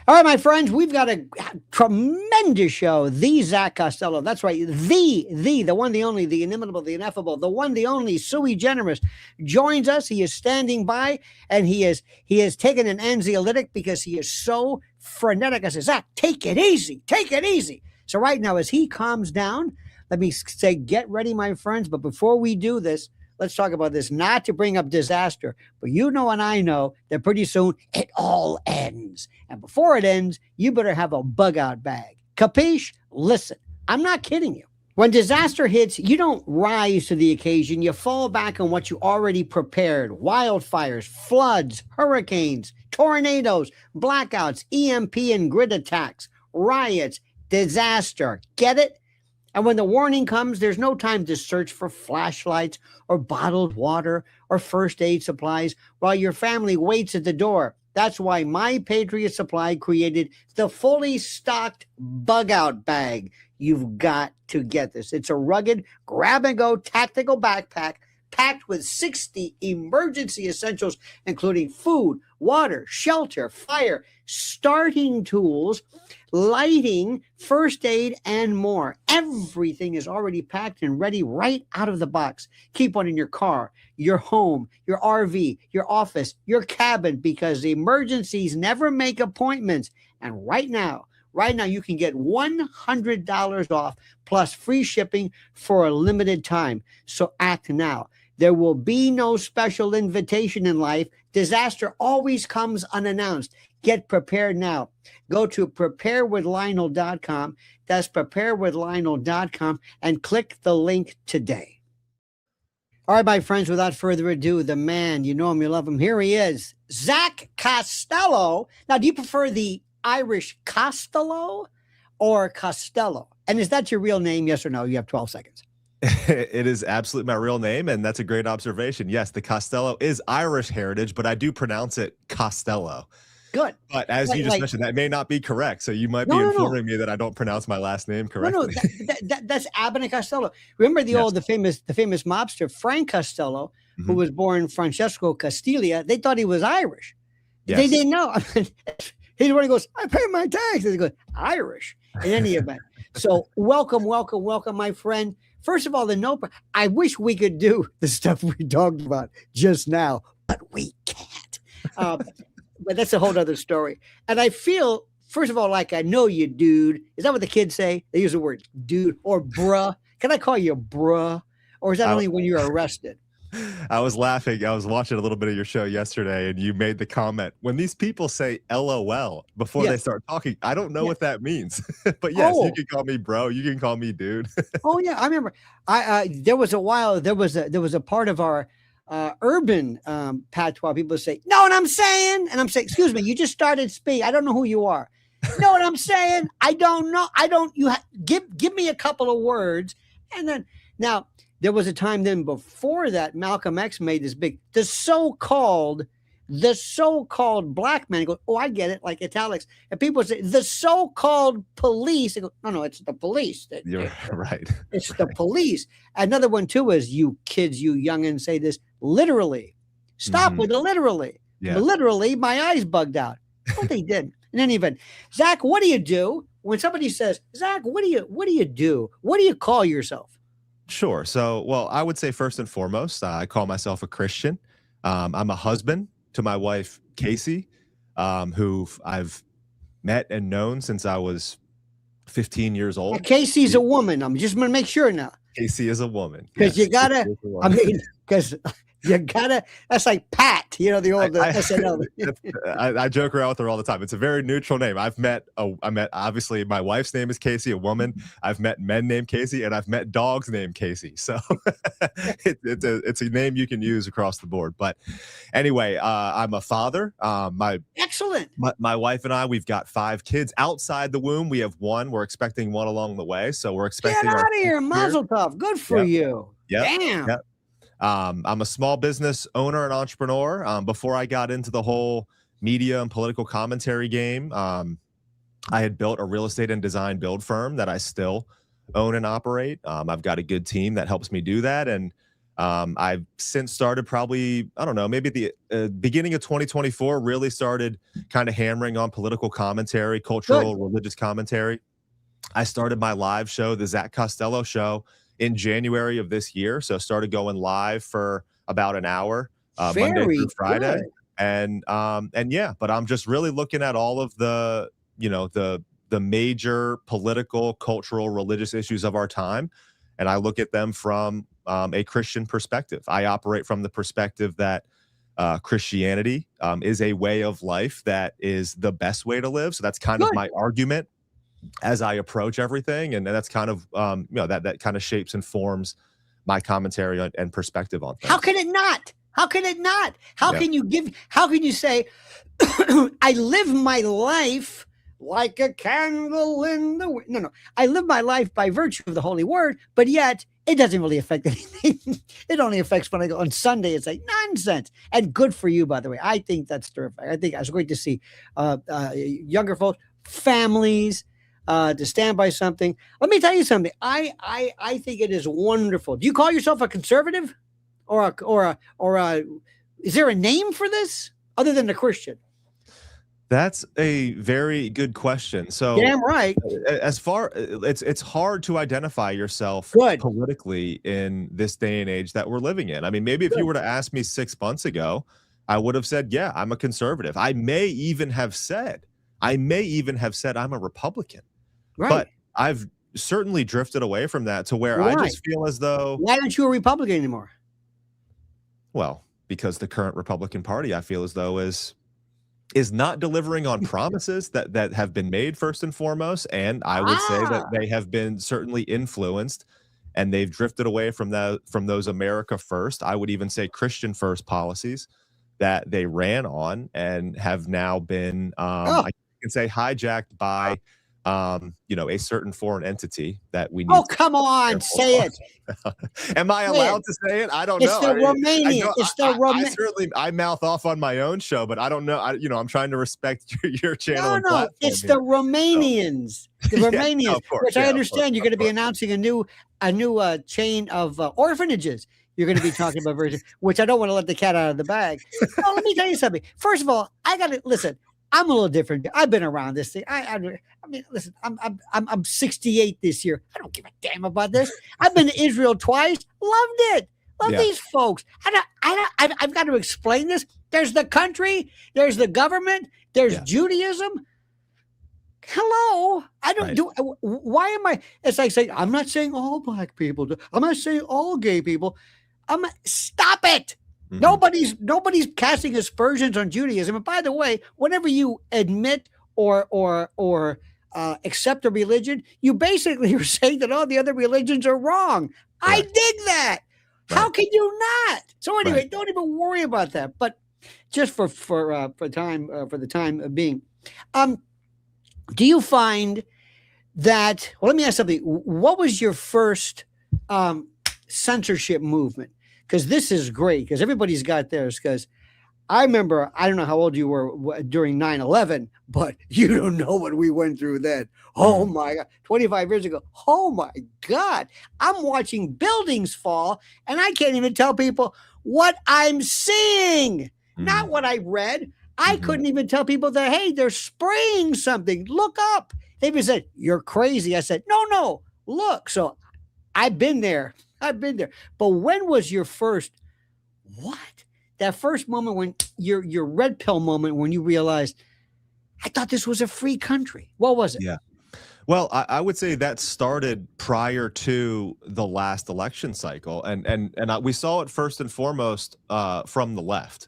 All right, my friends, we've got a tremendous show. The Zach Costello. That's right. The one, the only, the inimitable, the ineffable, the one, the only, sui generis joins us. He is standing by and he has taken an anxiolytic because he is so frenetic. I said, Zach, take it easy. Take it easy. So right now, as he calms down, let me say, get ready, my friends. But before we do this, let's talk about this, not to bring up disaster, but you know and I know that pretty soon it all ends. And before it ends, you better have a bug out bag. Capiche? Listen, I'm not kidding you. When disaster hits, you don't rise to the occasion. You fall back on what you already prepared. Wildfires, floods, hurricanes, tornadoes, blackouts, EMP and grid attacks, riots, disaster. Get it? And when the warning comes, there's no time to search for flashlights or bottled water or first aid supplies while your family waits at the door. That's why My Patriot Supply created the fully stocked bug out bag. You've got to get this. It's a rugged grab-and-go tactical backpack packed with 60 emergency essentials, including food, water, shelter, fire, starting tools, lighting, first aid, and more. Everything is already packed and ready right out of the box. Keep one in your car, your home, your RV, your office, your cabin, because emergencies never make appointments. And right now, you can get $100 off plus free shipping for a limited time. So act now. There will be no special invitation in life. Disaster always comes unannounced. Get prepared now. Go to preparewithlionel.com. That's preparewithlionel.com and click the link today. All right, my friends, without further ado, the man, you know him, you love him. Here he is, Zach Costello. Now, do you prefer the Irish Costello or Costello? And is that your real name? Yes or no? You have 12 seconds. It is absolutely my real name, and that's a great observation. Yes, the Costello is Irish heritage, but I do pronounce it Costello. Good. But as you just mentioned, that may not be correct. So you might be informing me that I don't pronounce my last name correctly. That's Abbott and Costello. Remember the famous mobster Frank Costello, who was born Francesco Castiglia. They thought he was Irish. Yes. They didn't know. He's when he goes, I pay my taxes. He goes, Irish. In any event. So welcome, my friend. First of all, I wish we could do the stuff we talked about just now, but we can't. But that's a whole other story. And I feel, first of all, like I know you, dude. Is that what the kids say? They use the word dude or bruh. Can I call you bruh? Or is that only when you're arrested? I was laughing. I was watching a little bit of your show yesterday, and you made the comment, when these people say LOL before they start talking, I don't know what that means. But yes, you can call me bro. You can call me dude. Oh, yeah. I remember there was a part of our urban patois. People say, know what I'm saying? And I'm saying, excuse me, you just started speak. I don't know who you are. Know what I'm saying? I don't know. Give me a couple of words. And then now, there was a time then before that, Malcolm X made this big, the so-called black man. Go, oh, I get it, like italics. And people say, the so-called police. They go, no, it's the police. You're right. It's the police. Another one, too, is you kids, you youngins say this, literally. Stop with the literally. Yeah. Literally, my eyes bugged out. Well, they didn't. In any event, Zach, what do you do when somebody says, Zach, what do you do? What do you call yourself? Sure. So, well, I would say first and foremost, I call myself a Christian. I'm a husband to my wife, Casey, who I've met and known since I was 15 years old. Now, Casey's a woman. I'm just going to make sure now. Casey is a woman. Because you got to, that's like Pat, the old SNL. I joke around with her all the time. It's a very neutral name. I met obviously my wife's name is Casey, a woman. I've met men named Casey, and I've met dogs named Casey. So it's a name you can use across the board. But anyway, I'm a father. Excellent. My wife and I, we've got 5 kids outside the womb. We have 1. We're expecting 1 along the way. So we're expecting. Get out of here, Mazel Tov. Good for you. Yep. Damn. Yep. I'm a small business owner and entrepreneur. Before I got into the whole media and political commentary game, I had built a real estate and design build firm that I still own and operate. I've got a good team that helps me do that. And I've since started probably, I don't know, maybe at the beginning of 2024, really started kind of hammering on political commentary, cultural, Good. religious commentary. I started my live show, the Zach Costello Show, in January of this year. So started going live for about an hour, Monday Very through Friday. good. And yeah, but I'm just really looking at all of the, the major political, cultural, religious issues of our time. And I look at them from a Christian perspective. I operate from the perspective that Christianity is a way of life that is the best way to live. So that's kind of Good. my argument as I approach everything, and that's kind of that kind of shapes and forms my commentary and perspective on things. How can it not? How can it not? How Yeah. can you give? How can you say, I live my life like a candle in the wind? No. I live my life by virtue of the Holy Word, but yet it doesn't really affect anything. It only affects when I go on Sunday. It's like nonsense. And good for you, by the way. I think that's terrific. I think it's great to see younger folks, families, to stand by something. Let me tell you something. I think it is wonderful. Do you call yourself a conservative, or a? Is there a name for this other than a Christian? That's a very good question. So, Damn right. as far it's hard to identify yourself Good. politically in this day and age that we're living in. I mean, maybe if you were to ask me 6 months ago, I would have said, yeah, I'm a conservative. I may even have said I'm a Republican. Right. But I've certainly drifted away from that to where I just feel as though, why aren't you a Republican anymore? well, because the current Republican Party, I feel as though is not delivering on promises that have been made first and foremost. And I would say that they have been certainly influenced, and they've drifted away from those America first, I would even say Christian first policies that they ran on, and have now been, I can say, hijacked by a certain foreign entity that we need. Oh, come on, say it. Am I allowed to say it? I don't It's know. the Romanian. It's the Romanian. Certainly, I mouth off on my own show, but I don't know. I'm trying to respect your channel. and No, platform it's here. the Romanians. The Yeah, Romanians, no, of course, which I yeah, of understand course, you're going to of be course. announcing a new chain of orphanages. You're going to be talking about version, which I don't want to let the cat out of the bag. No, let me tell you something. First of all, I got to listen. I'm a little different. I've been around this thing. I mean, listen. I'm 68 this year. I don't give a damn about this. I've been to Israel twice. Loved it. Love Yeah. these folks. I've got to explain this. There's the country. There's the government. There's Judaism. Hello. I don't do. Why am I? It's like saying, I'm not saying all black people do. I'm not saying all gay people. Stop it. Mhm. Nobody's casting aspersions on Judaism. And by the way, whenever you admit or accept a religion, you basically are saying that all the other religions are wrong. I Correct. dig that. How Right. can you not? So anyway, Right. don't even worry about that. But just for the time being, do you find that? Well, let me ask something. What was your first censorship movement? Because this is great, because everybody's got theirs. Because I remember, I don't know how old you were during 9/11, but you don't know what we went through then. Oh my God, 25 years ago. Oh my God. I'm watching buildings fall, and I can't even tell people what I'm seeing, not what I read. I couldn't even tell people that, hey, they're spraying something. Look up. They even said, you're crazy. I said, no, look. So I've been there. But when was your first, that first moment when your red pill moment when you realized, I thought this was a free country? What was it? Yeah. Well, I would say that started prior to the last election cycle, and we saw it first and foremost from the left.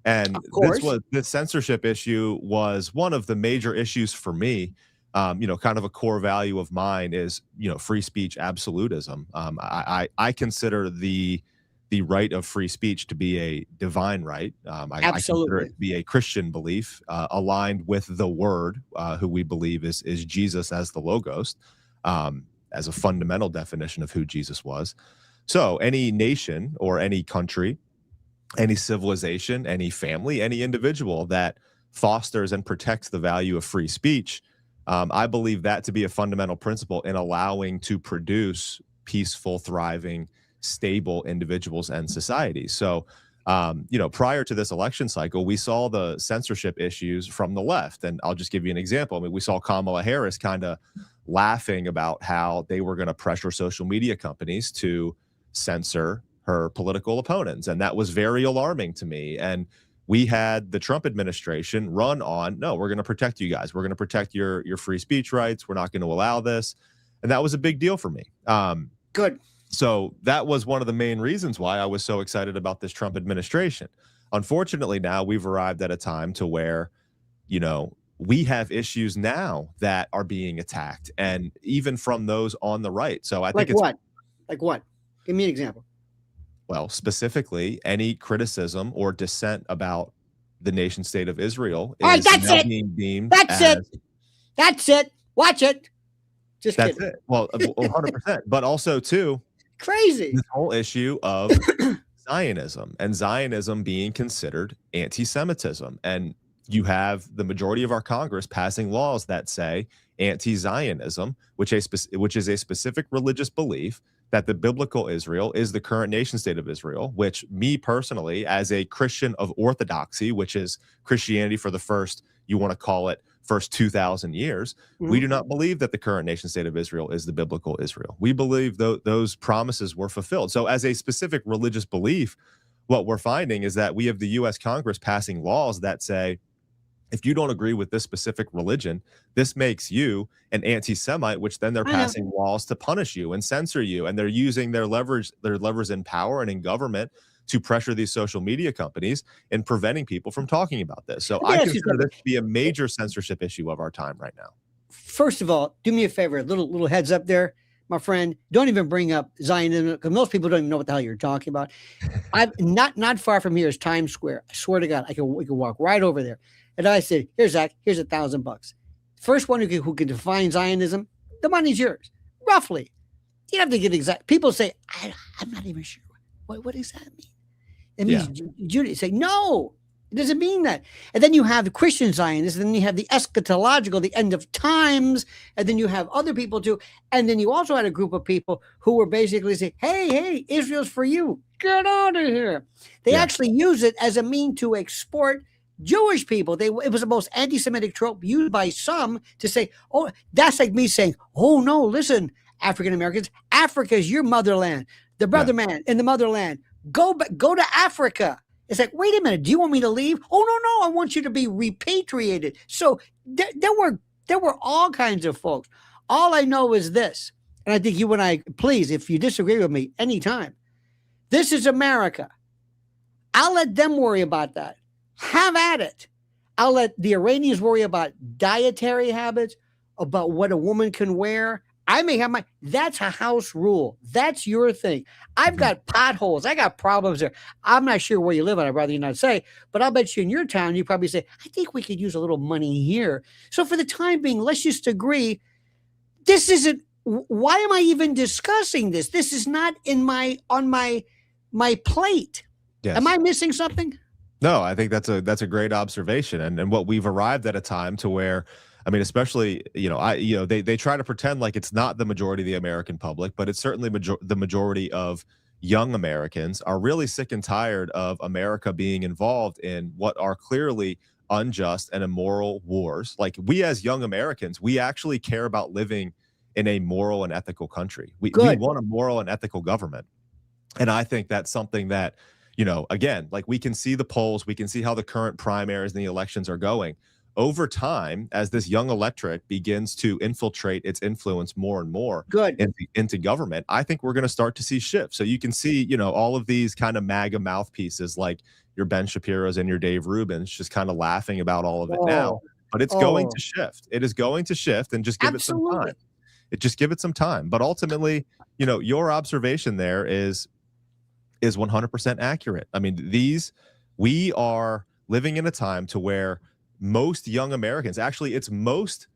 And Of course. this censorship issue was one of the major issues for me. Kind of a core value of mine is, free speech absolutism. I consider the right of free speech to be a divine right. I consider it to be a Christian belief, aligned with the Word, who we believe is Jesus as the Logos, as a fundamental definition of who Jesus was. So any nation or any country, any civilization, any family, any individual that fosters and protects the value of free speech, I believe that to be a fundamental principle in allowing to produce peaceful, thriving, stable individuals and societies. So, prior to this election cycle, we saw the censorship issues from the left. And I'll just give you an example. I mean, we saw Kamala Harris kind of laughing about how they were going to pressure social media companies to censor her political opponents. And that was very alarming to me. And we had the Trump administration run on, no, we're going to protect you guys. We're going to protect your free speech rights. We're not going to allow this. And that was a big deal for me. Good. So that was one of the main reasons why I was so excited about this Trump administration. Unfortunately, now we've arrived at a time to where, we have issues now that are being attacked, and even from those on the right. So I think it's what? Like what? Give me an example. Well, specifically, any criticism or dissent about the nation state of Israel is all right, that's now it. being deemed That's it. Watch it. Just that's kidding. it. Well, 100%. But also, too, crazy. this whole issue of Zionism and Zionism being considered anti-Semitism. And you have the majority of our Congress passing laws that say anti-Zionism, which is a specific religious belief that the biblical Israel is the current nation state of Israel, which me personally, as a Christian of orthodoxy, which is Christianity for the first 2,000 years, we do not believe that the current nation state of Israel is the biblical Israel. We believe those promises were fulfilled. So as a specific religious belief, what we're finding is that we have the U.S. Congress passing laws that say, if you don't agree with this specific religion, this makes you an anti-Semite, which then they're passing laws to punish you and censor you. And they're using their levers in power and in government to pressure these social media companies and preventing people from talking about this. So I consider this to be a major censorship issue of our time right now. First of all, do me a favor, little heads up there, my friend. Don't even bring up Zionism, because most people don't even know what the hell you're talking about. I'm not far from here is Times Square. I swear to God, we can walk right over there. And I said, here, Zach, here's $1,000. First one who can define Zionism, the money's yours, roughly. You don't have to get exact. People say, I'm not even sure. What does that mean? It means Judah. Say, no, it doesn't mean that. And then you have the Christian Zionists, and then you have the eschatological, the end of times, and then you have other people too. And then you also had a group of people who were basically saying, hey, Israel's for you. Get out of here. They actually use it as a mean to export Jewish people. It was the most anti-Semitic trope used by some to say, oh, that's like me saying, oh no, listen, African Americans, Africa is your motherland. The brother man in the motherland. Go to Africa. It's like, wait a minute, do you want me to leave? Oh no, I want you to be repatriated. So there were all kinds of folks. All I know is this, and I think you and I, please, if you disagree with me, anytime. This is America. I'll let them worry about that. Have at it. I'll let the Iranians worry about dietary habits, about what a woman can wear. I may have that's a house rule. That's your thing. I've got potholes. I got problems there. I'm not sure where you live, I'd rather you not say, but I'll bet you in your town, you probably say, I think we could use a little money here. So for the time being, let's just agree. This isn't, why am I even discussing this? This is not on my plate. Yes. Am I missing something? No, I think that's a great observation, and what we've arrived at a time to where, I mean, especially they try to pretend like it's not the majority of the American public, but it's certainly the majority of young Americans are really sick and tired of America being involved in what are clearly unjust and immoral wars. Like, we as young Americans, we actually care about living in a moral and ethical country. We want a moral and ethical government, and I think that's something that, again, like, we can see the polls, we can see how the current primaries and the elections are going. Over time, as this young electorate begins to infiltrate its influence more and more into government, I think we're going to start to see shifts. So you can see, all of these kind of MAGA mouthpieces like your Ben Shapiro's and your Dave Rubin's just kind of laughing about all of it now. But it's going to shift. It is going to shift, and just give it some time. Just give it some time. But ultimately, your observation there is 100% accurate. I mean, we are living in a time to where most young Americans, actually it's most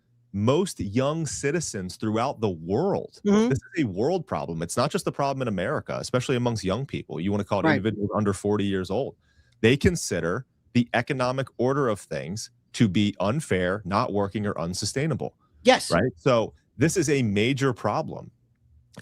young citizens throughout the world. This is a world problem. It's not just a problem in America, especially amongst young people. You want to call it individuals under 40 years old. They consider the economic order of things to be unfair, not working, or unsustainable. Yes. Right. So this is a major problem.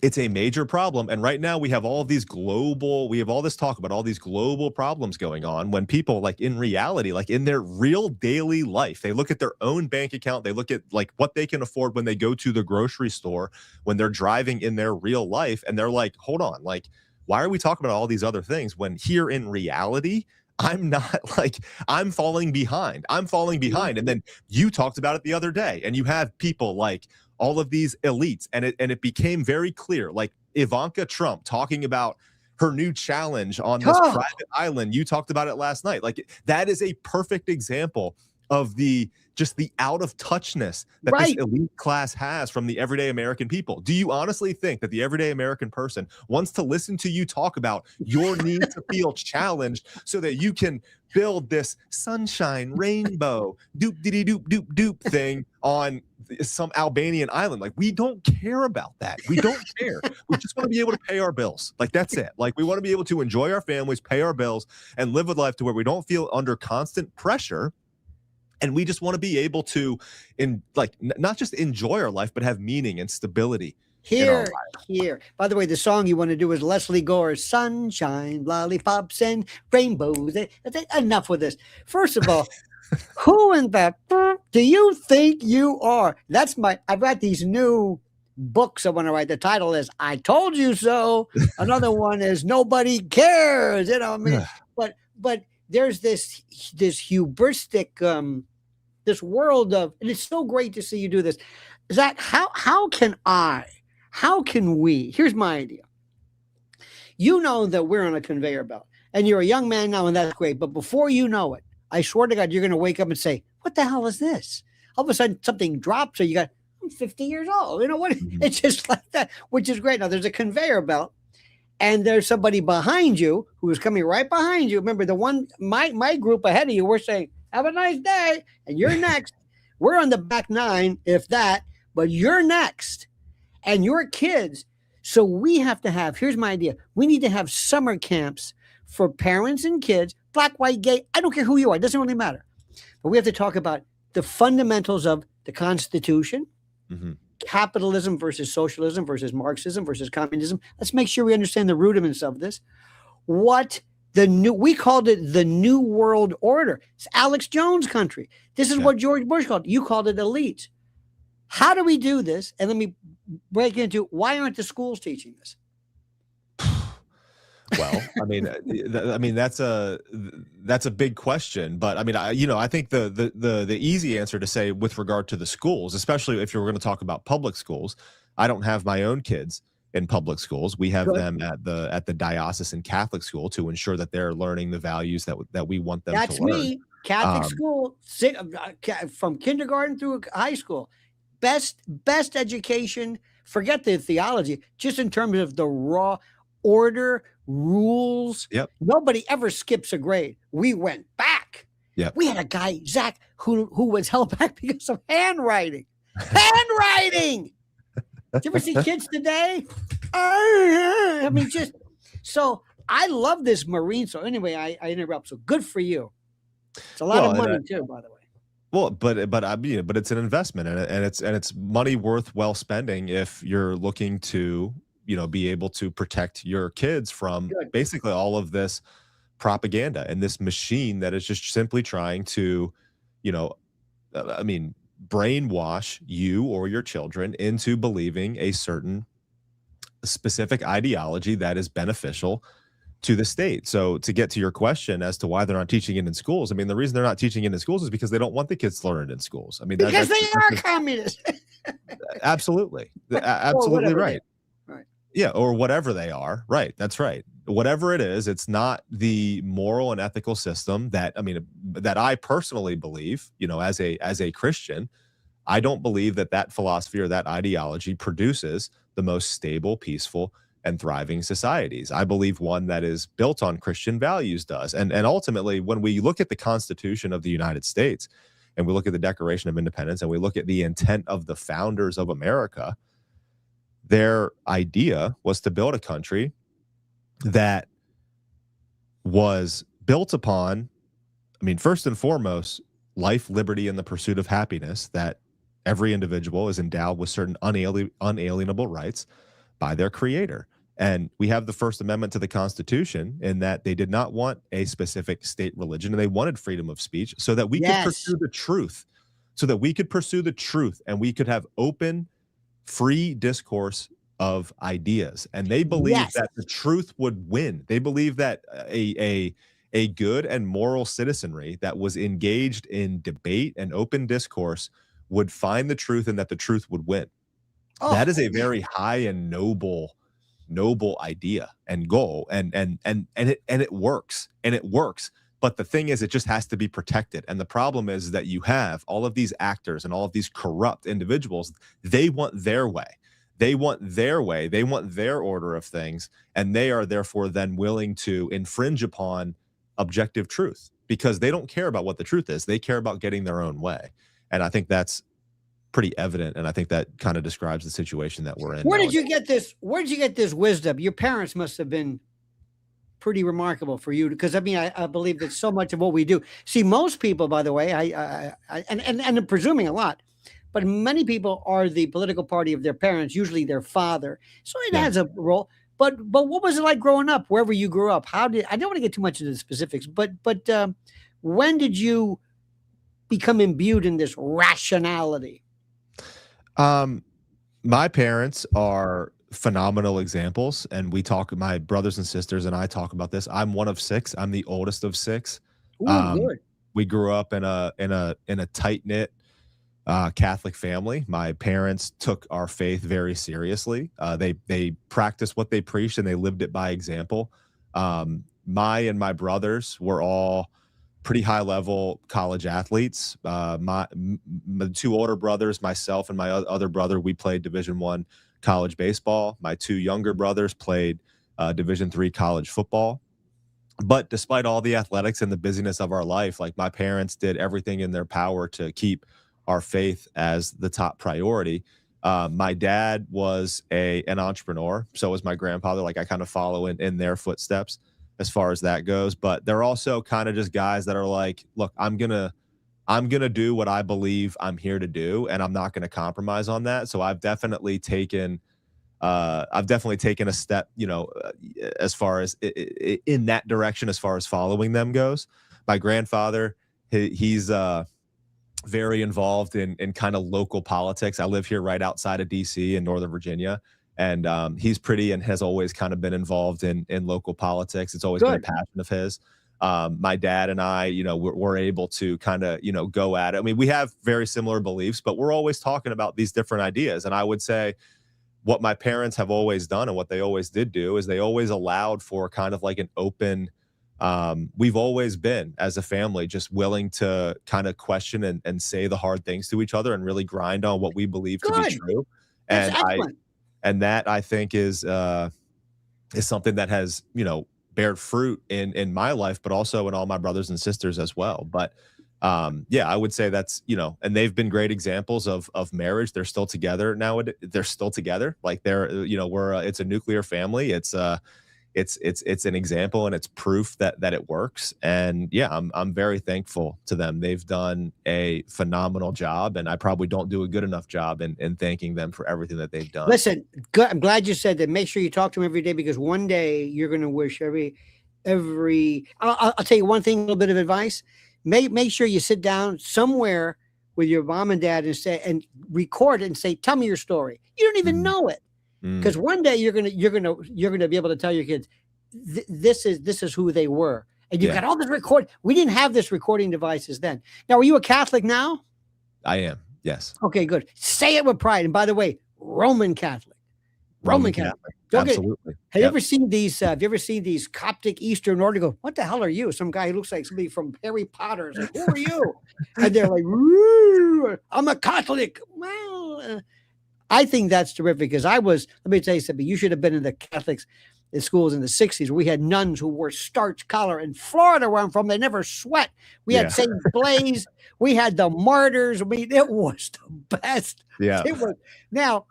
It's a major problem. And right now we have all this talk about all these global problems going on, when people, like, in reality, like in their real daily life, they look at their own bank account, they look at like what they can afford when they go to the grocery store, when they're driving in their real life, and they're like, hold on, like, why are we talking about all these other things when here in reality, I'm not, like, I'm falling behind. And then you talked about it the other day, and you have people like all of these elites, and it became very clear, like Ivanka Trump talking about her new challenge on this private island. You talked about it last night. Like, that is a perfect example of the out of touchness that this elite class has from the everyday American people. Do you honestly think that the everyday American person wants to listen to you talk about your need to feel challenged so that you can build this sunshine rainbow doop diddy doop doop doop thing on some Albanian island? Like, we don't care about that. We don't care. We just want to be able to pay our bills. Like, that's it. Like, we want to be able to enjoy our families, pay our bills, and live a life to where we don't feel under constant pressure. And we just want to be able to, not just enjoy our life, but have meaning and stability. Here. By the way, the song you want to do is Leslie Gore's Sunshine, Lollipops, and Rainbows. Enough with this. First of all, who in the do you think you are? I've got these new books I want to write. The title is I Told You So. Another one is Nobody Cares. But there's this hubristic, this world of, and it's so great to see you do this. Zach, how can we, here's my idea. You know that we're on a conveyor belt, and you're a young man now, and that's great. But before you know it, I swear to God, you're going to wake up and say, what the hell is this? All of a sudden something drops, so I'm 50 years old. You know what? It's just like that, which is great. Now there's a conveyor belt, and there's somebody behind you who is coming right behind you. Remember, the one, my group ahead of you, we're saying, have a nice day, and you're next. We're on the back nine, if that, but you're next, and your kids. So we have to have, here's my idea. We need to have summer camps for parents and kids, black, white, gay. I don't care who you are. It doesn't really matter. But we have to talk about the fundamentals of the Constitution, capitalism versus socialism versus Marxism versus communism. Let's make sure we understand the rudiments of this. We called it the New World Order. It's Alex Jones' country. This is what George Bush called it. You called it elite. How do we do this? And let me break into, why aren't the schools teaching this? Well, I mean, that's a big question, but I mean, I think the easy answer to say with regard to the schools, especially if you're going to talk about public schools, I don't have my own kids in public schools. We have them at the diocesan Catholic school to ensure that they're learning the values that we want them to learn. That's me. Catholic school, from kindergarten through high school. Best education. Forget the theology, just in terms of the raw order, rules. Yep. Nobody ever skips a grade. We went back. Yep. We had a guy, Zach, who was held back because of handwriting. Handwriting. Do you ever see kids today? I mean, so I love this Marine. So anyway, I interrupt. So good for you. It's a lot of money too, by the way. Well, but it's an investment, and it's money worth well spending if you're looking to, be able to protect your kids from basically all of this propaganda and this machine that is just simply trying to, brainwash you or your children into believing a certain specific ideology that is beneficial to the state. So to get to your question as to why they're not teaching it in schools, I mean, the reason they're not teaching it in schools is because they don't want the kids to learn it in schools. I mean, because they are communists. Absolutely. Absolutely right. Right. Yeah. Or whatever they are. Right. That's right. Whatever it is, it's not the moral and ethical system that I personally believe, as a Christian, I don't believe that philosophy or that ideology produces the most stable, peaceful, and thriving societies. I believe one that is built on Christian values does. And ultimately, when we look at the Constitution of the United States, and we look at the Declaration of Independence, and we look at the intent of the founders of America, their idea was to build a country that was built upon, first and foremost, life, liberty, and the pursuit of happiness, that every individual is endowed with certain unalienable rights by their creator. And we have the First Amendment to the Constitution in that they did not want a specific state religion, and they wanted freedom of speech so that we could pursue the truth, and we could have open, free discourse of ideas. And they believed that the truth would win. They believed that a good and moral citizenry that was engaged in debate and open discourse would find the truth, and that the truth would win. That is a very high and noble idea and goal, and it works, but the thing is, it just has to be protected. And the problem is that you have all of these actors and all of these corrupt individuals. They want their way, they want their order of things, and they are therefore then willing to infringe upon objective truth because they don't care about what the truth is. They care about getting their own way. And I think that's pretty evident, and I think that kind of describes the situation that we're in. Where did you get this wisdom? Your parents must have been pretty remarkable for you, because I mean, I believe that so much of what we do. See, most people, by the way, and I'm presuming a lot, but many people are the political party of their parents, usually their father. So it has a role. But what was it like growing up, wherever you grew up? I don't want to get too much into the specifics, but when did you become imbued in this rationality? My parents are phenomenal examples, and my brothers and sisters and I talk about this. I'm one of 6. I'm the oldest of 6. Ooh, good. We grew up in a tight-knit Catholic family. My parents took our faith very seriously. They practiced what they preached, and they lived it by example. My brothers were all pretty high level college athletes. My 2 older brothers, myself and my other brother, we played Division I college baseball. My 2 younger brothers played Division III college football. But despite all the athletics and the busyness of our life, like, my parents did everything in their power to keep our faith as the top priority. My dad was an entrepreneur. So was my grandfather. Like, I kind of follow in their footsteps as far as that goes. But they're also kind of just guys that are like, look, I'm gonna do what I believe I'm here to do, and I'm not gonna compromise on that. So I've definitely taken a step, as far as in that direction, as far as following them goes. My grandfather, he's very involved in kind of local politics. I live here right outside of DC in Northern Virginia. And he's pretty and has always kind of been involved in local politics. It's always been a passion of his. My dad and I, we're able to kind of, go at it. I mean, we have very similar beliefs, but we're always talking about these different ideas. And I would say what my parents have always done, and what they always did do, is they always allowed for kind of like an open, we've always been, as a family, just willing to kind of question and say the hard things to each other and really grind on what we believe to be true. That's excellent. And that, I think, is something that has, bared fruit in my life, but also in all my brothers and sisters as well. But I would say that's, and they've been great examples of marriage. They're still together now. They're still together. Like, it's a nuclear family. It's an example, and it's proof that it works. And I'm very thankful to them. They've done a phenomenal job, and I probably don't do a good enough job in thanking them for everything that they've done. Listen, good. I'm glad you said that. Make sure you talk to them every day, because one day you're going to wish I'll tell you one thing, a little bit of advice. Make sure you sit down somewhere with your mom and dad and record it and say, tell me your story. You don't even know it. Because one day you're gonna be able to tell your kids, this is who they were, and you've got all this record. We didn't have this recording devices then. Now, are you a Catholic now? I am. Yes. Okay, good. Say it with pride. And by the way, Roman Catholic. Roman Catholic. Absolutely. Have you ever seen these? Have you ever seen these Coptic Eastern Order? Go, what the hell are you? Some guy who looks like somebody from Harry Potter. Like, who are you? And they're like, I'm a Catholic. Well. I think that's terrific, because let me tell you something, you should have been in the Catholics in schools in the 60s. We had nuns who wore starch collar. In Florida, where I'm from, they never sweat. We had St. Blaise. We had the martyrs. I mean, it was the best. Yeah. Now,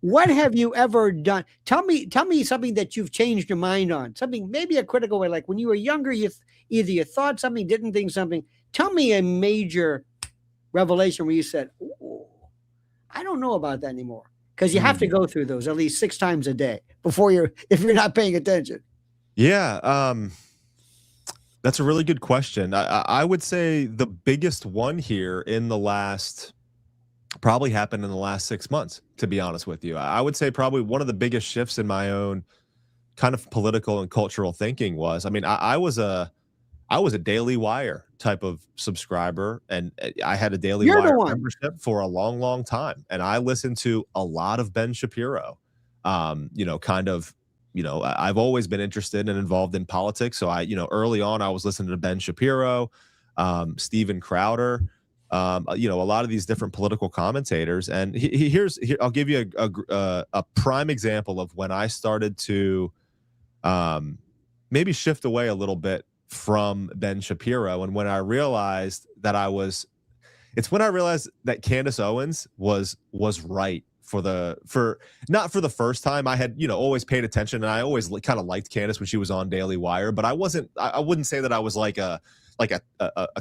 what have you ever done? Tell me something that you've changed your mind on, something maybe a critical way, like when you were younger, either you thought something, didn't think something. Tell me a major revelation where you said, I don't know about that anymore. because you have to go through those at least 6 times a day before if you're not paying attention. Yeah, that's a really good question. I would say the biggest one here in the last probably happened in the last 6 months, to be honest with you. I would say probably one of the biggest shifts in my own kind of political and cultural thinking was, I mean, I was a Daily Wire type of subscriber, and I had a Daily You're the Wire one. membership for a long, long time, and I listened to a lot of Ben Shapiro. Kind of, I've always been interested and involved in politics, so early on, I was listening to Ben Shapiro, Steven Crowder, a lot of these different political commentators, and here I'll give you a prime example of when I started to maybe shift away a little bit from Ben Shapiro, and when I realized that it's when I realized that Candace Owens was right for not for the first time. I had always paid attention, and I always kind of liked Candace when she was on Daily Wire, but I wouldn't say that I was like a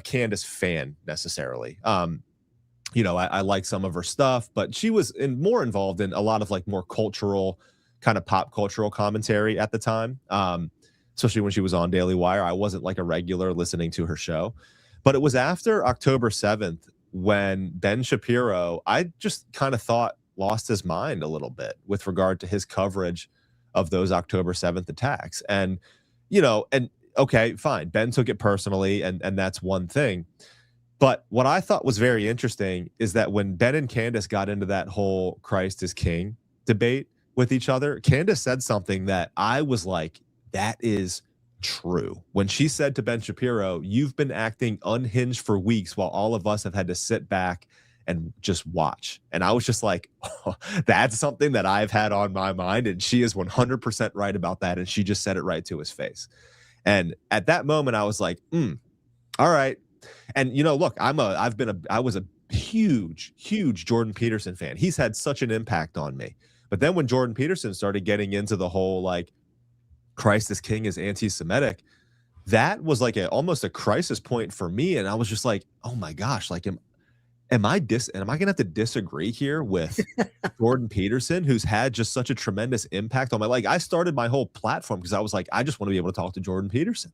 Candace fan necessarily. I like some of her stuff, but she was more involved in a lot of like more cultural, kind of pop cultural commentary at the time. Especially when she was on Daily Wire. I wasn't like a regular listening to her show. But it was after October 7th when Ben Shapiro, I just kind of thought, lost his mind a little bit with regard to his coverage of those October 7th attacks. And, and okay, fine. Ben took it personally, and that's one thing. But what I thought was very interesting is that when Ben and Candace got into that whole Christ is King debate with each other, Candace said something that I was like, that is true. When she said to Ben Shapiro, "You've been acting unhinged for weeks while all of us have had to sit back and just watch." And I was just like, oh, that's something that I've had on my mind. And she is 100% right about that. And she just said it right to his face. And at that moment, I was like, all right. And, look, I was a huge Jordan Peterson fan. He's had such an impact on me. But then when Jordan Peterson started getting into the whole, like, Christ is King is anti-Semitic, that was like almost a crisis point for me. And I was just like, oh my gosh, like, am I gonna have to disagree here with Jordan Peterson, who's had just such a tremendous impact on my, like, I started my whole platform because I was like, I just want to be able to talk to Jordan Peterson.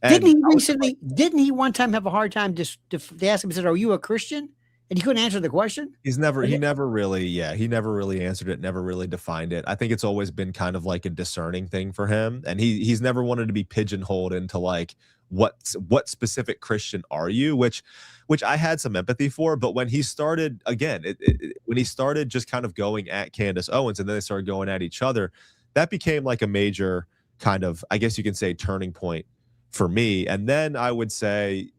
And didn't he one time have a hard time they asked him, he said, "Are you a Christian?" And he couldn't answer the question. He never really answered it, never really defined it. I think it's always been kind of like a discerning thing for him. And he's never wanted to be pigeonholed into like, what specific Christian are you? Which I had some empathy for. But when he started, again, when he started just kind of going at Candace Owens and then they started going at each other, that became like a major kind of, I guess you can say, turning point for me. And then I would say,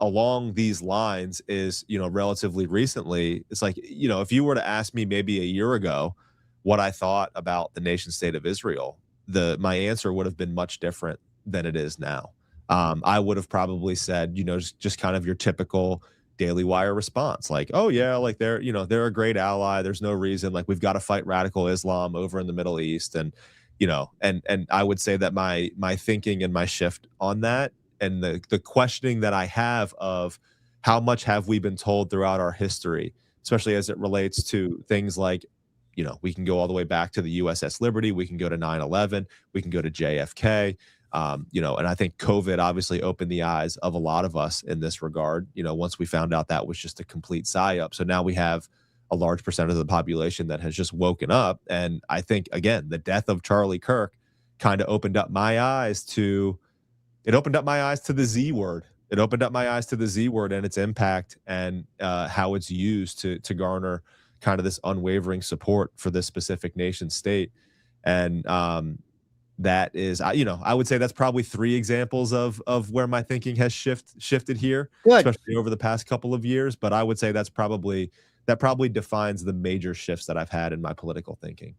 along these lines is, relatively recently, it's like, if you were to ask me maybe a year ago what I thought about the nation state of Israel, my answer would have been much different than it is now. I would have probably said, just kind of your typical Daily Wire response, like, oh yeah, like they're a great ally. There's no reason, like, we've got to fight radical Islam over in the Middle East. And, and I would say that my thinking and my shift on that, and the questioning that I have of how much have we been told throughout our history, especially as it relates to things like, we can go all the way back to the USS Liberty, we can go to 9/11, we can go to JFK, and I think COVID obviously opened the eyes of a lot of us in this regard, once we found out that was just a complete psyop. So now we have a large percent of the population that has just woken up. And I think, again, the death of Charlie Kirk kind of opened up my eyes to the Z word. It opened up my eyes to the Z word and its impact and how it's used to garner kind of this unwavering support for this specific nation state. And that is, I would say that's probably 3 examples of where my thinking has shifted here, especially over the past couple of years. But I would say that probably defines the major shifts that I've had in my political thinking.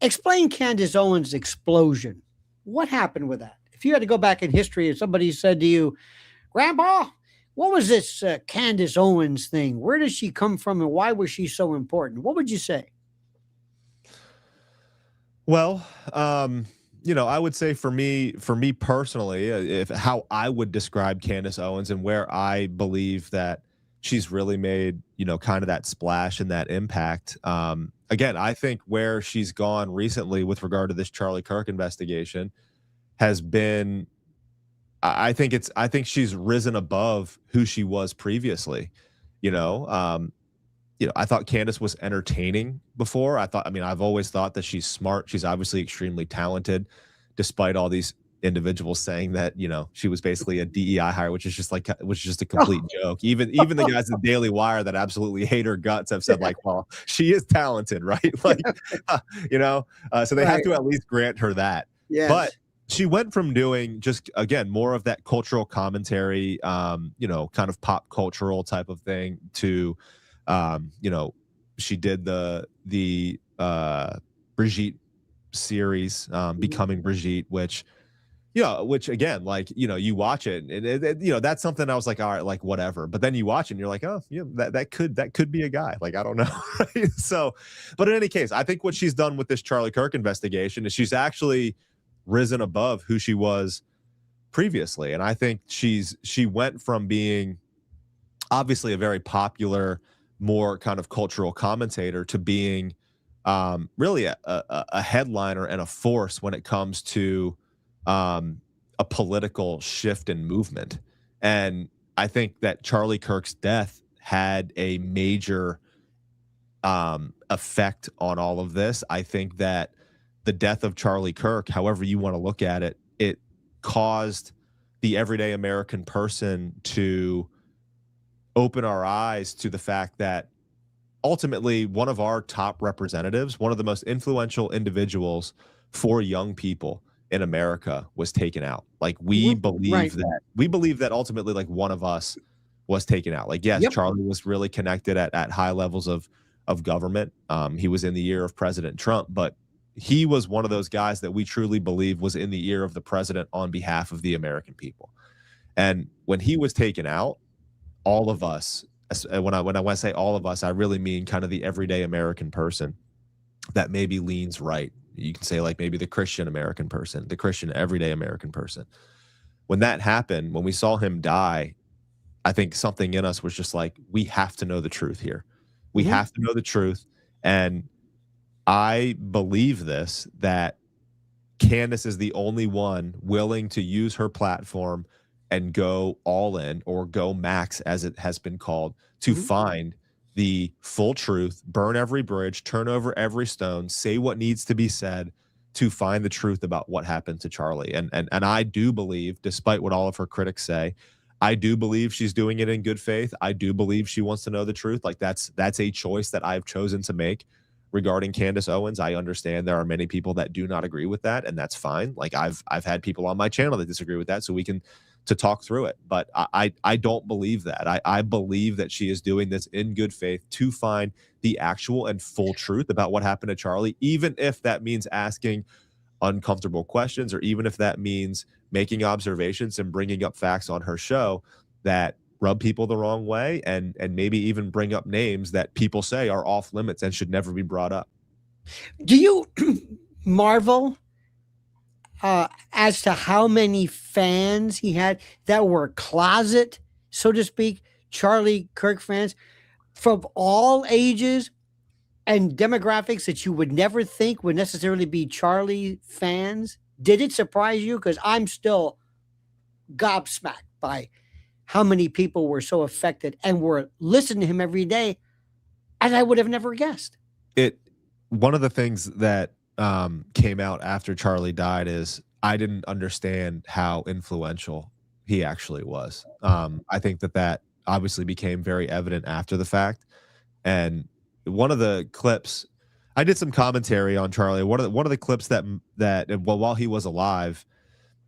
Explain Candace Owens' explosion. What happened with that? If you had to go back in history and somebody said to you, "Grandpa, what was this Candace Owens thing? Where did she come from and why was she so important?" What would you say? Well, I would say for me personally, how I would describe Candace Owens and where I believe that she's really made, kind of that splash and that impact. Again, I think where she's gone recently with regard to this Charlie Kirk investigation has been, I think she's risen above who she was previously. I thought Candace was entertaining before. I've always thought that she's smart. She's obviously extremely talented, despite all these individuals saying that, she was basically a DEI hire, which is just a complete joke. Even the guys at the Daily Wire that absolutely hate her guts have said like, well, she is talented, right? Like, so they have to at least grant her that. Yes. But she went from doing just, again, more of that cultural commentary, kind of pop cultural type of thing to, she did the Brigitte series, Becoming Brigitte, which again, like, you watch it and that's something I was like, all right, like whatever. But then you watch it and you're like, oh yeah, that could be a guy. Like, I don't know. So, but in any case, I think what she's done with this Charlie Kirk investigation is she's actually risen above who she was previously. And I think she went from being obviously a very popular, more kind of cultural commentator to being really a headliner and a force when it comes to a political shift and movement. And I think that Charlie Kirk's death had a major effect on all of this. I think that the death of Charlie Kirk, however you want to look at it, it caused the everyday American person to open our eyes to the fact that ultimately one of our top representatives, one of the most influential individuals for young people in America was taken out. Like, we believe that ultimately, like, one of us was taken out. Like, yes, Charlie was really connected at high levels of government. He was in the ear of President Trump, but he was one of those guys that we truly believe was in the ear of the president on behalf of the American people. And when he was taken out, all of us, when I say all of us, I really mean kind of the everyday American person that maybe leans right. You can say like maybe the Christian American person, the Christian everyday American person. When that happened, when we saw him die, I think something in us was just like, we have to know the truth here. We have to know the truth. And I believe this, that Candace is the only one willing to use her platform and go all in, or go max, as it has been called, to find the full truth, burn every bridge, turn over every stone, say what needs to be said to find the truth about what happened to Charlie. And I do believe, despite what all of her critics say, I do believe she's doing it in good faith. I do believe she wants to know the truth. Like, that's a choice that I've chosen to make regarding Candace Owens. I understand there are many people that do not agree with that, and that's fine. Like, I've had people on my channel that disagree with that, so we can to talk through it. But I don't believe that. I believe that she is doing this in good faith to find the actual and full truth about what happened to Charlie, even if that means asking uncomfortable questions, or even if that means making observations and bringing up facts on her show that rub people the wrong way, and maybe even bring up names that people say are off limits and should never be brought up. Do you marvel as to how many fans he had that were closet, so to speak, Charlie Kirk fans from all ages and demographics that you would never think would necessarily be Charlie fans? Did it surprise you? Because I'm still gobsmacked by how many people were so affected and were listening to him every day, and I would have never guessed. One of the things that came out after Charlie died is I didn't understand how influential he actually was. I think that obviously became very evident after the fact. And one of the clips, I did some commentary on Charlie. One of the clips that while he was alive,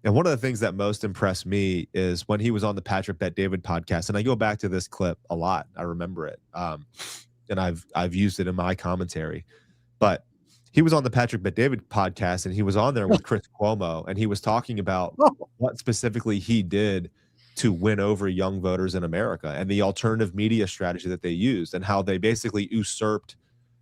and one of the things that most impressed me is when he was on the Patrick Bet David podcast. And I go back to this clip a lot. I remember it. And I've used it in my commentary. But he was on the Patrick Bet David podcast, and he was on there with Chris Cuomo, and he was talking about what specifically he did to win over young voters in America, and the alternative media strategy that they used, and how they basically usurped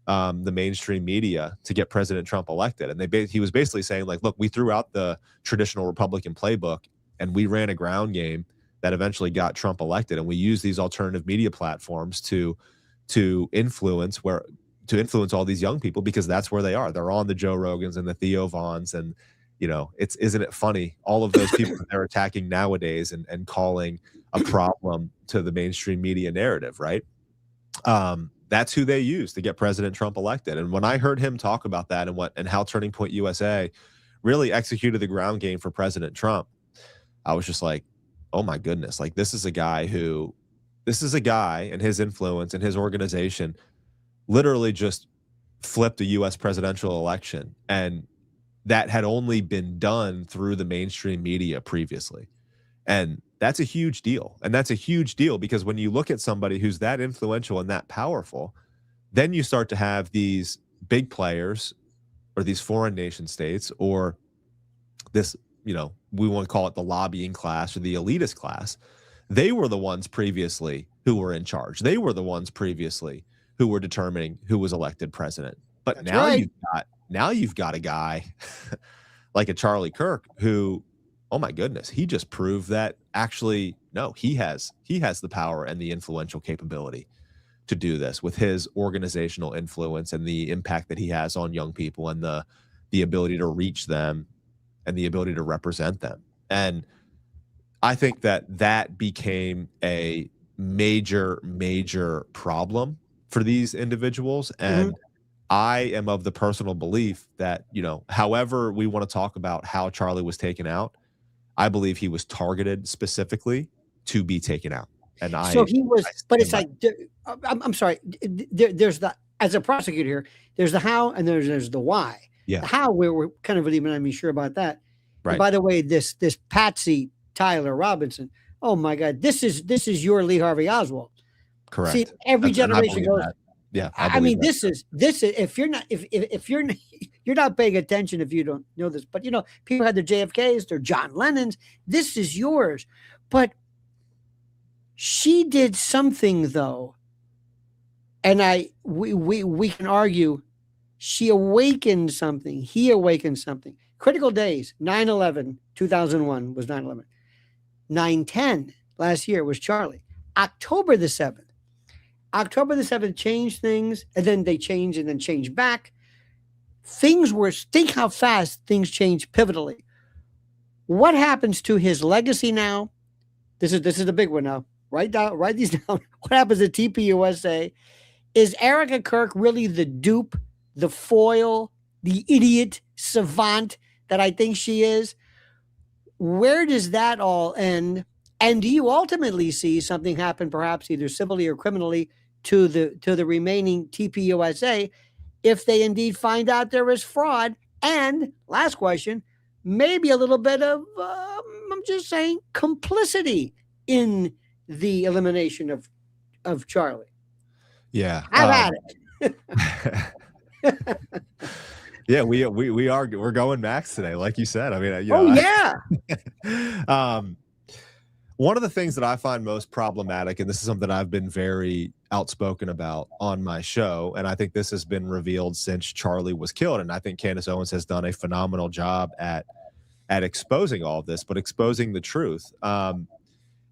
the mainstream media to get President Trump elected. And he was basically saying, like, look, we threw out the traditional Republican playbook and we ran a ground game that eventually got Trump elected. And we use these alternative media platforms to influence all these young people, because that's where they are. They're on the Joe Rogans and the Theo Vaughns, and isn't it funny, all of those people that they're attacking nowadays and calling a problem to the mainstream media narrative, right? That's who they use to get President Trump elected. And when I heard him talk about that and how Turning Point USA really executed the ground game for President Trump, I was just like, oh my goodness, like this is a guy and his influence and his organization literally just flipped a US presidential election. And that had only been done through the mainstream media previously. And that's a huge deal. And that's a huge deal because when you look at somebody who's that influential and that powerful, then you start to have these big players or these foreign nation states or this, we want to call it the lobbying class or the elitist class. They were the ones previously who were in charge. They were the ones previously who were determining who was elected president. But That's now right. you've got a guy like a Charlie Kirk who, oh my goodness, he just proved that actually, no, he has the power and the influential capability to do this with his organizational influence and the impact that he has on young people and the ability to reach them and the ability to represent them. And I think that became a major problem for these individuals. And I am of the personal belief that, however we want to talk about how Charlie was taken out, I believe he was targeted specifically to be taken out. And so he was, but it's like, I'm sorry, there's the, as a prosecutor here, there's the how and there's the why. Yeah. The how we're kind of really not even sure about that. Right. And by the way, this Patsy Tyler Robinson, oh my God, this is your Lee Harvey Oswald. Correct. See, every generation goes. That. Yeah. I mean, this is if you're not paying attention if you don't know this, but people had their JFKs, their John Lennons. This is yours. But she did something though. And we can argue she awakened something. He awakened something. Critical days, 9/11, 2001 was 9/11. 9/10 last year was Charlie. October the 7th changed things, and then they changed and then changed back. Think how fast things changed pivotally. What happens to his legacy now? This is the big one now. Write these down. What happens to TPUSA? Is Erica Kirk really the dupe, the foil, the idiot savant that I think she is? Where does that all end? And do you ultimately see something happen, perhaps either civilly or criminally, to the remaining TPUSA if they indeed find out there is fraud? And last question, maybe a little bit of, I'm just saying, complicity in the elimination of Charlie. Yeah. I've had it. Yeah, we're going max today, like you said. I mean, yeah. One of the things that I find most problematic, and this is something I've been very outspoken about on my show, and I think this has been revealed since Charlie was killed, and I think Candace Owens has done a phenomenal job at exposing all of this, but exposing the truth.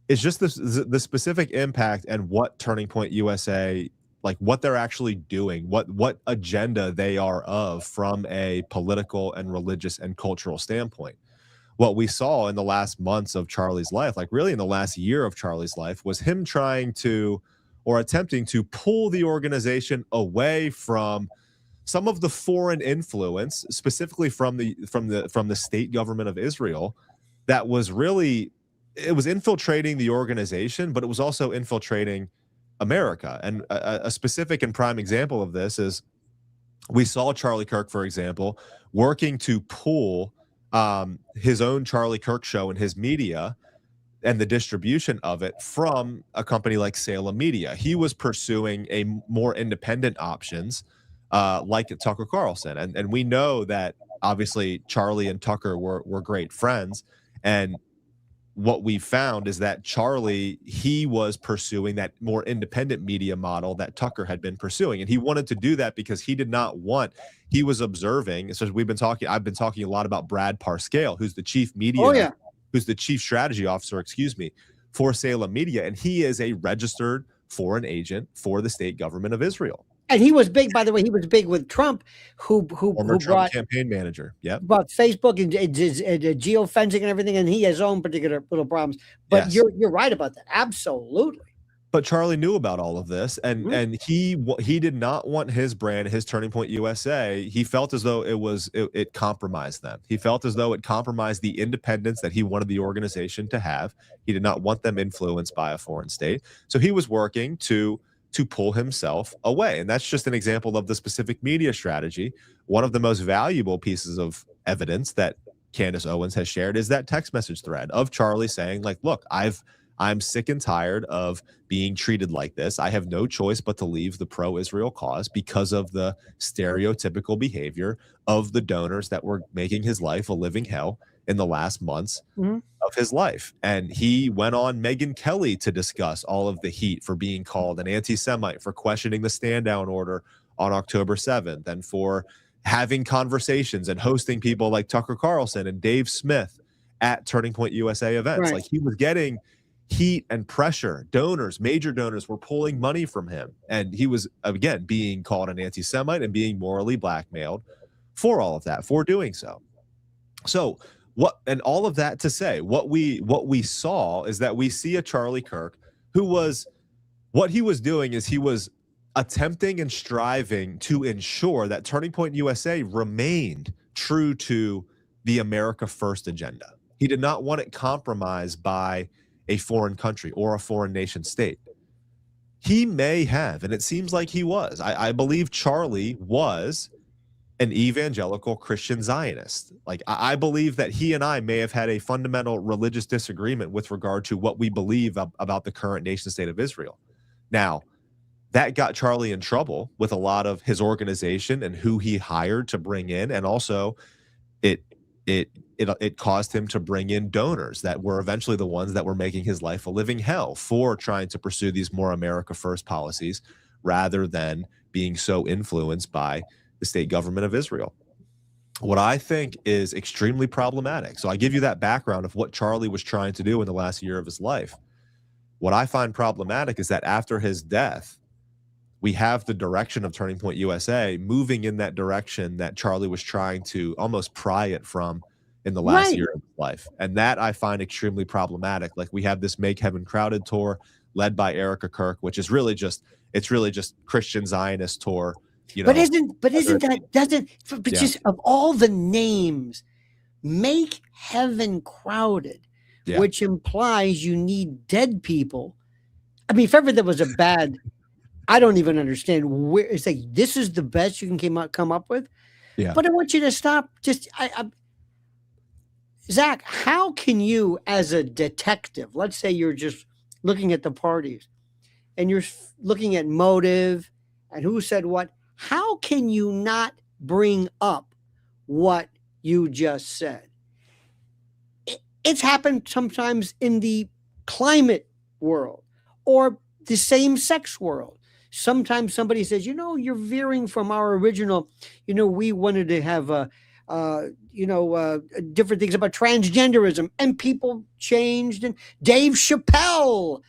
It's just the specific impact and what Turning Point USA, like what they're actually doing, what agenda they are of from a political and religious and cultural standpoint. What we saw in the last months of Charlie's life, like really in the last year of Charlie's life, was him trying to, or attempting to, pull the organization away from some of the foreign influence, specifically from the state government of Israel, that was really, it was infiltrating the organization, but it was also infiltrating America. And a specific and prime example of this is we saw Charlie Kirk, for example, working to pull his own Charlie Kirk show and his media and the distribution of it from a company like Salem Media. He was pursuing a more independent options like Tucker Carlson. And we know that obviously Charlie and Tucker were great friends. And what we found is that Charlie, he was pursuing that more independent media model that Tucker had been pursuing. And he wanted to do that because he did not want, he was observing, so I've been talking a lot about Brad Parscale, who's the chief media, who's the chief strategy officer, for Salem Media, and he is a registered foreign agent for the state government of Israel. And he was big, by the way. He was big with Trump, who Former Trump brought campaign manager. Yep. Facebook and geofencing and everything, and he has his own particular little problems. But Yes. you're right about that. Absolutely. But Charlie knew about all of this, and he did not want his brand, his Turning Point USA. He felt as though it compromised them. He felt as though it compromised the independence that he wanted the organization to have. He did not want them influenced by a foreign state. So he was working to pull himself away. And that's just an example of the specific media strategy. One of the most valuable pieces of evidence that Candace Owens has shared is that text message thread of Charlie saying, like, look, I'm sick and tired of being treated like this. I have no choice but to leave the pro-Israel cause because of the stereotypical behavior of the donors that were making his life a living hell in the last months of his life. And he went on Megyn Kelly to discuss all of the heat for being called an anti-Semite, for questioning the stand-down order on October 7th, and for having conversations and hosting people like Tucker Carlson and Dave Smith at Turning Point USA events. Right. Like, he was getting heat and pressure. Donors, major donors, were pulling money from him. And he was, again, being called an anti-Semite and being morally blackmailed for all of that, for doing so. So and all of that to say, what we saw is that we see a Charlie Kirk who what he was doing is he was attempting and striving to ensure that Turning Point USA remained true to the America First agenda. He did not want it compromised by a foreign country or a foreign nation state. He may have, and it seems like he was. I believe Charlie was an evangelical Christian Zionist. Like, I believe that he and I may have had a fundamental religious disagreement with regard to what we believe about the current nation state of Israel. Now, that got Charlie in trouble with a lot of his organization and who he hired to bring in, and also it caused him to bring in donors that were eventually the ones that were making his life a living hell for trying to pursue these more America First policies rather than being so influenced by the state government of Israel. What I think is extremely problematic. So I give you that background of what Charlie was trying to do in the last year of his life. What I find problematic is that after his death, we have the direction of Turning Point USA moving in that direction that Charlie was trying to almost pry it from in the last year of his life. And that I find extremely problematic. Like, we have this Make Heaven Crowded tour led by Erica Kirk, which is really just Christian Zionist tour. You know, just of all the names, Make Heaven Crowded, which implies you need dead people. I mean, if ever there was a bad, I don't even understand where it's like, this is the best you can come up with. Yeah. But I want you to stop. Zach, how can you, as a detective, let's say you're just looking at the parties and you're looking at motive and who said what, how can you not bring up what you just said? It's happened sometimes in the climate world or the same-sex world. Sometimes somebody says, you're veering from our original, we wanted to have different things about transgenderism, and people changed. And Dave Chappelle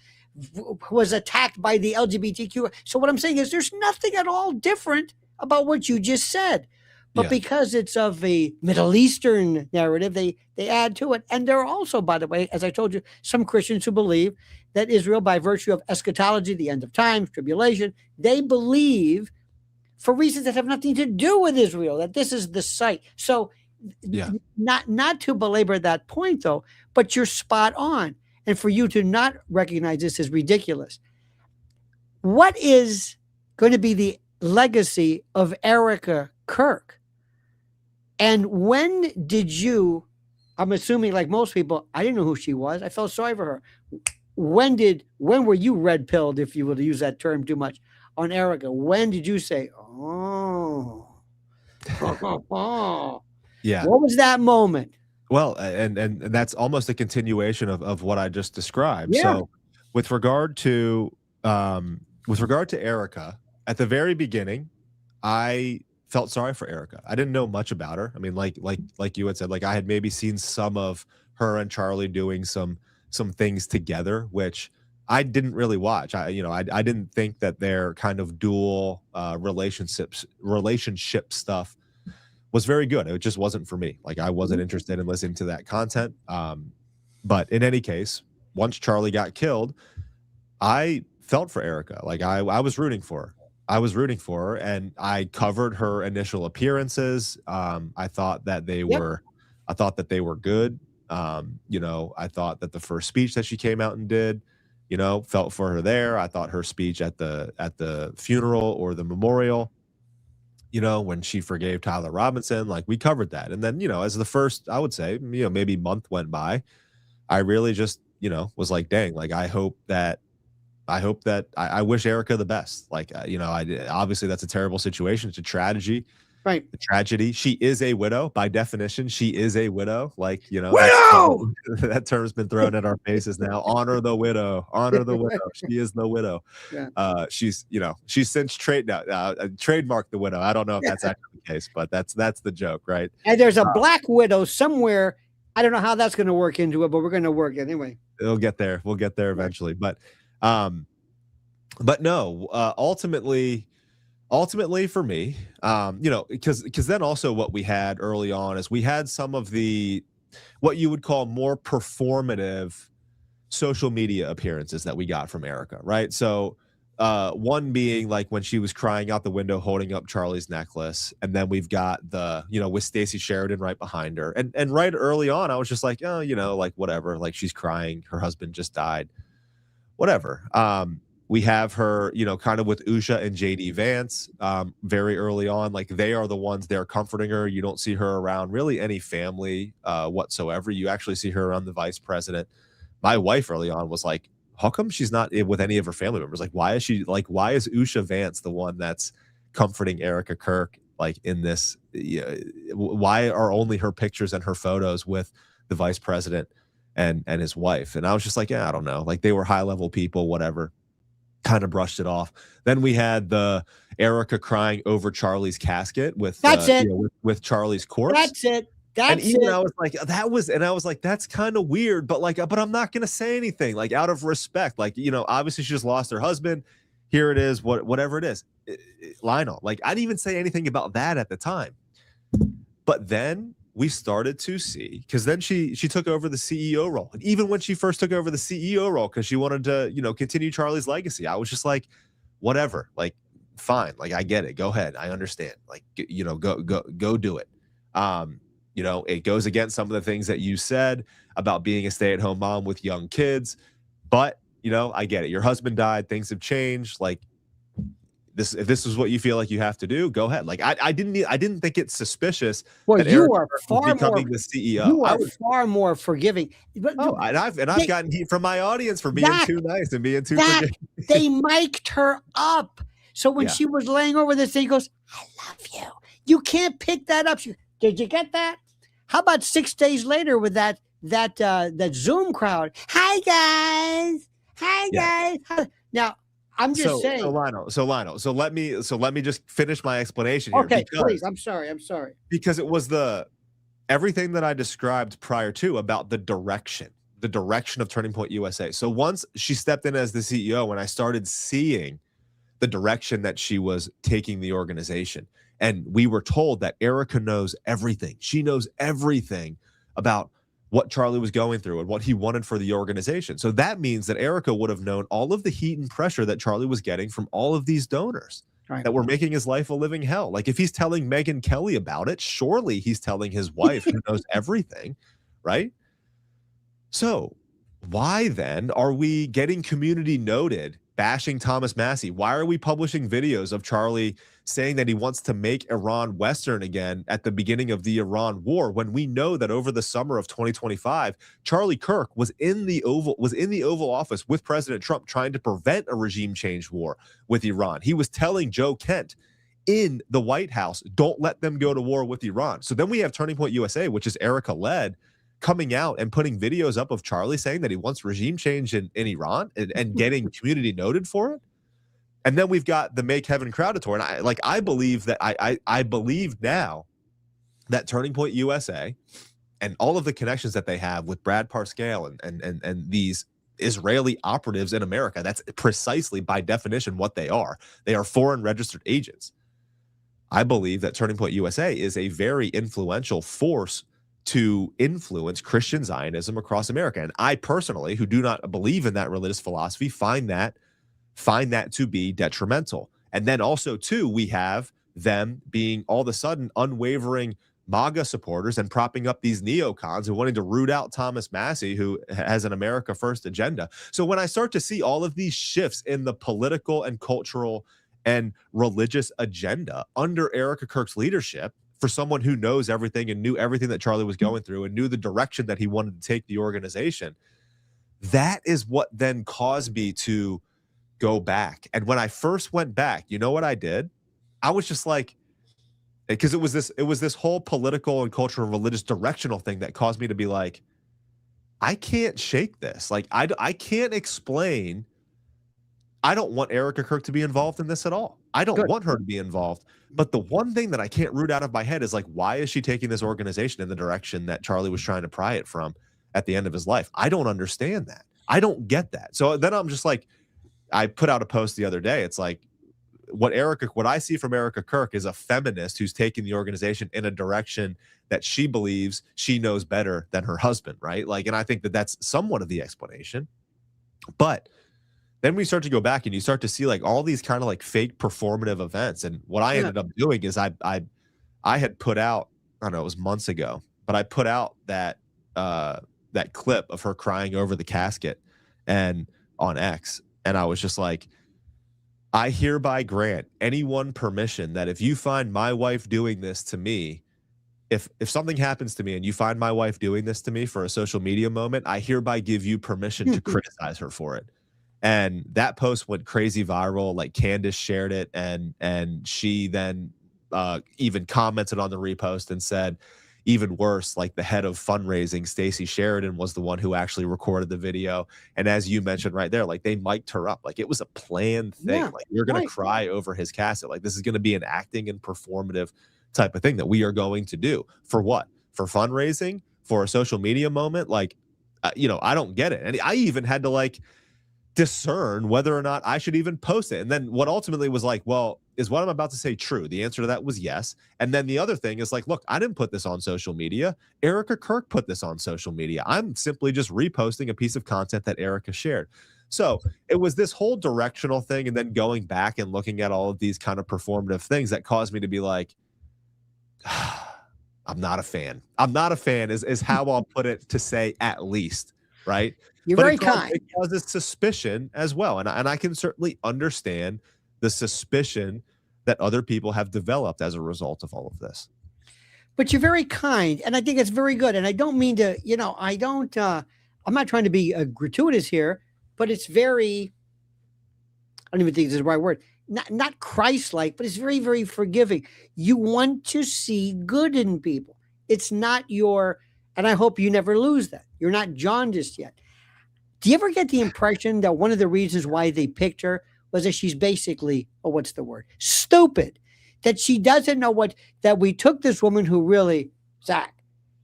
was attacked by the LGBTQ. So what I'm saying is there's nothing at all different about what you just said. But because it's of a Middle Eastern narrative, they add to it. And there are also, by the way, as I told you, some Christians who believe that Israel, by virtue of eschatology, the end of times, tribulation, they believe, for reasons that have nothing to do with Israel, that this is the site. So not to belabor that point, though, but you're spot on. And for you to not recognize this is ridiculous. What is going to be the legacy of Erica Kirk? And when did you, I'm assuming like most people, I didn't know who she was. I felt sorry for her. When were you red pilled, if you were to use that term too much, on Erica? When did you say, oh, yeah? What was that moment? Well, and that's almost a continuation of what I just described. Yeah. So with regard to Erica, at the very beginning, I felt sorry for Erica. I didn't know much about her. I mean, like you had said, like I had maybe seen some of her and Charlie doing some some things together, which I didn't really watch. I didn't think that their kind of dual relationship stuff was very good. It just wasn't for me. Like, I wasn't interested in listening to that content. But in any case, once Charlie got killed, I felt for Erica. Like, I was rooting for her. I was rooting for her, and I covered her initial appearances. I thought that they were good. I thought that the first speech that she came out and did, felt for her there. I thought her speech at the funeral or the memorial, when she forgave Tyler Robinson, like, we covered that. And then, as the first, I would say, maybe month went by, I really just, was like, dang, like, I wish Erica the best. Like, obviously that's a terrible situation. It's a tragedy. Right. A tragedy. She is a widow by definition. She is a widow. Like, widow! That term's been thrown at our faces now. Honor the widow. Honor the widow. She is the widow. Yeah. She's since trademarked the widow. I don't know if that's actually the case, but that's the joke, right? And there's a black widow somewhere. I don't know how that's going to work into it, but we're going to work it anyway. It'll get there. We'll get there eventually. But no, ultimately for me, because then also what we had early on is we had some of the, what you would call more performative social media appearances that we got from Erica, right? So one being like when she was crying out the window, holding up Charlie's necklace. And then we've got the, with Stacey Sheridan right behind her. And right early on, I was just like, oh, like, whatever, like, she's crying. Her husband just died. Whatever. We have her, kind of with Usha and JD Vance very early on. Like, they are the ones there comforting her. You don't see her around really any family whatsoever. You actually see her around the vice president. My wife early on was like, how come she's not with any of her family members? Like, why is Usha Vance the one that's comforting Erica Kirk, like, in this? Why are only her pictures and her photos with the vice president and his wife? And I was just like, yeah, I don't know. Like, they were high level people, whatever. Kind of brushed it off. Then we had the Erica crying over Charlie's casket with with Charlie's corpse. That's it. I was like, that's kind of weird, but I'm not gonna say anything, like, out of respect. Like, obviously she just lost her husband. Here it is, whatever it is. Lionel, like, I didn't even say anything about that at the time. But then we started to see, because then she took over the CEO role. And even when she first took over the CEO role, because she wanted to, continue Charlie's legacy, I was just like, whatever, like, fine, like, I get it. Go ahead. I understand. Like, go do it. It goes against some of the things that you said about being a stay-at-home mom with young kids. But, I get it. Your husband died. Things have changed. Like, if this is what you feel like you have to do, go ahead. Like, I didn't think it's suspicious. Well, that you Erica are far becoming more the CEO. You are far more forgiving. But, I've gotten heat from my audience for being too nice and being too forgiving. They mic'd her up. So when she was laying over this thing, he goes, I love you. You can't pick that up. Did you get that? How about 6 days later with that Zoom crowd? Hi guys. Now, I'm just saying. So Lionel, so let me just finish my explanation here. Okay, please. I'm sorry. Because it was everything that I described prior to about the direction of Turning Point USA. So once she stepped in as the CEO, and I started seeing the direction that she was taking the organization, and we were told that Erica knows everything. She knows everything about what Charlie was going through and what he wanted for the organization. So that means that Erica would have known all of the heat and pressure that Charlie was getting from all of these donors that were making his life a living hell. Like, if he's telling Megyn Kelly about it, surely he's telling his wife, who knows everything, right? So why then are we getting community noted bashing Thomas Massie? Why are we publishing videos of Charlie saying that he wants to make Iran Western again at the beginning of the Iran war, when we know that over the summer of 2025, Charlie Kirk was in the Oval Office with President Trump trying to prevent a regime change war with Iran? He was telling Joe Kent in the White House, don't let them go to war with Iran. So then we have Turning Point USA, which is Erica led, coming out and putting videos up of Charlie saying that he wants regime change in Iran and getting community noted for it. And then we've got the Make Heaven Crowded tour. And I believe that I believe now that Turning Point USA and all of the connections that they have with Brad Parscale and these Israeli operatives in America. That's precisely by definition what they are. They are foreign registered agents. I believe that Turning Point USA is a very influential force to influence Christian Zionism across America. And I personally, who do not believe in that religious philosophy, find that to be detrimental. And then also, too, we have them being all of a sudden unwavering MAGA supporters and propping up these neocons and wanting to root out Thomas Massey, who has an America First agenda. So when I start to see all of these shifts in the political and cultural and religious agenda under Erica Kirk's leadership, for someone who knows everything and knew everything that Charlie was going through and knew the direction that he wanted to take the organization, that is what then caused me to go back. And when I first went back, you know what I did? I was just like, because it was this whole political and cultural and religious directional thing that caused me to be like, I can't shake this. Like, I can't explain. I don't want Erica Kirk to be involved in this at all. I don't want her to be involved. But the one thing that I can't root out of my head is like, why is she taking this organization in the direction that Charlie was trying to pry it from at the end of his life? I don't understand that. I don't get that. So then I'm just like, I put out a post the other day. It's like, what I see from Erica Kirk is a feminist who's taking the organization in a direction that she believes she knows better than her husband, right? Like, and I think that that's somewhat of the explanation. But then we start to go back and you start to see like all these kind of like fake performative events. And what I ended up doing is I had put out, I don't know, it was months ago, but I put out that clip of her crying over the casket and on X. And I was just like, I hereby grant anyone permission that if you find my wife doing this to me, if something happens to me and you find my wife doing this to me for a social media moment, I hereby give you permission to criticize her for it. And that post went crazy viral. Like Candace shared it, and she then even commented on the repost and said, even worse, like the head of fundraising, Stacey Sheridan, was the one who actually recorded the video. And as you mentioned right there, like they mic'd her up. Like it was a planned thing. Like you're going to cry over his casket. Like this is going to be an acting and performative type of thing that we are going to do. For what? For fundraising? For a social media moment? Like, I don't get it. And I even had to like discern whether or not I should even post it. And then what ultimately was like, well, is what I'm about to say true? The answer to that was yes. And then the other thing is like, look, I didn't put this on social media. Erica Kirk put this on social media. I'm simply just reposting a piece of content that Erica shared. So it was this whole directional thing. And then going back and looking at all of these kind of performative things that caused me to be like, I'm not a fan. I'm not a fan is how I'll put it, to say at least, right? You're very kind. It causes suspicion as well. And I can certainly understand the suspicion that other people have developed as a result of all of this. But you're very kind. And I think it's very good. And I don't mean to, I'm not trying to be gratuitous here, but it's very, I don't even think this is the right word. Not Christ-like, but it's very, very forgiving. You want to see good in people. It's not and I hope you never lose that. You're not jaundiced yet. Do you ever get the impression that one of the reasons why they picked her was that she's basically, what's the word? Stupid. That she doesn't know that we took this woman who really, Zach,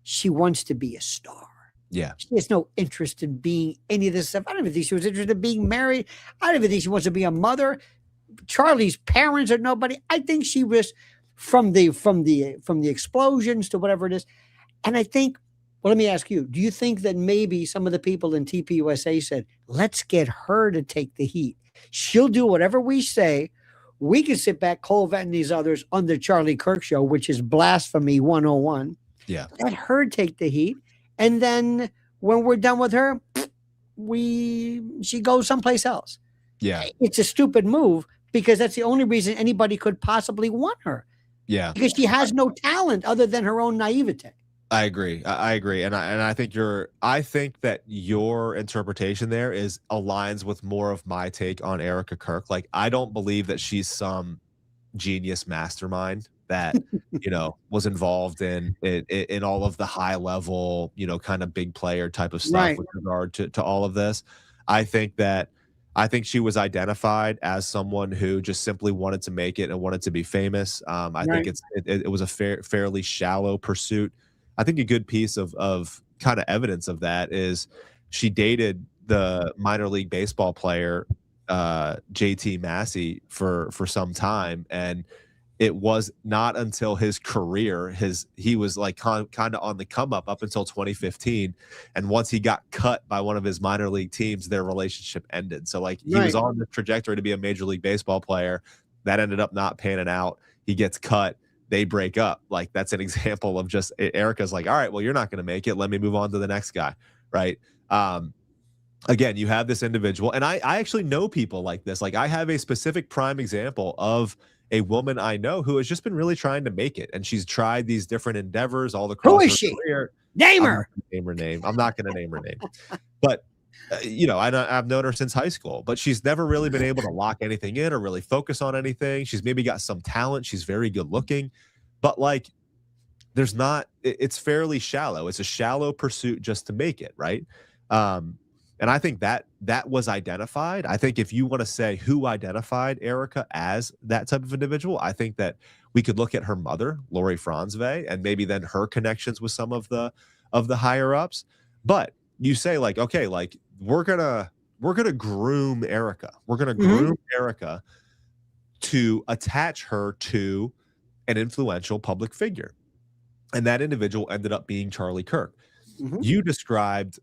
she wants to be a star. Yeah. She has no interest in being any of this stuff. I don't even think she was interested in being married. I don't even think she wants to be a mother. Charlie's parents are nobody. I think she was from the explosions to whatever it is. And I think, well, let me ask you, do you think that maybe some of the people in TPUSA said, let's get her to take the heat. She'll do whatever we say. We can sit back, Cole Vett and these others on the Charlie Kirk show, which is blasphemy 101. Yeah. Let her take the heat. And then when we're done with her, she goes someplace else. Yeah. It's a stupid move because that's the only reason anybody could possibly want her. Yeah. Because she has no talent other than her own naivete. I agree. I agree. And I think that your interpretation there aligns with more of my take on Erica Kirk. Like, I don't believe that she's some genius mastermind that, was involved in all of the high level, kind of big player type of stuff with regard to all of this. I think she was identified as someone who just simply wanted to make it and wanted to be famous. I think it was a fairly shallow pursuit. I think a good piece of kind of evidence of that is she dated the minor league baseball player JT Massey for some time, and it was not until his career, he was like kind of on the come up until 2015, and once he got cut by one of his minor league teams, their relationship ended. So like he was on the trajectory to be a major league baseball player, that ended up not panning out. He gets cut, they break up. Like that's an example of just Erica's like, all right, well, you're not going to make it. Let me move on to the next guy, right? Again, you have this individual, and I actually know people like this. Like I have a specific prime example of a woman I know who has just been really trying to make it, and she's tried these different endeavors all across Who is her she? career. Name her. Name her name. I'm not going to name her name, but you know, I've known her since high school, but she's never really been able to lock anything in or really focus on anything. She's maybe got some talent. She's very good looking, but like there's not, it's fairly shallow. It's a shallow pursuit just to make it, right? And I think that was identified. I think if you want to say who identified Erica as that type of individual, I think that we could look at her mother, Lori Franzve, and maybe then her connections with some of the higher ups. But you say like, okay, like we're gonna groom Erica. We're gonna groom Erica to attach her to an influential public figure, and that individual ended up being Charlie Kirk. You described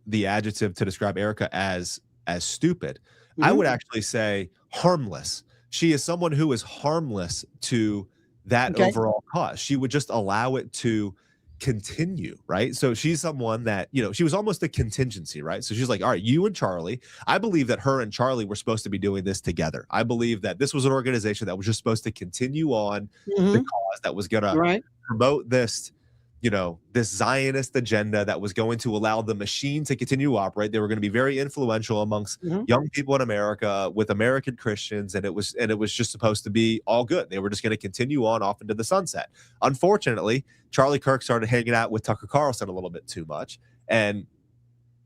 the adjective to describe Erica as stupid. I would actually say harmless. She is someone who is harmless to that overall cause. She would just allow it to continue, right? So she's someone that, you know, she was almost a contingency, right? So she's like, all right, you and Charlie, I believe that her and Charlie were supposed to be doing this together. I believe that this was an organization that was just supposed to continue on the cause, that was going to promote this, you know, this Zionist agenda that was going to allow the machine to continue to operate. They were going to be very influential amongst young people in America with American Christians, and it was just supposed to be all good. They were just going to continue on off into the sunset. Unfortunately, Charlie Kirk started hanging out with Tucker Carlson a little bit too much, and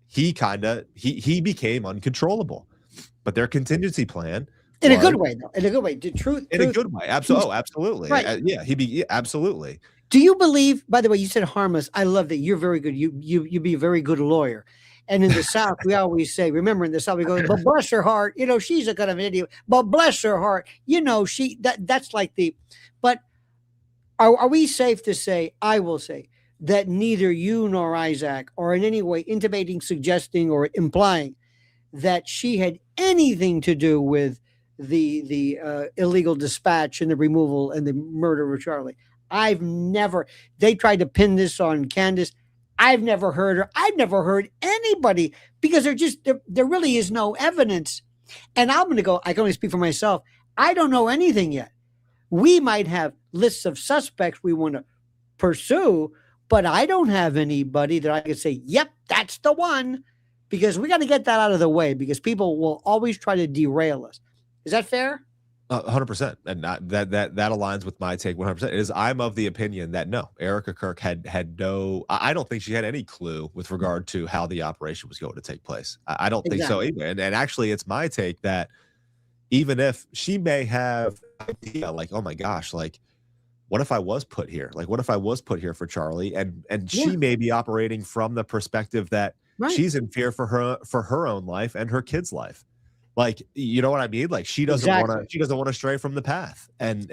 he became uncontrollable. But their contingency plan, in a good way, though, in a good way, in a good way, absolutely, right? Absolutely. Do you believe, by the way, you said harmless. I love that. You're very good. You be a very good lawyer. And in the South, we always say, remember in the South, we go, but bless her heart, you know, she's a kind of an idiot, but bless her heart, you know, that's like but are we safe to say, I will say, that neither you nor Isaac are in any way intimating, suggesting, or implying that she had anything to do with the illegal dispatch and the removal and the murder of Charlie? They tried to pin this on Candace. I've never heard her. I've never heard anybody, because there really is no evidence. And I'm going to go, I can only speak for myself. I don't know anything yet. We might have lists of suspects we want to pursue, but I don't have anybody that I could say, yep, that's the one, because we got to get that out of the way, because people will always try to derail us. Is that fair? 100%, and that aligns with my take 100%. Is I'm of the opinion that no, Erica Kirk had no. I don't think she had any clue with regard to how the operation was going to take place. I don't think so either. And actually, it's my take that even if she may have idea, like, oh my gosh, like, what if I was put here? Like, what if I was put here for Charlie? And she may be operating from the perspective that she's in fear for her own life and her kid's life. Like, you know what I mean? Like, she doesn't want to stray from the path, and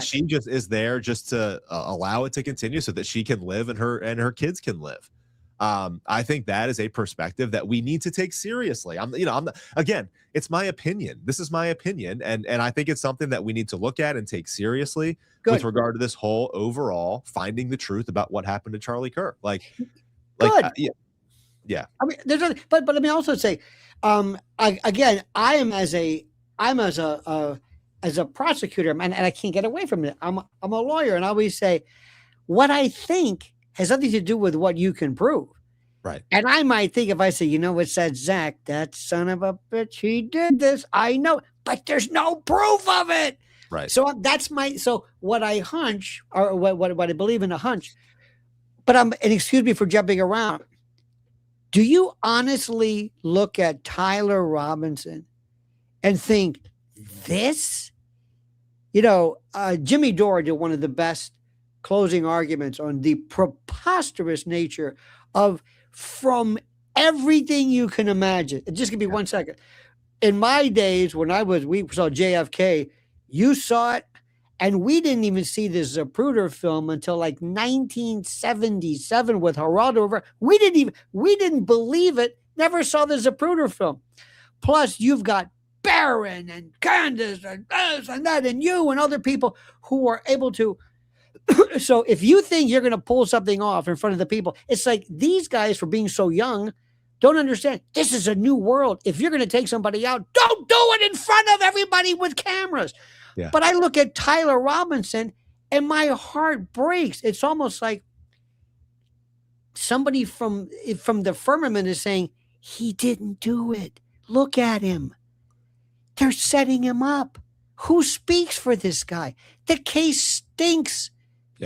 she just is there just to allow it to continue so that she can live and her kids can live. I think that is a perspective that we need to take seriously. Again, it's my opinion. This is my opinion, and I think it's something that we need to look at and take seriously with regard to this whole overall finding the truth about what happened to Charlie Kirk. Yeah. I mean, but let me also say, I'm as a prosecutor, and I can't get away from it. I'm a lawyer, and I always say, what I think has nothing to do with what you can prove. Right. And I might think, if I say, you know what, said Zach, that son of a bitch, he did this. I know, but there's no proof of it. Right. So so what I hunch, or what I believe in a hunch, and excuse me for jumping around. Do you honestly look at Tyler Robinson and think this? You know, Jimmy Dore did one of the best closing arguments on the preposterous nature of from everything you can imagine. Just give me 1 second. In my days, when we saw JFK, you saw it, and we didn't even see the Zapruder film until like 1977 with Geraldo Rivera. We didn't believe it. Never saw the Zapruder film. Plus, you've got Barron and Candace and this and that, and you and other people who are able to. So if you think you're going to pull something off in front of the people, it's like these guys, for being so young, don't understand. This is a new world. If you're going to take somebody out, don't do it in front of everybody with cameras. Yeah. But I look at Tyler Robinson and my heart breaks. It's almost like somebody from the firmament is saying, he didn't do it. Look at him. They're setting him up. Who speaks for this guy? The case stinks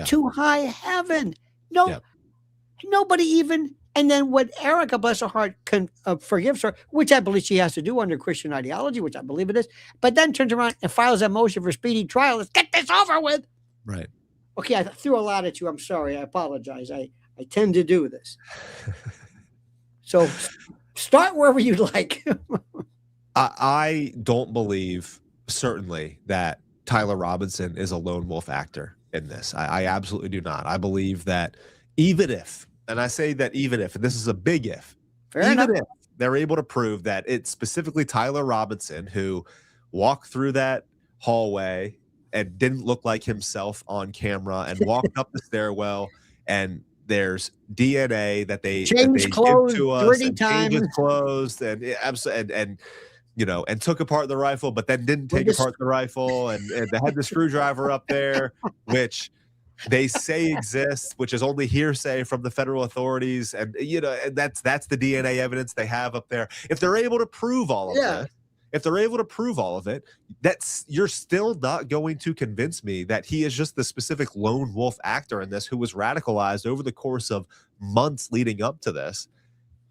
to high heaven. Nobody even. And then what Erica, bless her heart, forgives her, which I believe she has to do under Christian ideology, which I believe it is, but then turns around and files a motion for speedy trial. Let's get this over with. Right. Okay, I threw a lot at you. I'm sorry. I apologize. I tend to do this. So start wherever you'd like. I don't believe, certainly, that Tyler Robinson is a lone wolf actor in this. I absolutely do not. I believe that even if, and I say that even if, and this is a big if, even if they're able to prove that it's specifically Tyler Robinson who walked through that hallway and didn't look like himself on camera and walked up the stairwell, and there's DNA that they changed clothes to us, 30 and times, changed clothes, and you know, and took apart the rifle, but then didn't take apart the rifle, and they had the screwdriver up there, which they say exists, which is only hearsay from the federal authorities, and you know, and that's the DNA evidence they have up there. If they're able to prove all of this, if they're able to prove all of it, you're still not going to convince me that he is just the specific lone wolf actor in this who was radicalized over the course of months leading up to this,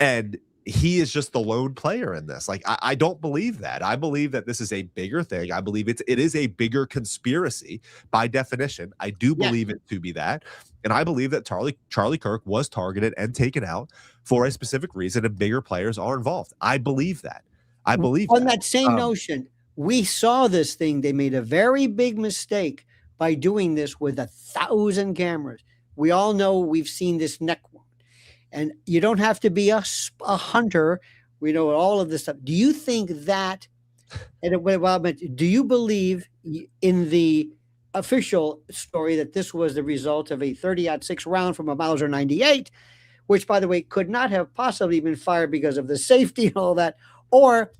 and he is just the lone player in this. Like, I don't believe that. I believe that this is a bigger thing. I believe it is a bigger conspiracy by definition. I do believe it to be that. And I believe that Charlie Kirk was targeted and taken out for a specific reason, and bigger players are involved. I believe that. I believe on that same notion, we saw this thing. They made a very big mistake by doing this with 1,000 cameras. We all know, we've seen this neck wound. And you don't have to be a hunter. We know all of this stuff. Do you think that, do you believe in the official story that this was the result of a 30-06 round from a Mauser 98, which, by the way, could not have possibly been fired because of the safety and all that? Or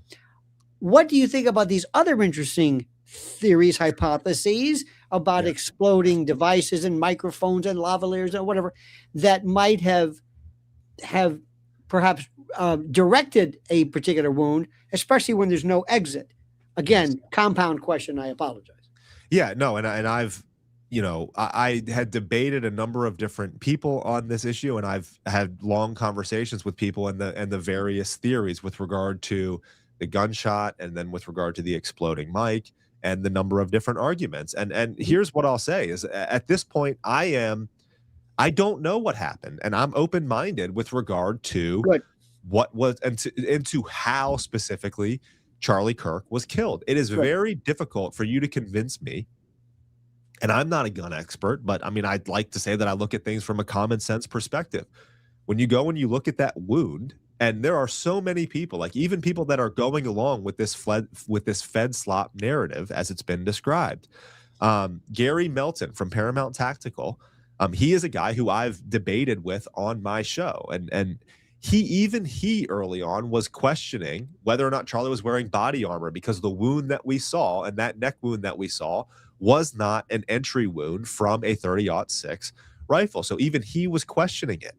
what do you think about these other interesting theories, hypotheses about exploding devices and microphones and lavaliers and whatever that might have perhaps directed a particular wound, especially when there's no exit? Again, compound question. I apologize. Yeah, no, and I've, you know, I had debated a number of different people on this issue, and I've had long conversations with people and the various theories with regard to the gunshot, and then with regard to the exploding mic, and the number of different arguments. And here's what I'll say is, at this point, I don't know what happened, and I'm open-minded with regard to what was into how specifically Charlie Kirk was killed. It is very difficult for you to convince me, and I'm not a gun expert, but I mean, I'd like to say that I look at things from a common sense perspective. When you go and you look at that wound, and there are so many people, like even people that are going along with this Fed slop narrative as it's been described. Gary Melton from Paramount Tactical, he is a guy who I've debated with on my show, and he early on was questioning whether or not Charlie was wearing body armor, because the wound that we saw, and that neck wound that we saw, was not an entry wound from a 30-06 rifle. So even he was questioning it.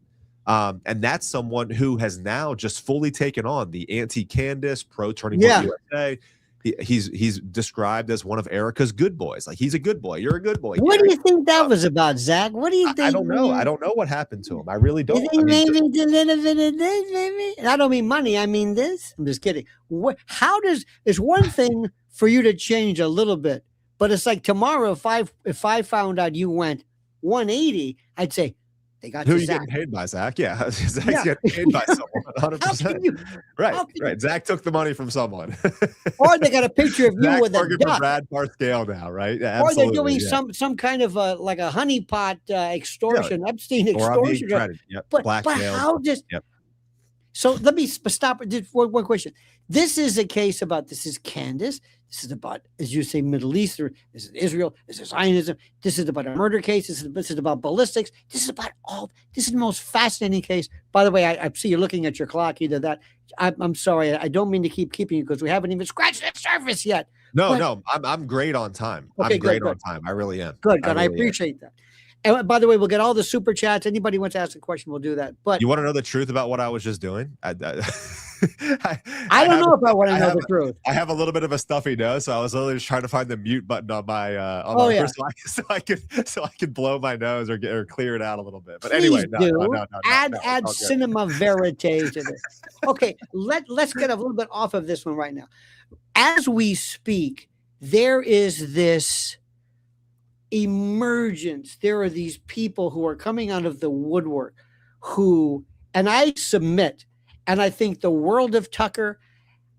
And that's someone who has now just fully taken on the anti-Candace, pro-Turning Point USA. He's described as one of Erica's good boys. Like, he's a good boy. You're a good boy. What do you think that was about, Zach? What do you think? I don't know. I don't know what happened to him. I really don't. You think maybe a little bit of this, maybe? And I don't mean money. I mean this. I'm just kidding. It's one thing for you to change a little bit, but it's like tomorrow, if I found out you went, 180, I'd say they got Who are to you Zach. getting paid by, Zach? Yeah, Zach's Yeah. getting paid by someone, How 100%. can you? Right, How can you? right. Zach took the money from someone. Or they got a picture of you Zach's with a working for duck. Brad Parscale now, right? Yeah, Or they're absolutely. doing Yeah. some kind of like a honeypot extortion, Epstein Or I'm being extortion. threatened. Yep. But Blackmailed. how does? Yep. So let me stop. Just one question. This is a case about, this is Candace. This is about, as you say, Middle Eastern. This is Israel. This is Zionism. This is about a murder case. This is about ballistics. This is about all. This is the most fascinating case. By the way, I see you're looking at your clock. Either that. I'm sorry. I don't mean to keep keeping you, because we haven't even scratched the surface yet. No, But- no, I'm great on time. Okay, I'm great good. on time. I really am. Good. I really am. appreciate that. And by the way, we'll get all the super chats. Anybody wants to ask a question, we'll do that. But You want to know the truth about what I was just doing? I don't know if I want to know the truth. I have a little bit of a stuffy nose, so I was literally just trying to find the mute button on my my so I could blow my nose or clear it out a little bit. But anyway, no, add all good. cinema verite to this. Okay, let's get a little bit off of this one right now. As we speak, there is this emergence. There are these people who are coming out of the woodwork who, and I submit, and I think the world of Tucker,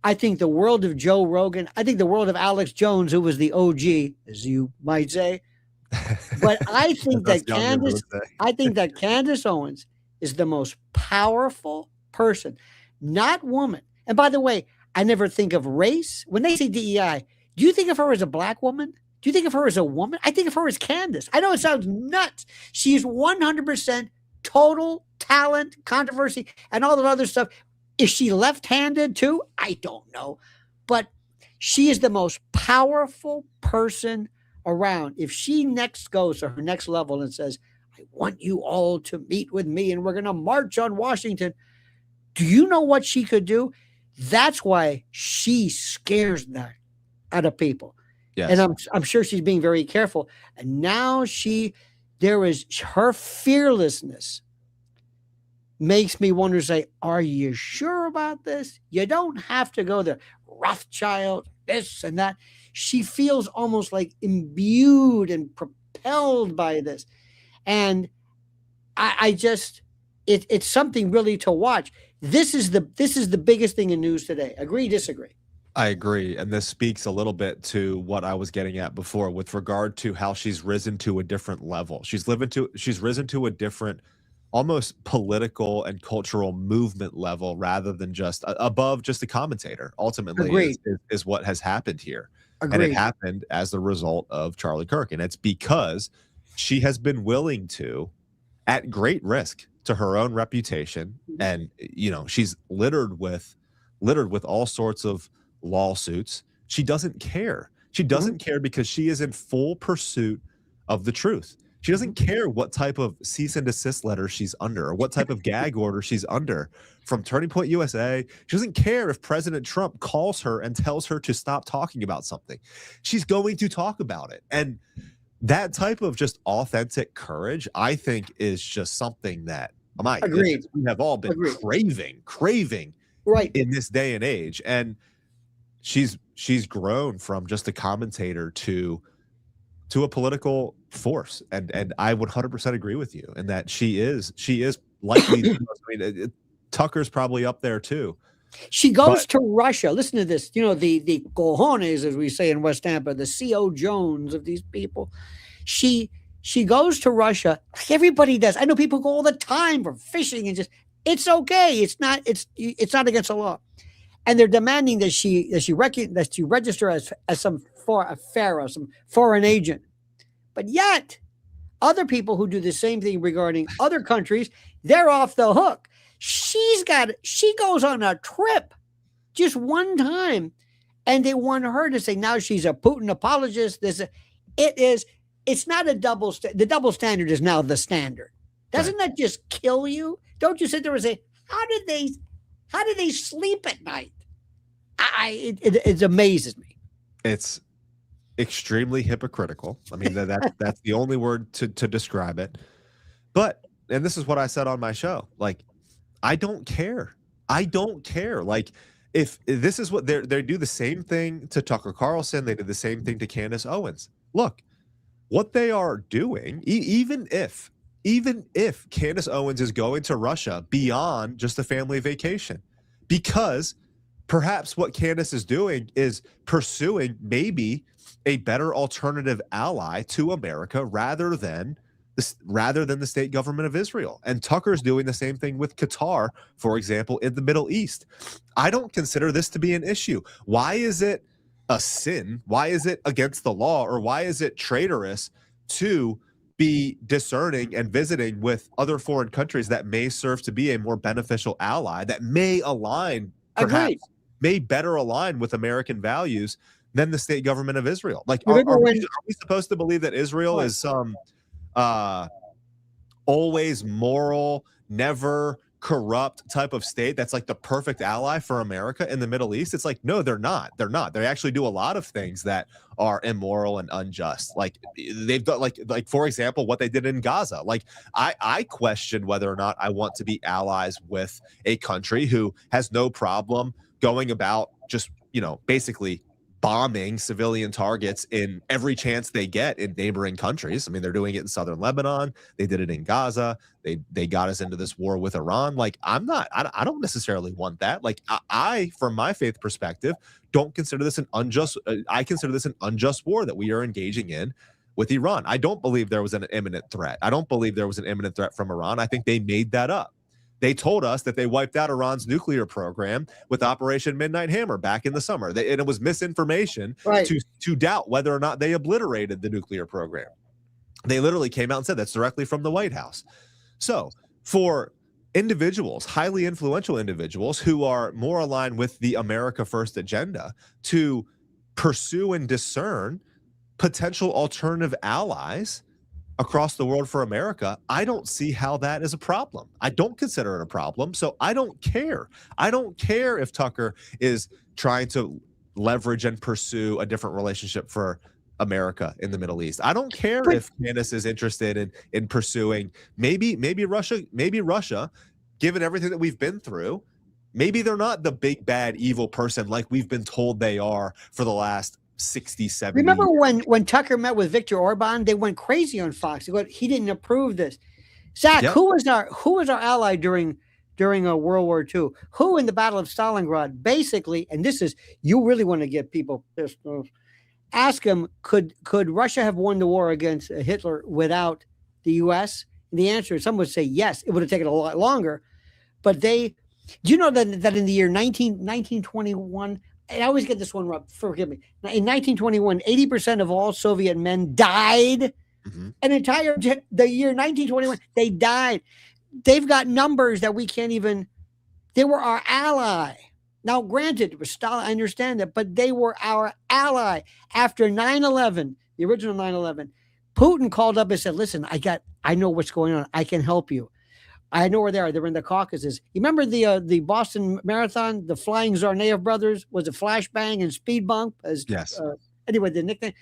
I think the world of Joe Rogan, I think the world of Alex Jones, who was the OG, as you might say. But I think that Candace Owens is the most powerful person, not woman. And by the way, I never think of race. When they say DEI, do you think of her as a black woman? Do you think of her as a woman? I think of her as Candace. I know it sounds nuts. She's 100% total talent, controversy, and all that other stuff. Is she left-handed too? I don't know. But she is the most powerful person around. If she next goes to her next level and says, I want you all to meet with me and we're going to march on Washington, do you know what she could do? That's why she scares that out of people. Yes. And I'm sure she's being very careful. And now her fearlessness makes me wonder, say, are you sure about this? You don't have to go the Rothschild, this and that. She feels almost like imbued and propelled by this. And I just, it's something really to watch. This is the biggest thing in news today. Agree, disagree? I agree. And this speaks a little bit to what I was getting at before with regard to how she's risen to a different level. She's risen to a different, almost political and cultural movement level rather than just above just a commentator. Ultimately is what has happened here. Agreed. And it happened as the result of Charlie Kirk. And it's because she has been willing to, at great risk to her own reputation, and she's littered with all sorts of lawsuits. She doesn't care. She doesn't care because she is in full pursuit of the truth. She doesn't care what type of cease and desist letter she's under or what type of gag order she's under from Turning Point USA. She doesn't care if President Trump calls her and tells her to stop talking about something. She's going to talk about it. And that type of just authentic courage, I think, is just something that we have all been craving right in this day and age. And she's grown from just a commentator to a political force, and I would 100% agree with you in that she is likely. Tucker's probably up there too. She goes to Russia. Listen to this. The cojones, as we say in West Tampa, the C.O. Jones of these people. She goes to Russia. Everybody does. I know people go all the time for fishing and just. It's okay. It's not against the law, and they're demanding that she register as some foreign agent. But yet, other people who do the same thing regarding other countries, they're off the hook. She goes on a trip just one time, and they want her to say now she's a Putin apologist. It's not a double. The double standard is now the standard. Doesn't that just kill you? Don't you sit there and say, how did they sleep at night? It amazes me. It's extremely hypocritical. I mean, that's the only word to describe it. But, and this is what I said on my show, like, I don't care. Like, if this is what they do the same thing to Tucker Carlson, they did the same thing to Candace Owens. Look, what they are doing, even if Candace Owens is going to Russia beyond just a family vacation, because perhaps what Candace is doing is pursuing maybe a better alternative ally to America rather than the state government of Israel. And Tucker's doing the same thing with Qatar, for example, in the Middle East. I don't consider this to be an issue. Why is it a sin? Why is it against the law? Or why is it traitorous to be discerning and visiting with other foreign countries that may serve to be a more beneficial ally, that may align, perhaps may better align with American values than the state government of Israel? Like, are we supposed to believe that Israel is some always moral, never corrupt type of state that's like the perfect ally for America in the Middle East? It's like, no, they're not. They're not. They actually do a lot of things that are immoral and unjust. Like they've done, like for example, what they did in Gaza. Like I question whether or not I want to be allies with a country who has no problem going about just, basically bombing civilian targets in every chance they get in neighboring countries. I mean, they're doing it in southern Lebanon. They did it in Gaza. They got us into this war with Iran. Like, I don't necessarily want that. Like, I, from my faith perspective, don't consider this an unjust. I consider this an unjust war that we are engaging in with Iran. I don't believe there was an imminent threat. I don't believe there was an imminent threat from Iran. I think they made that up. They told us that they wiped out Iran's nuclear program with Operation Midnight Hammer back in the summer. And it was misinformation to doubt whether or not they obliterated the nuclear program. They literally came out and said that's directly from the White House. So for individuals, highly influential individuals who are more aligned with the America First agenda to pursue and discern potential alternative allies across the world for America, I don't see how that is a problem. I don't consider it a problem, so I don't care. I don't care if Tucker is trying to leverage and pursue a different relationship for America in the Middle East. I don't care if Candace is interested in pursuing maybe Russia, given everything that we've been through, maybe they're not the big bad evil person like we've been told they are for the last 60, 70 Remember years. when Tucker met with Viktor Orban, they went crazy on Fox. He didn't approve this. Zach, Yep. who was our ally during World War II? Who in the Battle of Stalingrad basically, and this is, you really want to get people pissed off. Ask them, could Russia have won the war against Hitler without the U.S.? And the answer is, some would say yes. It would have taken a lot longer. But do you know that in the year 1921, I always get this one wrong, forgive me. In 1921, 80% of all Soviet men died. Mm-hmm. The year 1921, they died. They've got numbers that we can't even, they were our ally. Now, granted, it was Stalin, I understand that, but they were our ally. After 9/11, the original 9/11, Putin called up and said, listen, I know what's going on. I can help you. I know where they are. They're in the Caucasus. You remember the Boston Marathon, the Flying Tsarnaev brothers? Was it Flashbang and Speed Bump? Yes. Anyway, the nickname.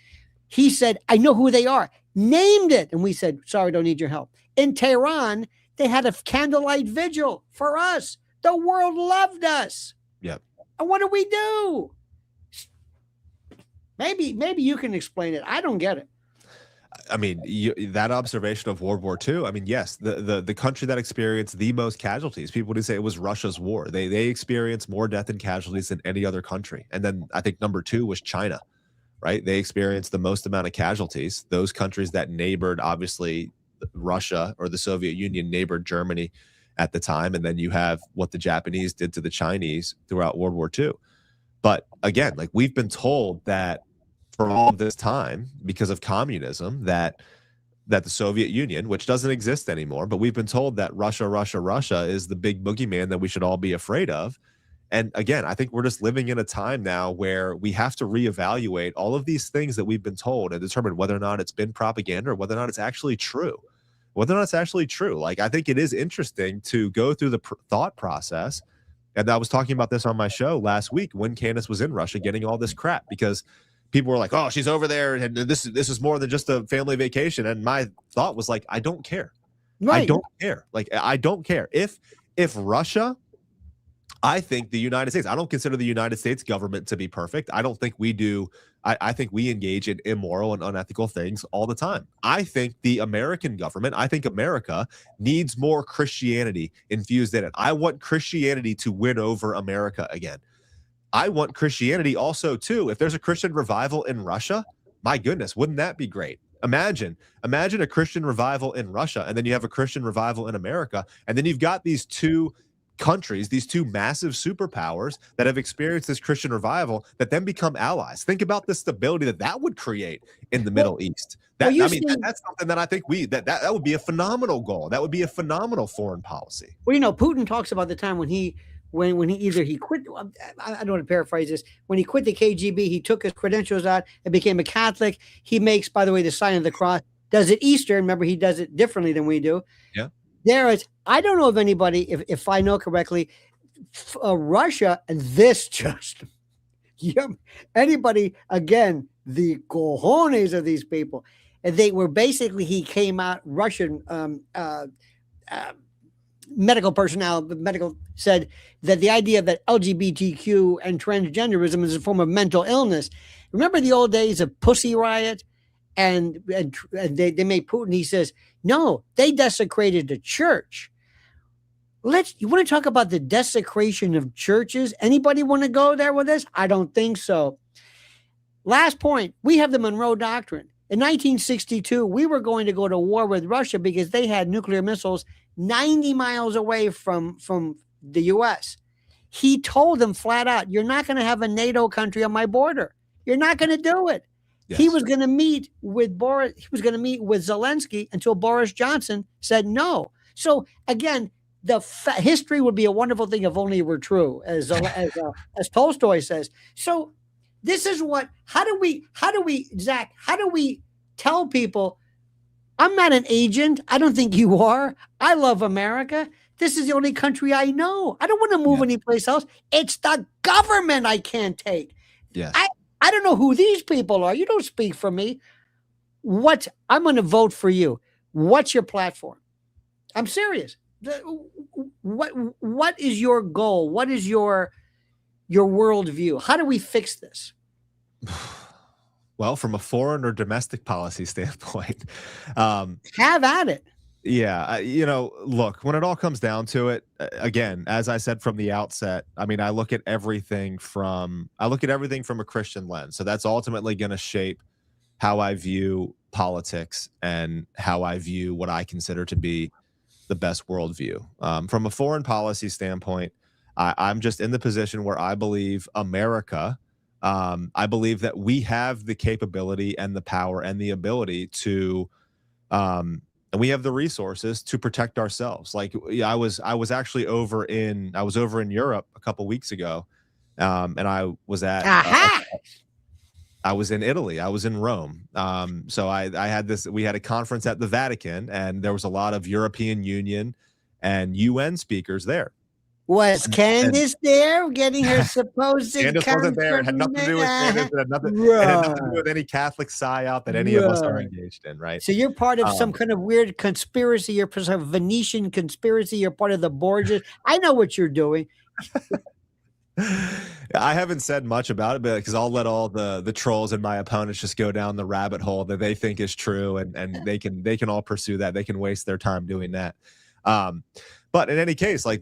He said, I know who they are. Named it. And we said, sorry, don't need your help. In Tehran, they had a candlelight vigil for us. The world loved us. Yep. And what do we do? Maybe you can explain it. I don't get it. I mean, that observation of World War II, I mean, yes, the country that experienced the most casualties, people would say it was Russia's war. They experienced more death and casualties than any other country. And then I think number two was China, right? They experienced the most amount of casualties. Those countries that neighbored, obviously, Russia or the Soviet Union neighbored Germany at the time. And then you have what the Japanese did to the Chinese throughout World War II. But again, like, we've been told that for all of this time, because of communism, that the Soviet Union, which doesn't exist anymore, but we've been told that Russia is the big boogeyman that we should all be afraid of. And again, I think we're just living in a time now where we have to reevaluate all of these things that we've been told and determine whether or not it's been propaganda or whether or not it's actually true. Like, I think it is interesting to go through the thought process. And I was talking about this on my show last week when Candace was in Russia getting all this crap, because people were like, oh, she's over there and this is more than just a family vacation. And my thought was like, I don't care. Right. I don't care. Like, I don't care. If Russia, I think the United States, I don't consider the United States government to be perfect. I don't think we do I think we engage in immoral and unethical things all the time. I think the American government, I think America needs more Christianity infused in it. I want Christianity to win over America again. I want Christianity also too. If there's a Christian revival in Russia, my goodness, wouldn't that be great? Imagine a Christian revival in Russia, and then you have a Christian revival in America, and then you've got these two countries, these two massive superpowers that have experienced this Christian revival that then become allies. Think about the stability that would create in the Middle East. That's something that I think that would be a phenomenal goal. That would be a phenomenal foreign policy. Well, Putin talks about the time when he quit. I don't want to paraphrase this. When he quit the KGB, he took his credentials out and became a Catholic. He makes, by the way, the sign of the cross. Does it Easter? Remember, he does it differently than we do. Yeah. There is. I don't know of anybody, if I know correctly, Russia, and this just anybody again. The cojones of these people, and they were basically. He came out Russian. Medical said that the idea that LGBTQ and transgenderism is a form of mental illness. Remember the old days of Pussy Riot, and they made Putin. He says, no, they desecrated the church. You want to talk about the desecration of churches? Anybody want to go there with us? I don't think so. Last point, we have the Monroe Doctrine. In 1962, we were going to go to war with Russia because they had nuclear missiles 90 miles away from the U.S. He told them flat out, you're not going to have a NATO country on my border. You're not going to do it. Yes. He was going to meet with Zelensky until Boris Johnson said no. So again, history would be a wonderful thing if only it were true, as Tolstoy says. So this is how do we, Zach, how do we tell people, I'm not an agent. I don't think you are. I love America. This is the only country I know. I don't want to move anyplace else. It's the government I can't take. Yes. I don't know who these people are. You don't speak for me. I'm going to vote for you. What's your platform? I'm serious. What is your goal? What is your worldview? How do we fix this? Well, from a foreign or domestic policy standpoint, have at it. Yeah, look, when it all comes down to it, again, as I said from the outset, I mean, I look at everything from a Christian lens. So that's ultimately going to shape how I view politics and how I view what I consider to be the best worldview. From a foreign policy standpoint, I'm just in the position where I believe America. I believe that we have the capability and the power and the ability to, and we have the resources to protect ourselves. Like I was actually over in Europe a couple weeks ago, and I was I was in Italy. I was in Rome. So we had a conference at the Vatican, and there was a lot of European Union and UN speakers there. Was Candace there getting her supposed Candace wasn't there. It had nothing to do with Candace. It had nothing to do with any Catholic psyop that any of us are engaged in, right? So you're part of some kind of weird conspiracy. You're part of a Venetian conspiracy. You're part of the Borgias. I know what you're doing. I haven't said much about it, because I'll let all the trolls and my opponents just go down the rabbit hole that they think is true, and they can all pursue that. They can waste their time doing that. But in any case, like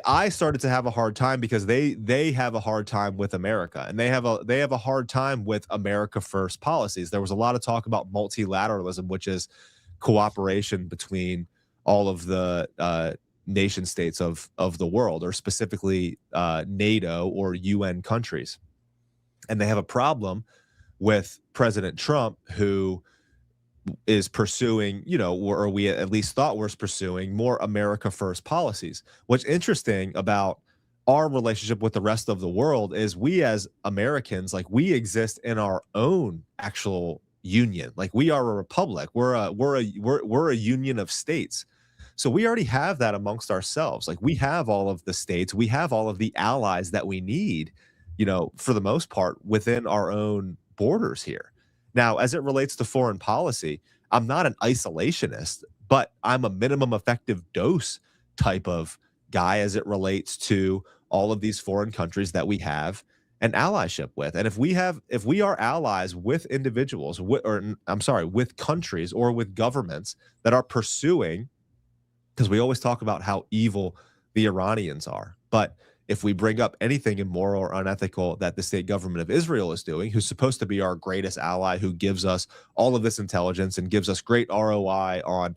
I started to have a hard time because they have a hard time with America, and they have a hard time with America first policies. There was a lot of talk about multilateralism, which is cooperation between all of the nation states of the world, or specifically NATO or UN countries. And they have a problem with President Trump, who is pursuing, or we at least thought was pursuing, more America first policies. What's interesting about our relationship with the rest of the world is we as Americans, like, we exist in our own actual union. Like, we are a republic. We're a union of states. So we already have that amongst ourselves. Like, we have all of the states, we have all of the allies that we need, for the most part, within our own borders here. Now, as it relates to foreign policy, I'm not an isolationist, but I'm a minimum effective dose type of guy as it relates to all of these foreign countries that we have an allyship with. And if we are allies with individuals, with countries or with governments that are pursuing, because we always talk about how evil the Iranians are, but if we bring up anything immoral or unethical that the state government of Israel is doing, who's supposed to be our greatest ally, who gives us all of this intelligence and gives us great ROI on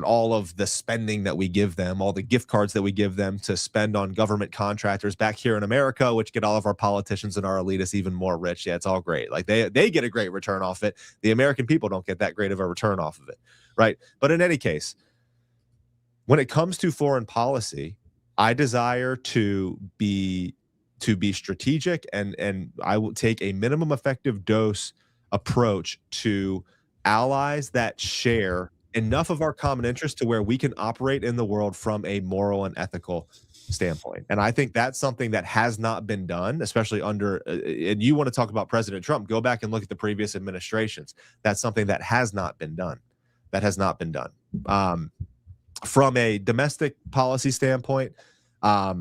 all of the spending that we give them, all the gift cards that we give them to spend on government contractors back here in America, which get all of our politicians and our elitists even more rich. Yeah, it's all great. Like they get a great return off it. The American people don't get that great of a return off of it, right? But in any case, when it comes to foreign policy, I desire to be strategic, and I will take a minimum effective dose approach to allies that share enough of our common interest to where we can operate in the world from a moral and ethical standpoint. And I think that's something that has not been done, especially under, and you want to talk about President Trump, go back and look at the previous administrations. That's something that has not been done. That has not been done. From a domestic policy standpoint, I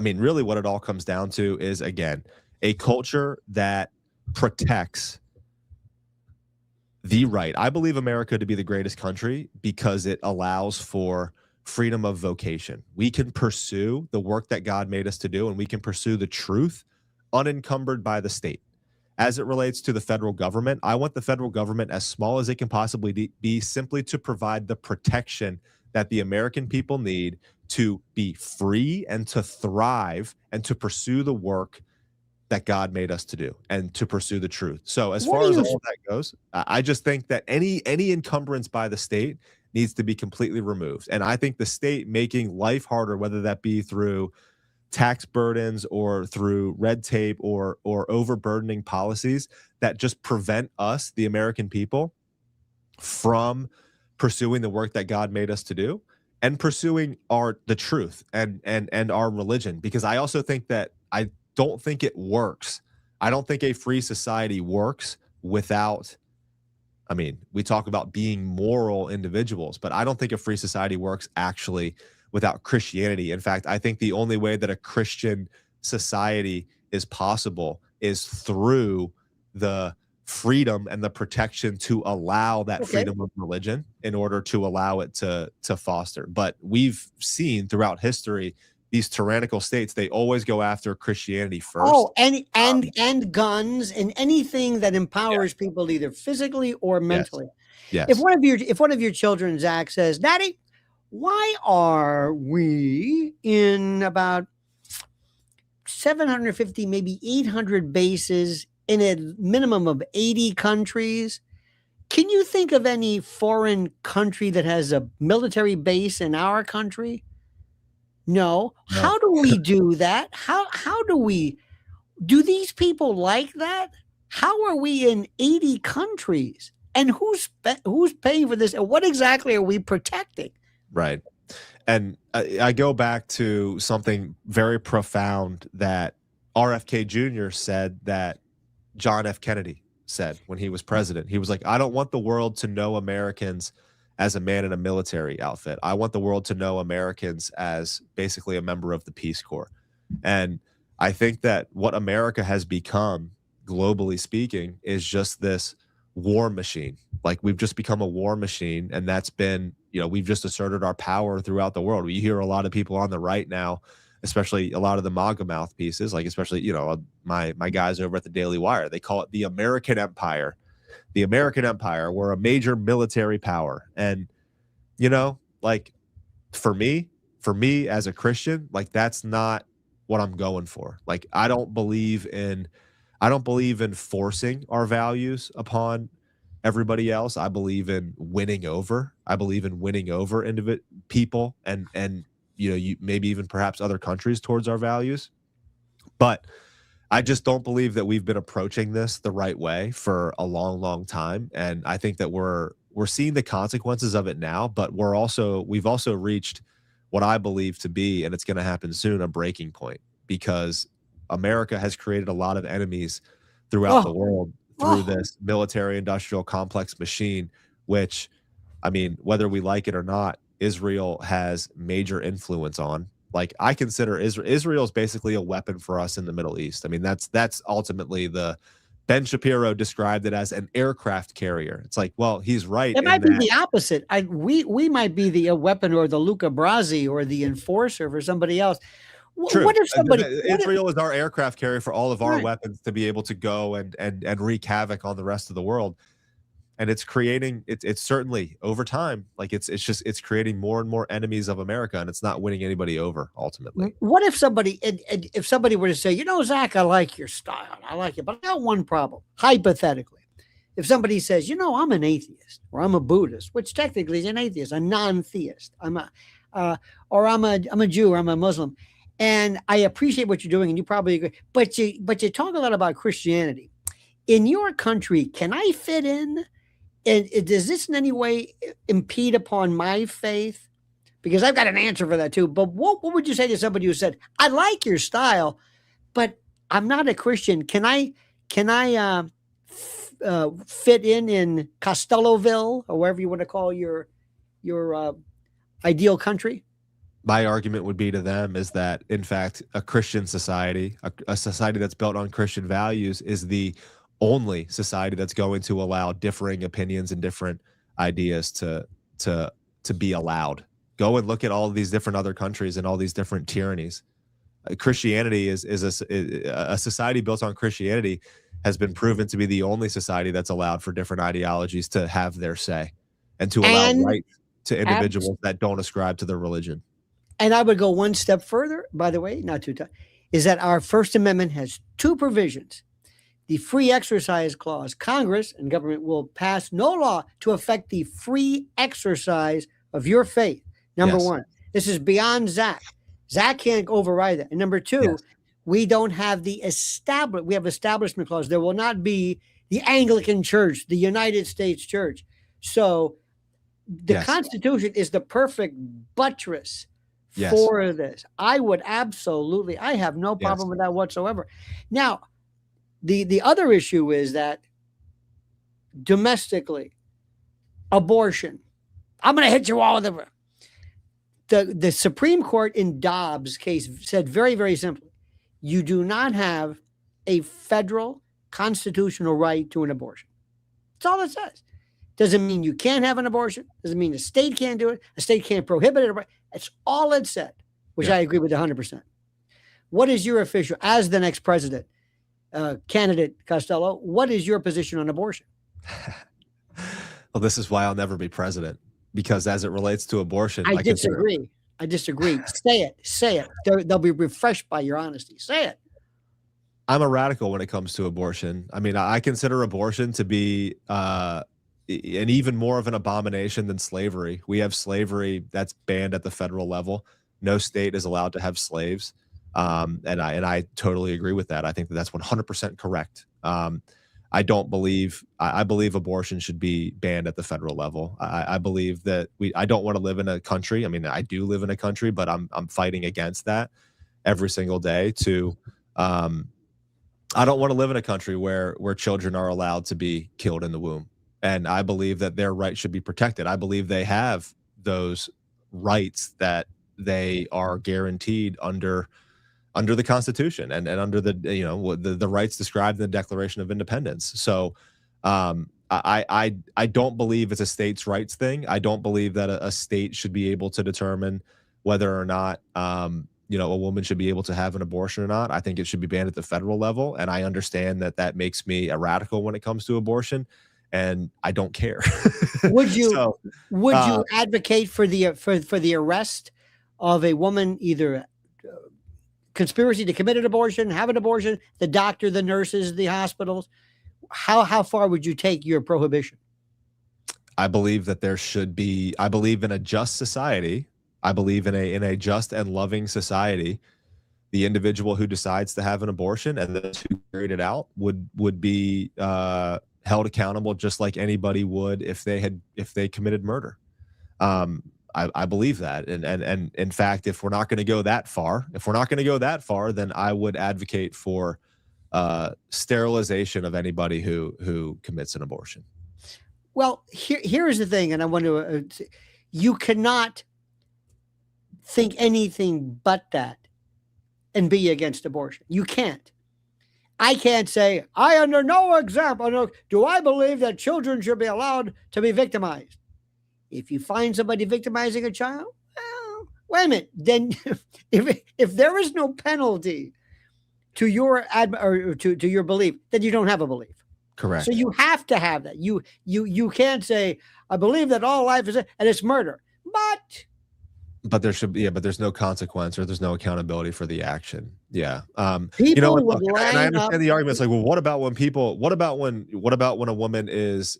mean, really what it all comes down to is, again, a culture that protects the right. I believe America to be the greatest country because it allows for freedom of vocation. We can pursue the work that God made us to do, and we can pursue the truth unencumbered by the state. As it relates to the federal government, I want the federal government as small as it can possibly be, simply to provide the protection that the American people need to be free and to thrive and to pursue the work that God made us to do and to pursue the truth. So as far as all of that goes, I just think that any encumbrance by the state needs to be completely removed. And I think the state making life harder, whether that be through tax burdens or through red tape or overburdening policies that just prevent us, the American people, from pursuing the work that God made us to do and pursuing the truth and our religion. Because I also think that I don't think it works. I don't think a free society works without, I mean, we talk about being moral individuals, but I don't think a free society works actually without Christianity. In fact, I think the only way that a Christian society is possible is through the freedom and the protection to allow that freedom of religion in order to allow it to foster. But we've seen throughout history, these tyrannical states, they always go after Christianity first. Oh, and guns and anything that empowers people either physically or mentally. Yes. If one of your children, Zach, says, "Daddy, why are we in about 750, maybe 800 bases in a minimum of 80 countries? Can you think of any foreign country that has a military base in our country?" No. How do we do that? How do these people like that? How are we in 80 countries? And who's paying for this? And what exactly are we protecting? Right. And I go back to something very profound that RFK Jr. said that John F. Kennedy said when he was president. He was like, I don't want the world to know Americans as a man in a military outfit. I want the world to know Americans as basically a member of the Peace Corps. And I think that what America has become, globally speaking, is just this war machine. Like, we've just become a war machine, and that's been, we've just asserted our power throughout the world. We hear a lot of people on the right now, especially a lot of the MAGA mouthpieces, like especially, my guys over at the Daily Wire, they call it the American Empire. The American Empire, we're a major military power. And, like, for me as a Christian, like, that's not what I'm going for. Like, I don't believe in forcing our values upon everybody else. I believe in winning over. I believe in winning over people and maybe even perhaps other countries towards our values. But I just don't believe that we've been approaching this the right way for a long, long time. And I think that we're seeing the consequences of it now, but we've also reached what I believe to be, and it's going to happen soon, a breaking point, because America has created a lot of enemies throughout the world through this military industrial complex machine, which, I mean, whether we like it or not, Israel has major influence on. Like, I consider Israel is basically a weapon for us in the Middle East. I mean, that's ultimately Ben Shapiro described it as an aircraft carrier. It's like, well, he's right It in might be that. the opposite. We might be the weapon or the Luca Brasi or the enforcer for somebody else. True. What if somebody? Israel is our aircraft carrier for all of our Right. weapons to be able to go and wreak havoc on the rest of the world. And it's creating it's certainly over time, like it's creating more and more enemies of America, and it's not winning anybody over ultimately. What if somebody were to say, you know, Zach, I like your style, I like it, but I got one problem. Hypothetically, if somebody says, you know, I'm an atheist or I'm a Buddhist, which technically is an atheist, a non-theist, or I'm a Jew or I'm a Muslim, and I appreciate what you're doing, and you probably agree, but you talk a lot about Christianity. In your country, can I fit in? And does this in any way impede upon my faith? Because I've got an answer for that too. But what would you say to somebody who said, I like your style, but I'm not a Christian. Can I fit in Costelloville or wherever you want to call your ideal country? My argument would be to them is that, in fact, a Christian society, a society that's built on Christian values, is the only society that's going to allow differing opinions and different ideas to be allowed. Go and look at all of these different other countries and all these different tyrannies. Christianity is a society built on Christianity has been proven to be the only society that's allowed for different ideologies to have their say and to allow rights to individuals that don't ascribe to their religion. And I would go one step further, by the way, not too tough, is that our First Amendment has two provisions. The free exercise clause. Congress and government will pass no law to affect the free exercise of your faith. Number one, this is beyond Zach. Zach can't override that. And number two, we don't have we have establishment clause. There will not be the Anglican Church, the United States Church. So the Constitution is the perfect buttress for this. I have no problem with that whatsoever. Now, the other issue is that domestically, abortion. I'm going to hit you all with the Supreme Court in Dobbs' case said very, very simply, you do not have a federal constitutional right to an abortion. That's all it says. Doesn't mean you can't have an abortion. Doesn't mean the state can't do it. A state can't prohibit it. That's all it said, which I agree with 100%. What is your official, as the next president, candidate Costello, what is your position on abortion? Well, this is why I'll never be president, because as it relates to abortion, I disagree. Say it. They'll be refreshed by your honesty. Say it. I'm a radical when it comes to abortion. I mean, I consider abortion to be an even more of an abomination than slavery. We have slavery that's banned at the federal level. No state is allowed to have slaves. And I totally agree with that. I think that's 100% correct. I believe abortion should be banned at the federal level. I believe that I don't want to live in a country. I mean, I do live in a country, but I'm fighting against that every single day I don't want to live in a country where children are allowed to be killed in the womb. And I believe that their rights should be protected. I believe they have those rights that they are guaranteed under the Constitution and under the rights described in the Declaration of Independence. So I don't believe it's a states' rights thing. I don't believe that a state should be able to determine whether or not a woman should be able to have an abortion or not. I think it should be banned at the federal level. And I understand that makes me a radical when it comes to abortion, and I don't care. Would you advocate for the arrest of a woman, either conspiracy to commit an abortion, have an abortion, the doctor, the nurses, the hospitals? How far would you take your prohibition? I believe that I believe in a just society. I believe in a just and loving society. The individual who decides to have an abortion and those who carried it out would be held accountable just like anybody would if they committed murder. I believe that. And in fact, if we're not going to go that far, then I would advocate for sterilization of anybody who commits an abortion. Well, here is the thing, and I want to, you cannot think anything but that and be against abortion. You can't. I can't say, I under no example, do I believe that children should be allowed to be victimized. If you find somebody victimizing a child, well, wait a minute. Then if there is no penalty to your to your belief, then you don't have a belief. Correct. So you have to have that. You can't say, I believe that all life is, and it's murder. But there should be, but there's no consequence or there's no accountability for the action. Yeah. People and I understand the argument. It's like, well, what about when a woman is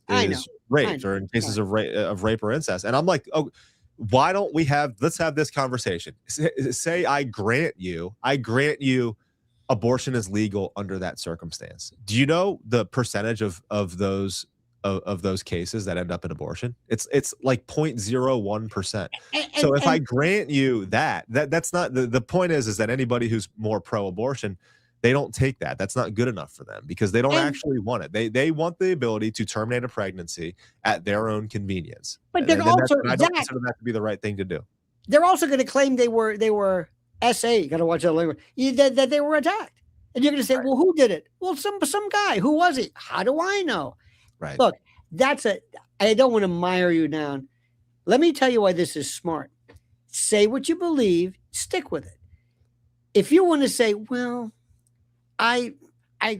raped, or in cases of rape or incest? And I'm like, oh, why don't let's have this conversation. Say I grant you abortion is legal under that circumstance. Do you know the percentage of those cases that end up in abortion? It's like 0.01%. So if I grant you that's not the point is that anybody who's more pro-abortion, they don't take that. That's not good enough for them because they don't actually want it. They want the ability to terminate a pregnancy at their own convenience. But they're also I don't consider that to be the right thing to do. They're also going to claim they were SA. You got to watch that language. That they were attacked, and you're going to say, well, who did it? Well, some guy. Who was he? How do I know? Right. Look, I don't want to mire you down. Let me tell you why this is smart. Say what you believe, stick with it. If you want to say, well, I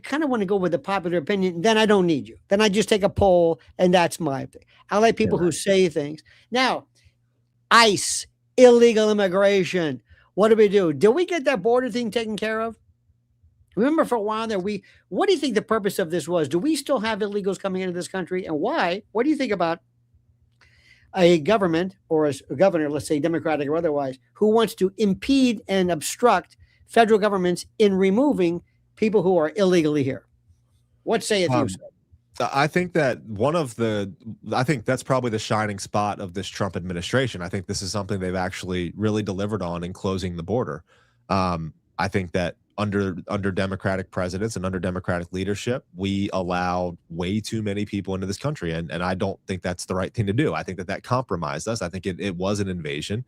kind of want to go with the popular opinion, then I don't need you. Then I just take a poll and that's my thing. I like people who say things. Now, ICE, illegal immigration. What do we do? Did we get that border thing taken care of? Remember for a while there, what do you think the purpose of this was? Do we still have illegals coming into this country, and why? What do you think about a government or a governor, let's say Democratic or otherwise, who wants to impede and obstruct federal governments in removing people who are illegally here? What sayeth you, sir? I think that I think that's probably the shining spot of this Trump administration. I think this is something they've actually really delivered on in closing the border. I think that under Democratic presidents and under Democratic leadership, we allowed way too many people into this country. And I don't think that's the right thing to do. I think that compromised us. I think it was an invasion.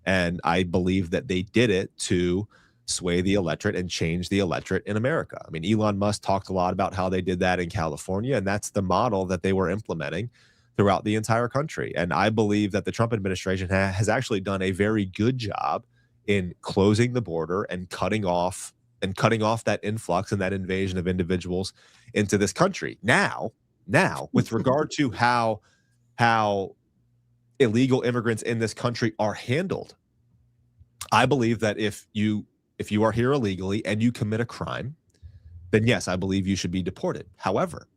And I believe that they did it to sway the electorate and change the electorate in America. I mean, Elon Musk talked a lot about how they did that in California, and that's the model that they were implementing throughout the entire country. And I believe that the Trump administration has actually done a very good job in closing the border and cutting off that influx and that invasion of individuals into this country. Now, with regard to how illegal immigrants in this country are handled, I believe that if you are here illegally and you commit a crime, then yes, I believe you should be deported. However,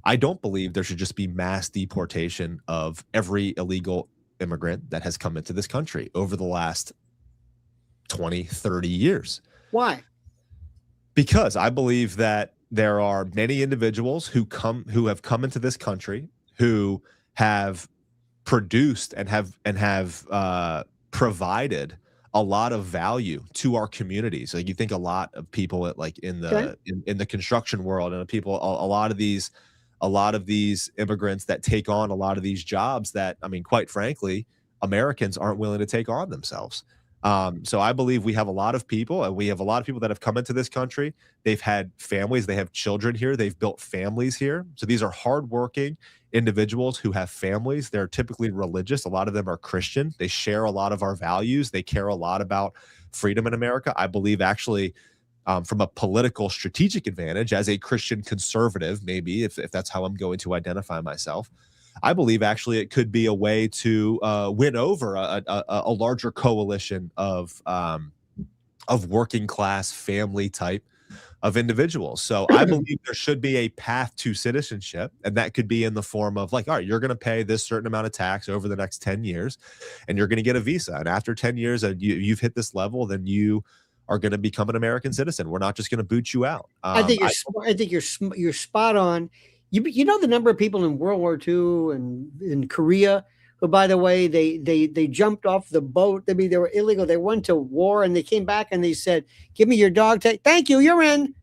I don't believe there should just be mass deportation of every illegal immigrant that has come into this country over the last 20, 30 years. Why? Because I believe that there are many individuals who have come into this country who have produced and have provided a lot of value to our communities. Like you think a lot of people in the construction world, and a lot of these immigrants that take on a lot of these jobs that, I mean, quite frankly, Americans aren't willing to take on themselves. So I believe we have a lot of people, and we have a lot of people that have come into this country. They've had families, they have children here, they've built families here. So these are hardworking individuals who have families. They're typically religious. A lot of them are Christian. They share a lot of our values. They care a lot about freedom in America. I believe actually from a political strategic advantage as a Christian conservative, maybe if that's how I'm going to identify myself, I believe actually it could be a way to win over a larger coalition of working class family type of individuals. So I believe there should be a path to citizenship, and that could be in the form of like, all right, you're going to pay this certain amount of tax over the next 10 years, and you're going to get a visa. And after 10 years, you've hit this level, then you are going to become an American citizen. We're not just going to boot you out. I think you're spot on. You know the number of people in World War II and in Korea who, by the way, they jumped off the boat. I mean, they were illegal. They went to war and they came back and they said, "Give me your dog tag." "Thank you, you're in."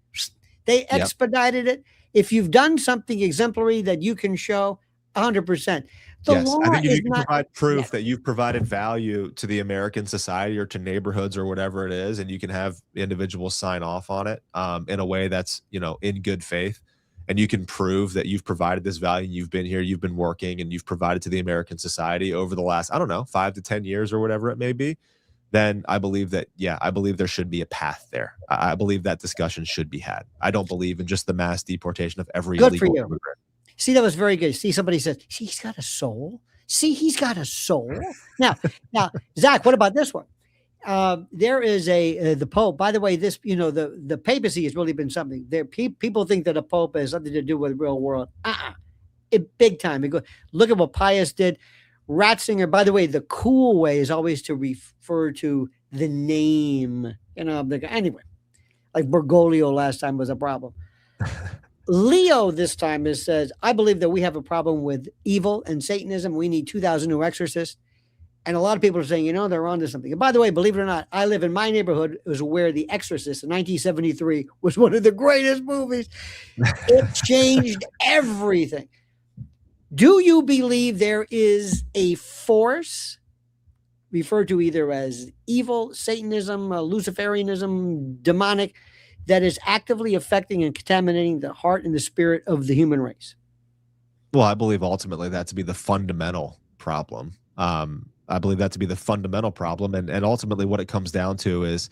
They expedited it. If you've done something exemplary that you can show, 100%. The Yes, law I think if is you can not. provide Yeah, proof that you've provided value to the American society or to neighborhoods or whatever it is, and you can have individuals sign off on it in a way that's, in good faith, and you can prove that you've provided this value, you've been here, you've been working, and you've provided to the American society over the last, I don't know, 5 to 10 years or whatever it may be, then I believe that, yeah, I believe there should be a path there. I believe that discussion should be had. I don't believe in just the mass deportation of every good for illegal you. immigrant. See, that was very good. See, somebody says, see, he's got a soul. See, he's got a soul. Now, Zach, what about this one? There is the Pope. By the way, this the papacy has really been something. There, people think that a Pope has something to do with the real world. It big time. Look at what Pius did. Ratzinger. By the way, the cool way is always to refer to the name. Anyway, like Bergoglio last time was a problem. Leo this time says, I believe that we have a problem with evil and Satanism. We need 2,000 new exorcists. And a lot of people are saying, they're onto something. And by the way, believe it or not, I live in my neighborhood. It was where The Exorcist in 1973 was one of the greatest movies. It changed everything. Do you believe there is a force referred to either as evil, Satanism, Luciferianism, demonic, that is actively affecting and contaminating the heart and the spirit of the human race? Well, I believe ultimately that to be the fundamental problem. I believe that to be the fundamental problem. And ultimately what it comes down to is,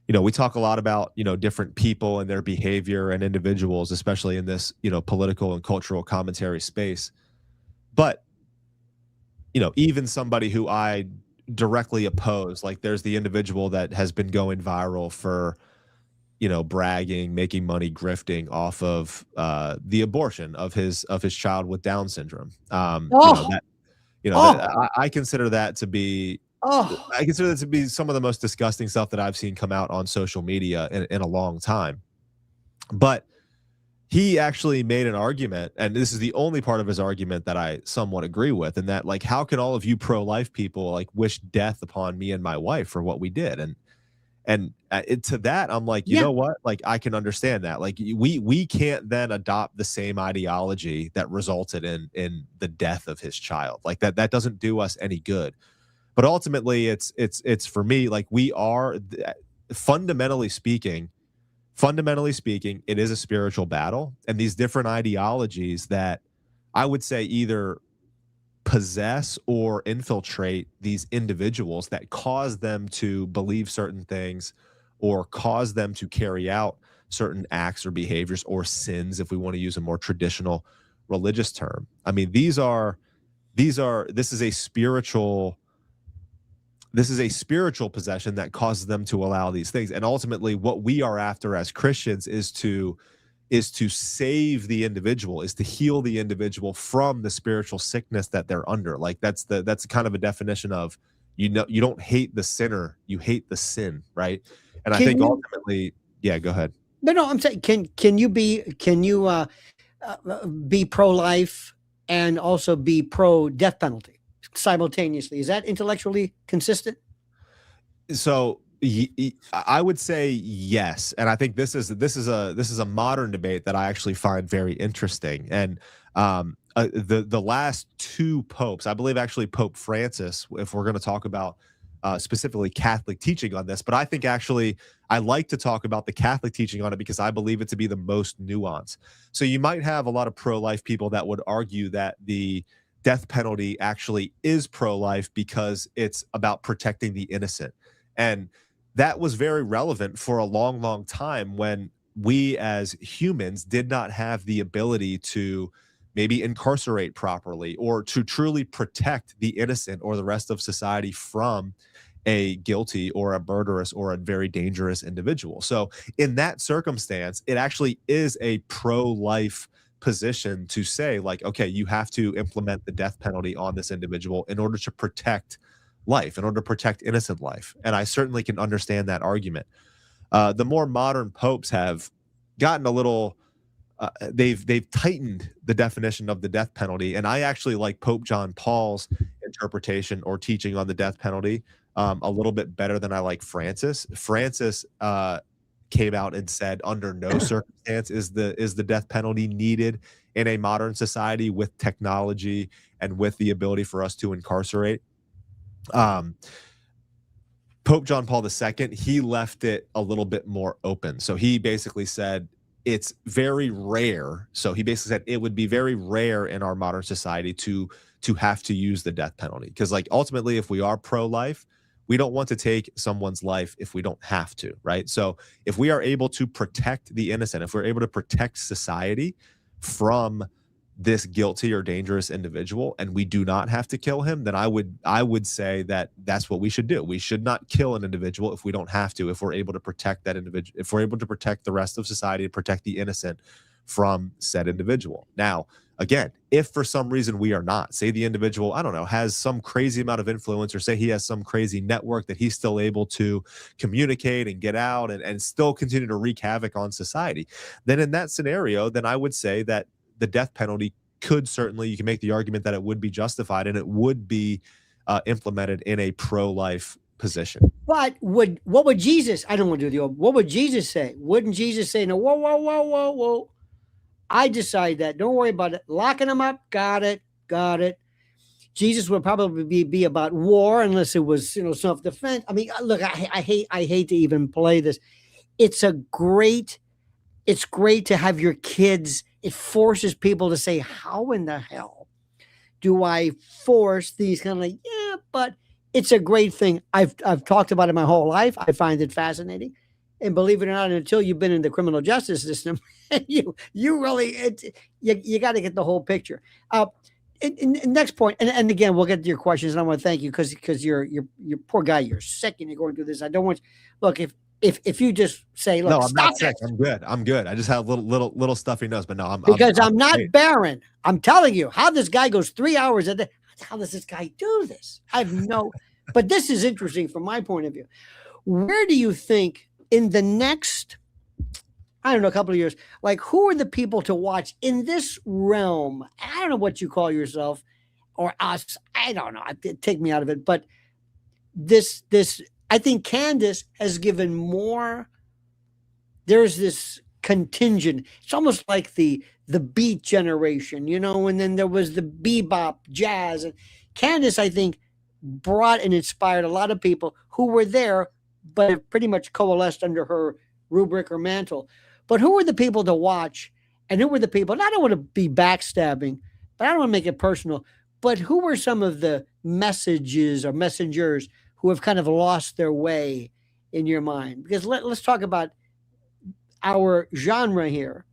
we talk a lot about, different people and their behavior and individuals, especially in this, political and cultural commentary space. But, even somebody who I directly oppose, like there's the individual that has been going viral for, bragging, making money, grifting off of the abortion of his child with Down syndrome. I consider that to be I consider that to be some of the most disgusting stuff that I've seen come out on social media in a long time. But he actually made an argument, and this is the only part of his argument that I somewhat agree with, and that, like, how can all of you pro-life people like wish death upon me and my wife for what we did? And to that, I'm like, you know what? Like, I can understand that. Like, we can't then adopt the same ideology that resulted in the death of his child. Like that doesn't do us any good. But ultimately, it's for me, like, we are fundamentally speaking, it is a spiritual battle, and these different ideologies that I would say either possess or infiltrate these individuals that cause them to believe certain things or cause them to carry out certain acts or behaviors or sins, if we want to use a more traditional religious term. I mean, this is a spiritual possession that causes them to allow these things. And ultimately what we are after as Christians is to save the individual, is to heal the individual from the spiritual sickness that they're under. Like that's kind of a definition of, you don't hate the sinner, you hate the sin, right? And I think ultimately, yeah, go ahead. No, I'm saying, can you be pro-life and also be pro-death penalty simultaneously? Is that intellectually consistent? So I would say yes, and I think this is a modern debate that I actually find very interesting. And the last two popes, I believe actually Pope Francis, if we're going to talk about specifically Catholic teaching on this, but I think actually I like to talk about the Catholic teaching on it because I believe it to be the most nuanced. So you might have a lot of pro-life people that would argue that the death penalty actually is pro-life because it's about protecting the innocent. And that was very relevant for a long, long time when we as humans did not have the ability to maybe incarcerate properly or to truly protect the innocent or the rest of society from a guilty or a murderous or a very dangerous individual. So in that circumstance, it actually is a pro-life position to say, like, okay, you have to implement the death penalty on this individual in order to protect life, in order to protect innocent life. And I certainly can understand that argument. The more modern popes have gotten a little, they've tightened the definition of the death penalty. And I actually like Pope John Paul's interpretation or teaching on the death penalty a little bit better than I like Francis. Francis came out and said under no circumstance is the death penalty needed in a modern society with technology and with the ability for us to incarcerate. Pope John Paul II, he left it a little bit more open. So he basically said it's very rare. So he basically said it would be very rare in our modern society to have to use the death penalty. Because like ultimately, if we are pro-life, we don't want to take someone's life if we don't have to, right? So if we are able to protect the innocent, if we're able to protect society from this guilty or dangerous individual, and we do not have to kill him, then I would say that that's what we should do. We should not kill an individual if we don't have to, if we're able to protect that individual, if we're able to protect the rest of society, protect the innocent from said individual. Now, again, if for some reason we are not, say the individual, I don't know, has some crazy amount of influence, or say he has some crazy network that he's still able to communicate and get out and still continue to wreak havoc on society, then in that scenario, then I would say that the death penalty could certainly, you can make the argument that it would be justified and it would be implemented in a pro-life position. But what would Jesus, I don't want to do the old, what would Jesus say? Wouldn't Jesus say, no, whoa, whoa, whoa, whoa, whoa. I decide that. Don't worry about it. Locking them up. Got it. Got it. Jesus would probably be about war unless it was, self-defense. I mean, look, I hate to even play this. It's great to have your kids. It forces people to say, how in the hell do I force these kind of like, yeah, but it's a great thing. I've talked about it my whole life. I find it fascinating. And believe it or not, until you've been in the criminal justice system, you really, you got to get the whole picture. Next point, and again, we'll get to your questions, and I want to thank you because you're poor guy, you're sick and you're going through this. I don't want you, look, if you just say, look, no, I'm stop not sick. I'm good. I just have little stuffy nose, but no, I'm not barren. I'm telling you how this guy goes 3 hours a day. How does this guy do this? I have no, but this is interesting from my point of view. Where do you think in the next, I don't know, a couple of years, like who are the people to watch in this realm? I don't know what you call yourself or us. I don't know. Take me out of it. But this, I think Candace has given more. There's this contingent. It's almost like the beat generation, and then there was the bebop jazz. And Candace, I think, brought and inspired a lot of people who were there, but have pretty much coalesced under her rubric or mantle. But who are the people to watch? And who were the people? And I don't want to be backstabbing, but I don't want to make it personal. But who were some of the messages or messengers who have kind of lost their way in your mind? Because let's talk about our genre here.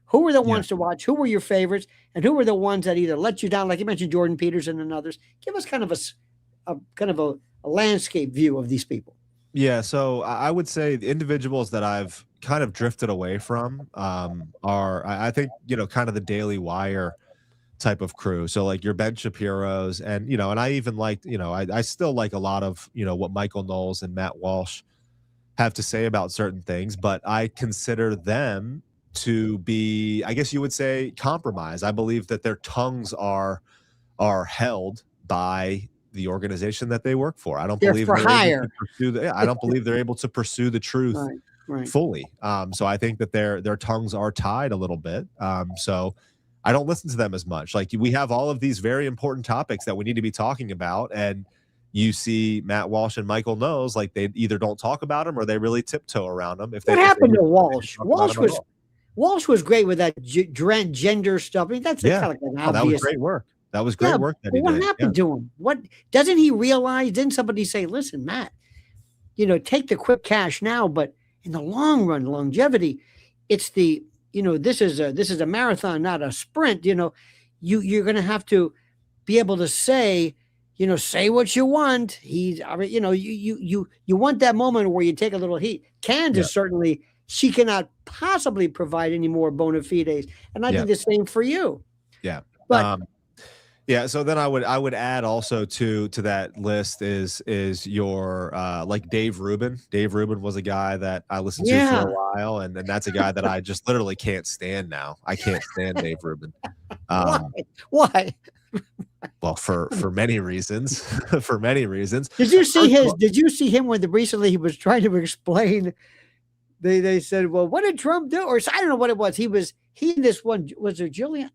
Who were the ones to watch? Who were your favorites? And who were the ones that either let you down, like you mentioned, Jordan Peterson and others? Give us kind of a landscape view of these people. Yeah, so I would say the individuals that I've kind of drifted away from are, I think, kind of the Daily Wire type of crew. So like your Ben Shapiro's and, and I even liked, I still like a lot of, what Michael Knowles and Matt Walsh have to say about certain things, but I consider them to be, I guess you would say, compromised. I believe that their tongues are held by the organization that they work for. I don't believe they're able to pursue I don't believe they're able to pursue the truth fully. So I think that their tongues are tied a little bit. So I don't listen to them as much. Like we have all of these very important topics that we need to be talking about, and you see Matt Walsh and Michael Knowles, like they either don't talk about them or they really tiptoe around them. What happened to Walsh? Walsh was great with that gender stuff. I mean, that's kind of like an obvious. That was great work. That was great work that he did. What happened to him? What doesn't he realize? Didn't somebody say, "Listen, Matt, take the quick cash now, but in the long run, longevity, it's the this is a marathon, not a sprint. You're going to have to be able to say." Say what you want. You want that moment where you take a little heat. Candace certainly, she cannot possibly provide any more bona fides, and I think the same for you. Yeah, but so then I would add also to that list is your like Dave Rubin. Dave Rubin was a guy that I listened to for a while, and that's a guy that I just literally can't stand now. I can't stand Dave Rubin. Why? Well, for many reasons. For many reasons. Did you see him when recently he was trying to explain? They said, well, what did Trump do? Or I don't know what it was. he and this one, was there Julian?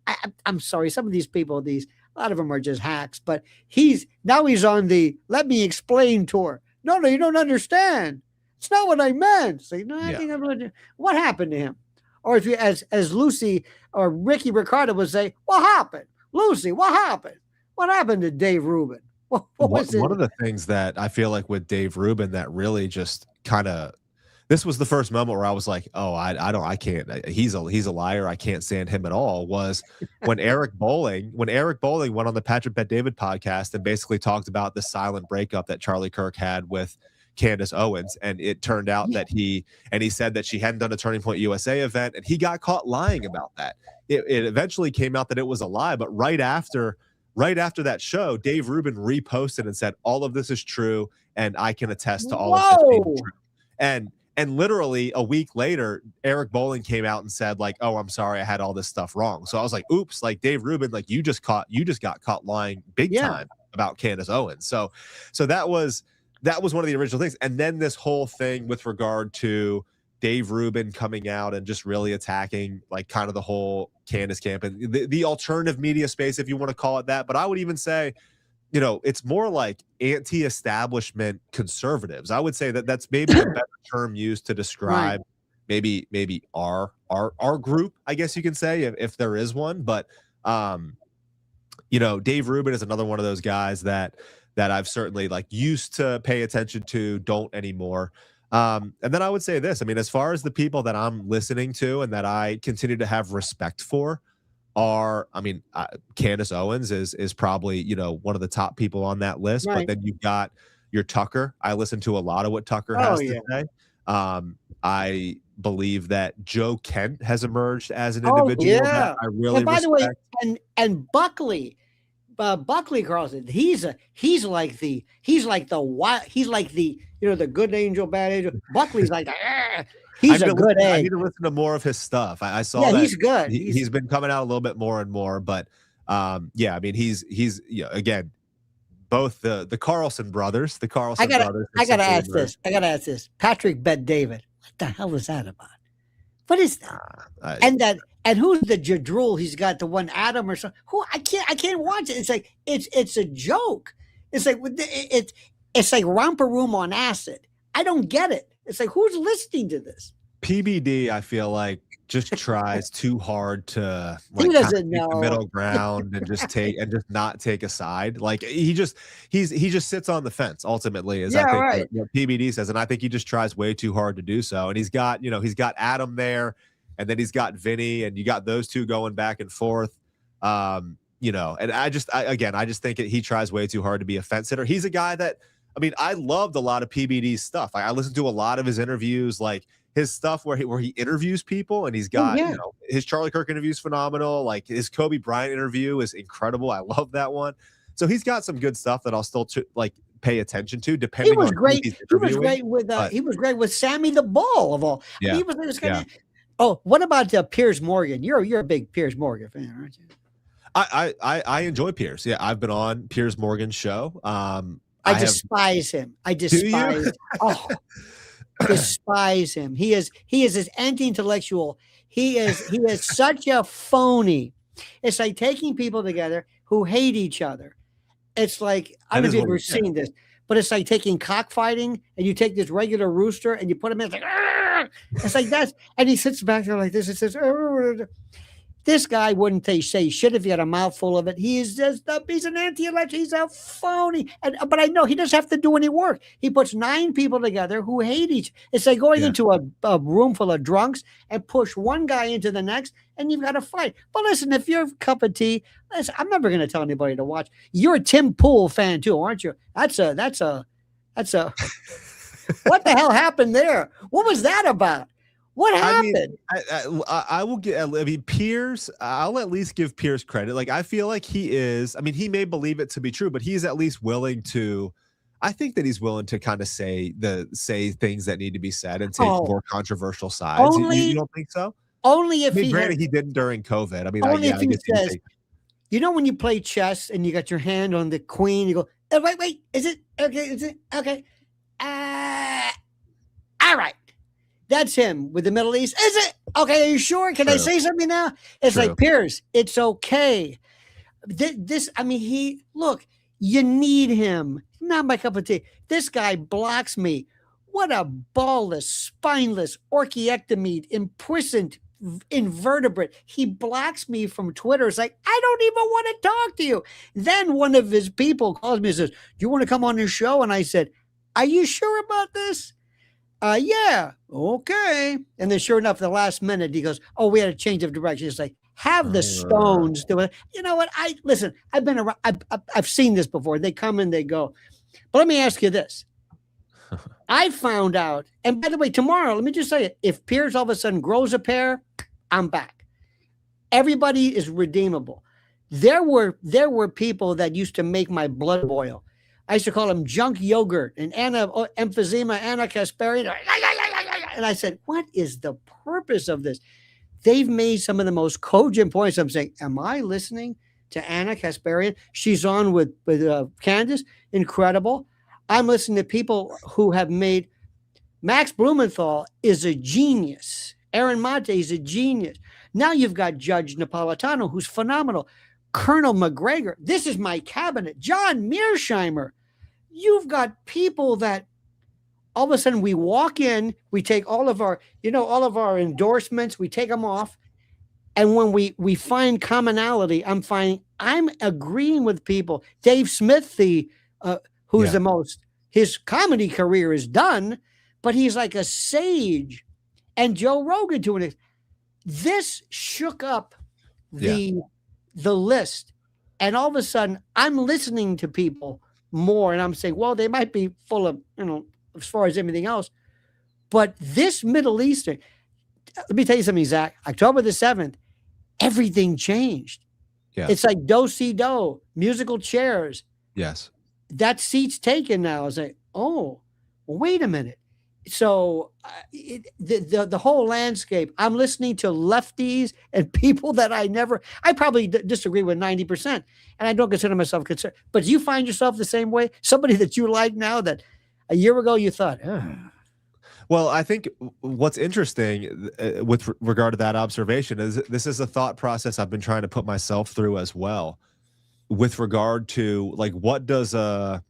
I'm sorry, some of these people, a lot of them are just hacks, but he's on the let me explain tour. No, you don't understand. It's not what I meant. Say, no, I think what happened to him? Or if you, as Lucy or Ricky Ricardo would say, what happened? Lucy, what happened? What happened to Dave Rubin? What was it? One of the things that I feel like with Dave Rubin that really just kind of, this was the first moment where I was like, oh, I can't, he's a liar. I can't stand him at all. Was when Eric Bolling went on the Patrick Bet David podcast and basically talked about the silent breakup that Charlie Kirk had with Candace Owens. And it turned out that he said that she hadn't done a Turning Point USA event, and he got caught lying about that. It eventually came out that it was a lie, but right after that show, Dave Rubin reposted and said, all of this is true, and I can attest to all of this being true. And literally a week later, Eric Bolling came out and said, like, oh, I'm sorry, I had all this stuff wrong. So I was like, oops, like Dave Rubin, like you just got caught lying big time about Candace Owens. So that was one of the original things. And then this whole thing with regard to Dave Rubin coming out and just really attacking like kind of the whole Candace camp and the alternative media space, if you want to call it that. But I would even say, you know, it's more like anti-establishment conservatives. I would say that that's maybe a better term used to describe maybe our group, I guess you can say, if there is one. But you know, Dave Rubin is another one of those guys that I've certainly like used to pay attention to, don't anymore. And then I would say this, I mean, as far as the people that I'm listening to and that I continue to have respect for are, I mean, Candace Owens is probably, you know, one of the top people on that list, but then you've got your Tucker. I listen to a lot of what Tucker has to say. I believe that Joe Kent has emerged as an individual that I really respect. By the way, and Buckley Carlson, he's like the you know, the good angel, bad angel. Buckley's like he's a good egg. I need to listen to more of his stuff. I saw that he's good. He's been coming out a little bit more and more, but yeah, I mean he's you know, again, both the Carlson brothers. I gotta ask this. Patrick Bet David. What the hell is that about? What is that? And who's the Jadrul? He's got the one Adam or something. Who I can't watch it. It's like it's a joke. It's like it's like romper room on acid. I don't get it. It's like, who's listening to this? PBD, I feel like, just tries too hard to like he doesn't know the middle ground and just not take a side. Like he just sits on the fence ultimately, as I think what PBD says, and I think he just tries way too hard to do so. And he's got Adam there, and then he's got Vinny, and you got those two going back and forth. You know, and I just think he tries way too hard to be a fence sitter. He's a guy that, I mean, I loved a lot of PBD's stuff. I listened to a lot of his interviews, like his stuff where he interviews people, and he's got, you know, his Charlie Kirk interview is phenomenal. Like his Kobe Bryant interview is incredible. I love that one. So he's got some good stuff that I'll still like pay attention to, depending on who he's interviewing. He was great with Sammy the Bull of all. Yeah. He was this guy. Oh, what about Piers Morgan? You're a big Piers Morgan fan, aren't you? I enjoy Piers. Yeah, I've been on Piers Morgan's show. I despise him. Despise him. He is this anti-intellectual. He is such a phony. It's like taking people together who hate each other. It's like, I don't know if you've ever seen this, but it's like taking cockfighting, and you take this regular rooster and you put him in, it's like that's, and he sits back there like this and says, this guy wouldn't say shit if he had a mouthful of it. He's an anti-elect. He's a phony. But I know he doesn't have to do any work. He puts 9 people together who hate each. It's like going into a room full of drunks and push one guy into the next, and you've got to fight. But listen, if you're a cup of tea, listen, I'm never going to tell anybody to watch. You're a Tim Pool fan too, aren't you? That's a. What the hell happened there? What was that about? What happened? I will get. I mean, Piers. I'll at least give Piers credit. Like, I feel like he is. I mean, he may believe it to be true, but he's at least willing to. I think that he's willing to kind of say things that need to be said and take more controversial sides. You don't think so? Only if he didn't during COVID. I mean, only if he says, you know, when you play chess and you got your hand on the queen, you go, oh, wait, is it okay? Is it okay? All right. That's him with the Middle East. Is it? Okay, are you sure? Can I say something now? It's like, Piers, it's okay. I mean, look, you need him. Not my cup of tea. This guy blocks me. What a ballless, spineless, orchiectomede, imprisoned invertebrate. He blocks me from Twitter. It's like, I don't even want to talk to you. Then one of his people calls me and says, do you want to come on his show? And I said, are you sure about this? Yeah, okay. And then sure enough, the last minute, he goes, oh, we had a change of direction. It's like, have the Stones do it. You know what? Listen, I've been around, I've seen this before. They come and they go. But let me ask you this. I found out, and by the way, tomorrow, let me just say it, if Piers all of a sudden grows a pair, I'm back. Everybody is redeemable. There were people that used to make my blood boil. I used to call them junk yogurt and emphysema, Anna Kasparian. And I said, what is the purpose of this? They've made some of the most cogent points. I'm saying, am I listening to Anna Kasparian? She's on with Candace. Incredible. I'm listening to people who have made Max Blumenthal is a genius. Aaron Monte is a genius. Now you've got Judge Napolitano, who's phenomenal. Colonel McGregor. This is my cabinet. John Mearsheimer. You've got people that all of a sudden we walk in, we take all of our endorsements, we take them off. And when we find commonality, I'm agreeing with people. Dave Smith, his comedy career is done, but he's like a sage. And Joe Rogan doing it. This shook up the list. And all of a sudden I'm listening to people more and I'm saying, well, they might be full of, as far as everything else, but this Middle Eastern, let me tell you something, Zach, October the 7th, everything changed. Yeah. It's like do-si-do, musical chairs. Yes. That seat's taken now. I was like, oh, well, wait a minute. So the whole landscape, I'm listening to lefties and people that I probably disagree with 90%. And I don't consider myself concerned. But do you find yourself the same way? Somebody that you like now that a year ago you thought, Well, I think what's interesting with regard to that observation is this is a thought process I've been trying to put myself through as well. With regard to like what does a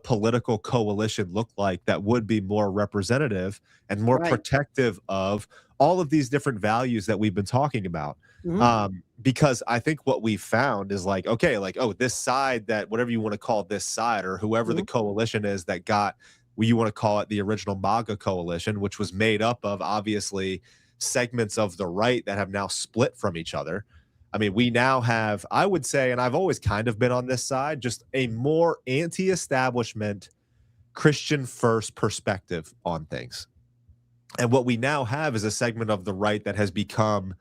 political coalition look like that would be more representative and more protective of all of these different values that we've been talking about? Mm-hmm. Because I think what we found is like, okay, like, oh, this side, that whatever you want to call this side, or whoever the coalition is that got, you want to call it the original MAGA coalition, which was made up of obviously segments of the right that have now split from each other. I mean, we now have, I would say, and I've always kind of been on this side, just a more anti-establishment, Christian first perspective on things. And what we now have is a segment of the right that has become,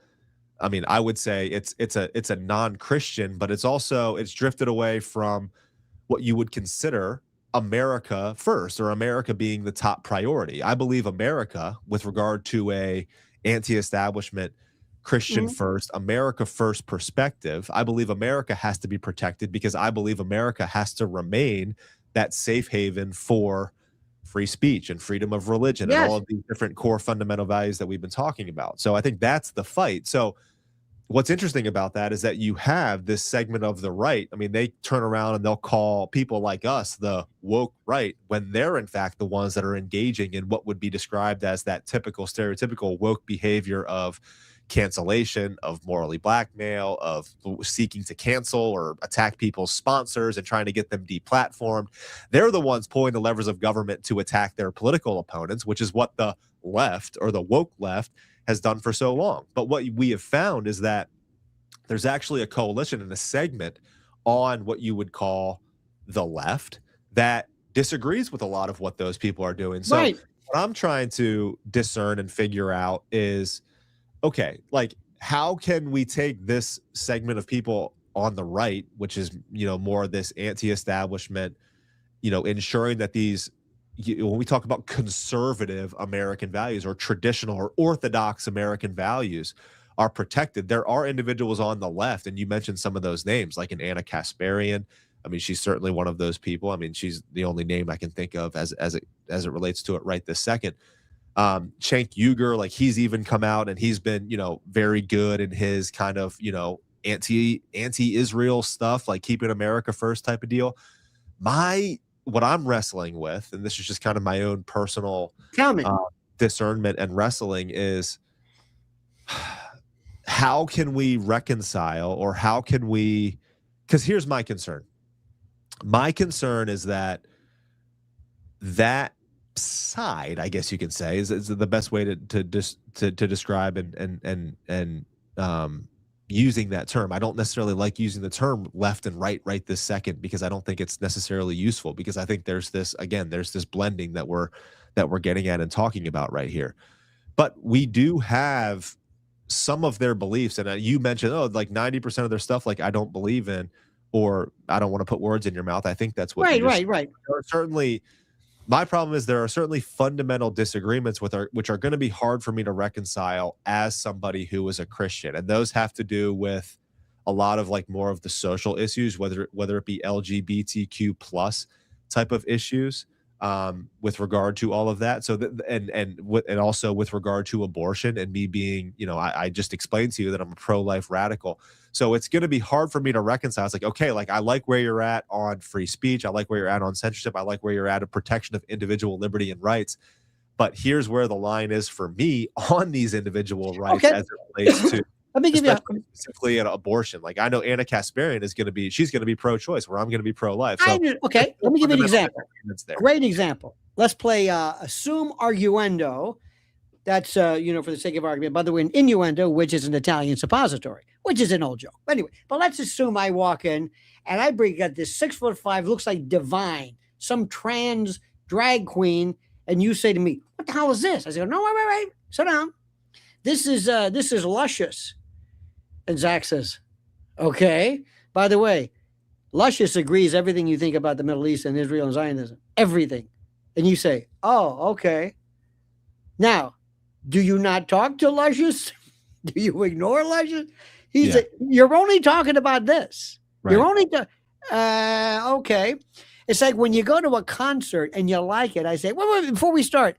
I mean, I would say it's a non-Christian, but it's drifted away from what you would consider America first, or America being the top priority. I believe America, with regard to a anti-establishment, Christian first, America first perspective, I believe America has to be protected because I believe America has to remain that safe haven for free speech and freedom of religion and all of these different core fundamental values that we've been talking about. So I think that's the fight. So what's interesting about that is that you have this segment of the right. I mean, they turn around and they'll call people like us the woke right when they're in fact the ones that are engaging in what would be described as that typical stereotypical woke behavior of cancellation, of morally blackmail, of seeking to cancel or attack people's sponsors and trying to get them deplatformed. They're the ones pulling the levers of government to attack their political opponents, which is what the left, or the woke left, has done for so long. But what we have found is that there's actually a coalition and a segment on what you would call the left that disagrees with a lot of what those people are doing. So what I'm trying to discern and figure out is, okay, like, how can we take this segment of people on the right, which is, more this anti-establishment, ensuring that these, when we talk about conservative American values or traditional or orthodox American values are protected. There are individuals on the left, and you mentioned some of those names, like an Anna Kasparian. I mean, she's certainly one of those people. I mean, she's the only name I can think of as it relates to it right this second. Cenk Uygur, like he's even come out and he's been, very good in his kind of, anti-Israel stuff, like keeping America first type of deal. What I'm wrestling with, and this is just kind of my own personal discernment and wrestling, is how can we reconcile, or how can we, because here's my concern. My concern is that side, I guess you can say, is the best way to describe and using that term. I don't necessarily like using the term left and right this second, because I don't think it's necessarily useful, because I think there's this blending that we're getting at and talking about right here. But we do have some of their beliefs, and you mentioned, like 90% of their stuff, like I don't believe in, or I don't want to put words in your mouth. I think that's what right. There are certainly, my problem is there are certainly fundamental disagreements which are going to be hard for me to reconcile as somebody who is a Christian, and those have to do with a lot of like more of the social issues, whether it be LGBTQ plus type of issues, with regard to all of that. So and also with regard to abortion, and me being, I just explained to you that I'm a pro-life radical. So it's going to be hard for me to reconcile. It's like, okay, like I like where you're at on free speech. I like where you're at on censorship. I like where you're at protection of individual liberty and rights. But here's where the line is for me on these individual rights, as it relates to let me give you specifically an abortion. Like I know Anna Kasparian she's going to be pro-choice, where I'm going to be pro-life. So, okay, let me give you an example. Great example. Let's play assume arguendo. That's, for the sake of argument. By the way, an innuendo, which is an Italian suppository, which is an old joke. Anyway, but let's assume I walk in and I got this 6'5", looks like divine, some trans drag queen, and you say to me, "What the hell is this?" I say, "No, wait, sit down. This is luscious." And Zach says, "Okay. By the way, luscious agrees everything you think about the Middle East and Israel and Zionism, everything." And you say, "Oh, okay. Now, do you not talk to luscious? Do you ignore luscious?" He's like, "You're only talking about this. Right. You're only okay." It's like when you go to a concert and you like it. I say, wait, before we start,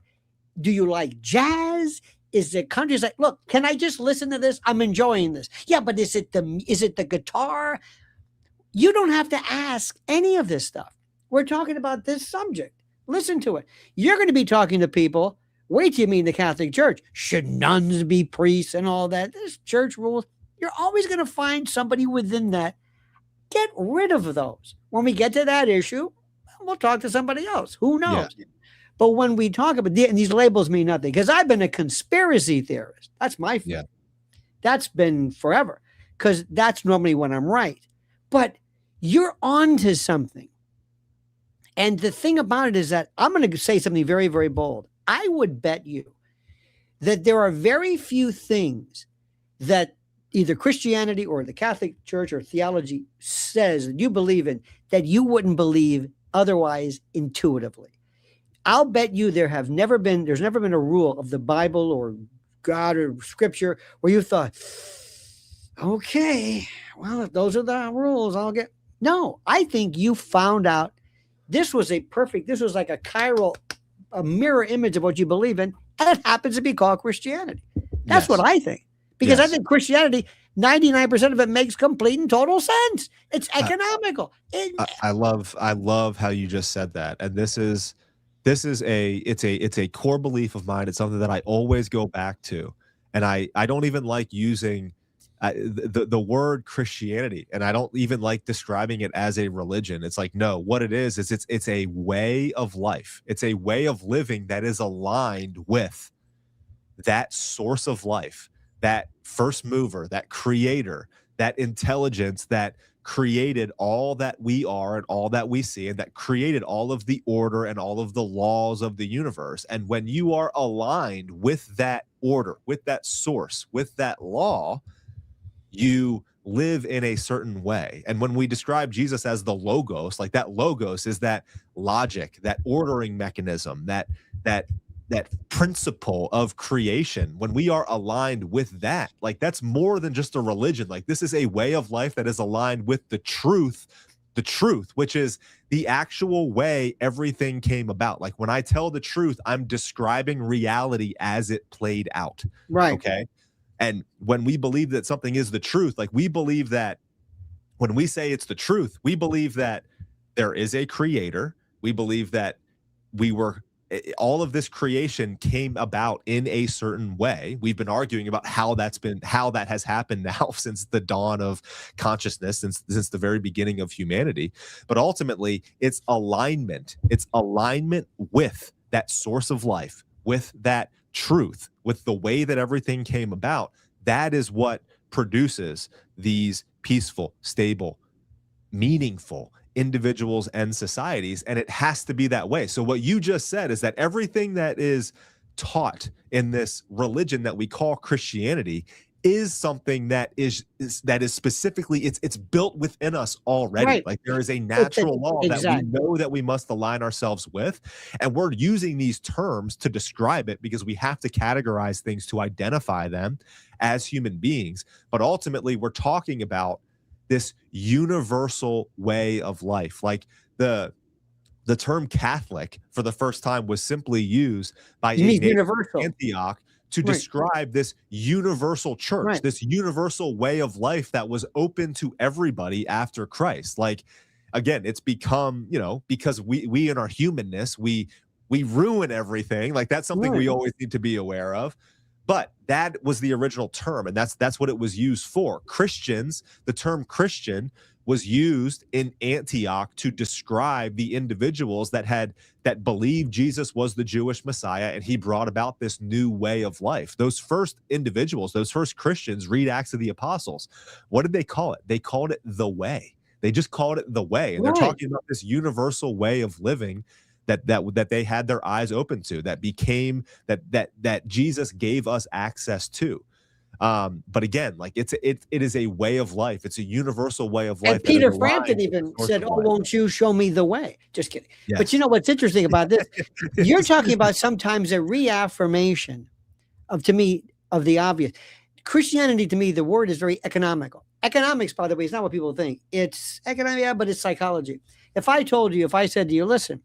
do you like jazz? Is the country? It's like, look, can I just listen to this? I'm enjoying this. Yeah, but is it the guitar? You don't have to ask any of this stuff. We're talking about this subject. Listen to it. You're going to be talking to people. Wait till you mean the Catholic Church. Should nuns be priests and all that? There's church rules. You're always going to find somebody within that. Get rid of those. When we get to that issue, we'll talk to somebody else. Who knows? Yeah. But when we talk about and these labels mean nothing, because I've been a conspiracy theorist. That's my field. Yeah. That's been forever, because that's normally when I'm right. But you're on to something. And the thing about it is that I'm going to say something very, very bold. I would bet you that there are very few things that either Christianity or the Catholic Church or theology says that you believe in that you wouldn't believe otherwise intuitively. I'll bet you there's never been a rule of the Bible or God or scripture where you thought, okay, well, if those are the rules, no, I think you found out this was like a chiral, a mirror image of what you believe in, and it happens to be called Christianity. That's what I think. Because I think Christianity, 99% of it makes complete and total sense. It's economical. I love how you just said that. And it's a core belief of mine. It's something that I always go back to. And I don't even like using the word Christianity, and I don't even like describing it as a religion. It's like, no, what it is it's a way of life. It's a way of living that is aligned with that source of life, that first mover, that creator, that intelligence that created all that we are and all that we see, and that created all of the order and all of the laws of the universe. And when you are aligned with that order, with that source, with that law, you live in a certain way. And when we describe Jesus as the logos, like that logos is that logic, that ordering mechanism, that principle of creation. When we are aligned with that, like that's more than just a religion. Like this is a way of life that is aligned with the truth the truth, which is the actual way everything came about. Like when I tell the truth, I'm describing reality as it played out. Right. Okay. And when we believe that something is the truth, like we believe that when we say it's the truth, we believe that there is a creator. We believe that all of this creation came about in a certain way. We've been arguing about how that has happened now since the dawn of consciousness, since the very beginning of humanity. But ultimately, it's alignment. It's alignment with that source of life, with that truth, with the way that everything came about. That is what produces these peaceful, stable, meaningful individuals and societies, and it has to be that way. So what you just said is that everything that is taught in this religion that we call Christianity is something that is specifically it's built within us already. Right. Like there is a natural law that we know that we must align ourselves with, and we're using these terms to describe it because we have to categorize things to identify them as human beings. But ultimately, we're talking about this universal way of life. Like the term Catholic for the first time was simply used by Antioch to describe this universal church, this universal way of life that was open to everybody after Christ. Like, again, it's become, because we in our humanness, we ruin everything. Like that's something we always need to be aware of. But that was the original term, and that's what it was used for. Christians, the term Christian was used in Antioch to describe the individuals that believed Jesus was the Jewish Messiah, and he brought about this new way of life. Those first individuals, those first Christians, read Acts of the Apostles. What did they call it? They called it the way. They just called it the way, and they're talking about this universal way of living that they had their eyes open to, that became that Jesus gave us access to. But again, like it is a way of life. It's a universal way of life. And Peter Frampton even said, "Oh, won't you show me the way?" Just kidding. Yes. But you know what's interesting about this? You're talking about sometimes a reaffirmation of the obvious. Christianity, to me, the word is very economical. Economics, by the way, is not what people think. It's economic, yeah, but it's psychology. If I said to you, listen,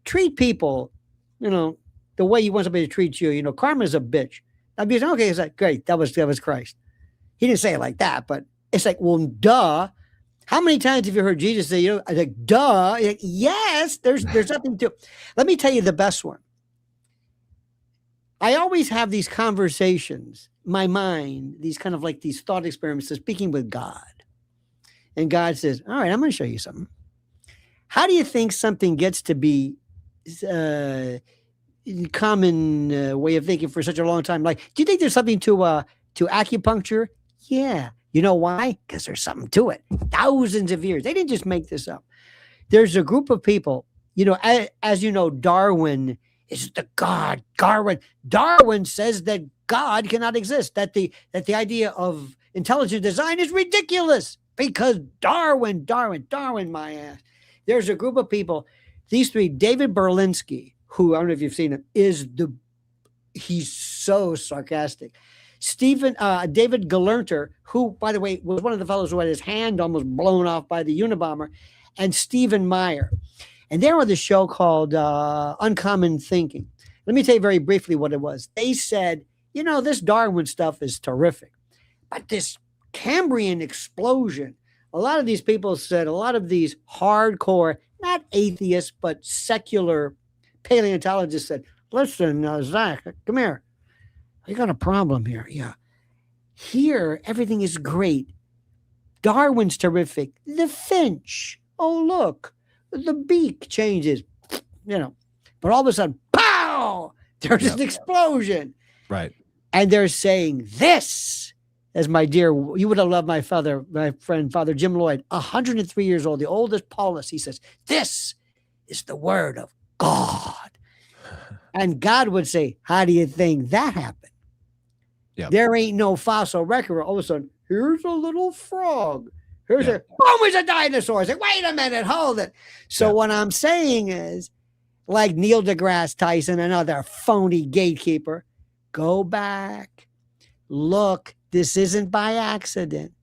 treat people, the way you want somebody to treat you. Karma's a bitch. I'd be like, okay, it's like, great. That was Christ. He didn't say it like that, but it's like, well, duh. How many times have you heard Jesus say, like, duh? Like, yes, there's nothing to. Let me tell you the best one. I always have these conversations, my mind, these kind of like these thought experiments, speaking with God. And God says, all right, I'm going to show you something. How do you think something gets to be common way of thinking for such a long time? Like, do you think there's something to acupuncture? Yeah. You know why? Because there's something to it. Thousands of years. They didn't just make this up. There's a group of people, as you know, Darwin is the God. Darwin says that God cannot exist, that the idea of intelligent design is ridiculous because Darwin, my ass. There's a group of people, these three, David Berlinski, who, I don't know if you've seen him, he's so sarcastic. David Galerter, who, by the way, was one of the fellows who had his hand almost blown off by the Unabomber, and Stephen Meyer. And they're on the show called Uncommon Thinking. Let me tell you very briefly what it was. They said, this Darwin stuff is terrific, but this Cambrian explosion, a lot of these people said, a lot of these hardcore, not atheists, but secular paleontologists said, listen, Zach, come here. I got a problem here. Yeah. Here, everything is great. Darwin's terrific. The finch. Oh, look. The beak changes. But all of a sudden, pow! There's an explosion. Right. And they're saying this, as my dear, you would have loved my friend, Father Jim Lloyd, 103 years old, the oldest Paulus. He says, this is the word of God. And God would say, how do you think that happened? Yep. There ain't no fossil record. All of a sudden, here's a little frog. Boom, it's a dinosaur. It's like, wait a minute, hold it. So what I'm saying is, like Neil deGrasse Tyson, another phony gatekeeper, go back, look, this isn't by accident.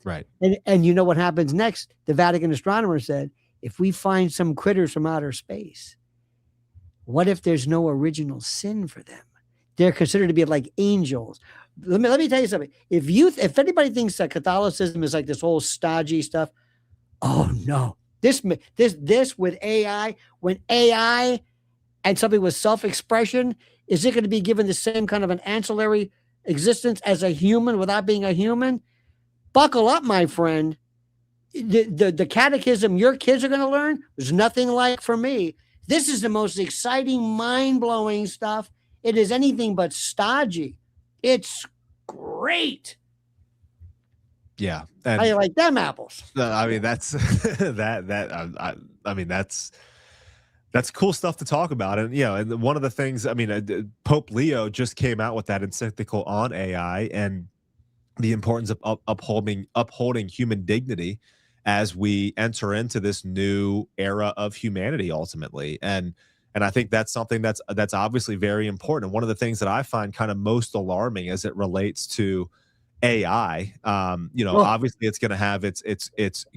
Right. And you know what happens next? The Vatican astronomer said, if we find some critters from outer space, what if there's no original sin for them? They're considered to be like angels. Let me tell you something. If anybody thinks that Catholicism is like this whole stodgy stuff, oh no. This with AI, when AI and something with self-expression, is it going to be given the same kind of an ancillary existence as a human without being a human? Buckle up, my friend. The catechism your kids are going to learn is nothing like for me. This is the most exciting, mind-blowing stuff. It is anything but stodgy. It's great. Yeah. How do you like them apples? I mean, that's I mean, that's cool stuff to talk about. And, and one of the things, I mean, Pope Leo just came out with that encyclical on AI and the importance of upholding human dignity as we enter into this new era of humanity ultimately. And I think that's something that's obviously very important. And one of the things that I find kind of most alarming as it relates to AI, obviously it's going to have its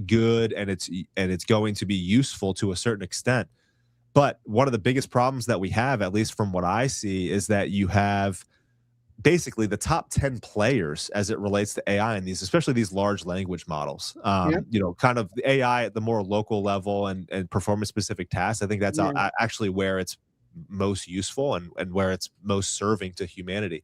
good and it's going to be useful to a certain extent. But one of the biggest problems that we have, at least from what I see, is that you have basically the top 10 players as it relates to AI and especially these large language models. Kind of the AI at the more local level and performance specific tasks. I think that's actually where it's most useful and where it's most serving to humanity.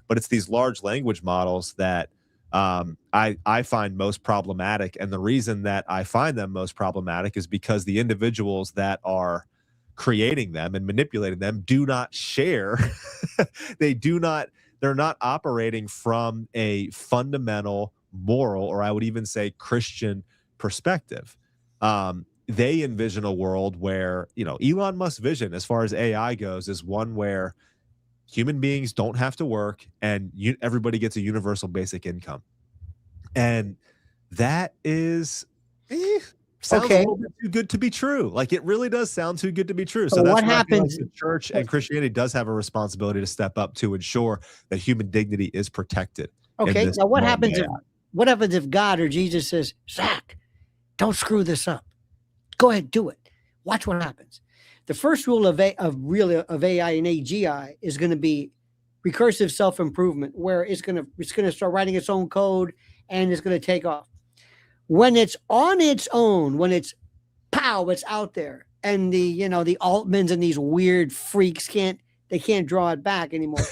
But it's these large language models that I find most problematic. And the reason that I find them most problematic is because the individuals that are creating them and manipulating them do not share. They're not operating from a fundamental moral, or I would even say Christian perspective. They envision a world where, Elon Musk's vision as far as AI goes is one where human beings don't have to work and everybody gets a universal basic income. And that is sounds a little bit too good to be true. Like, it really does sound too good to be true. So that's what happens. The church and Christianity does have a responsibility to step up to ensure that human dignity is protected. Okay. Now what happens if God or Jesus says, Zach, don't screw this up. Go ahead, do it. Watch what happens. The first rule of AI and AGI is going to be recursive self-improvement, where it's going to start writing its own code and it's going to take off. When it's on its own, when it's out there, and the Altmans and these weird freaks can't draw it back anymore.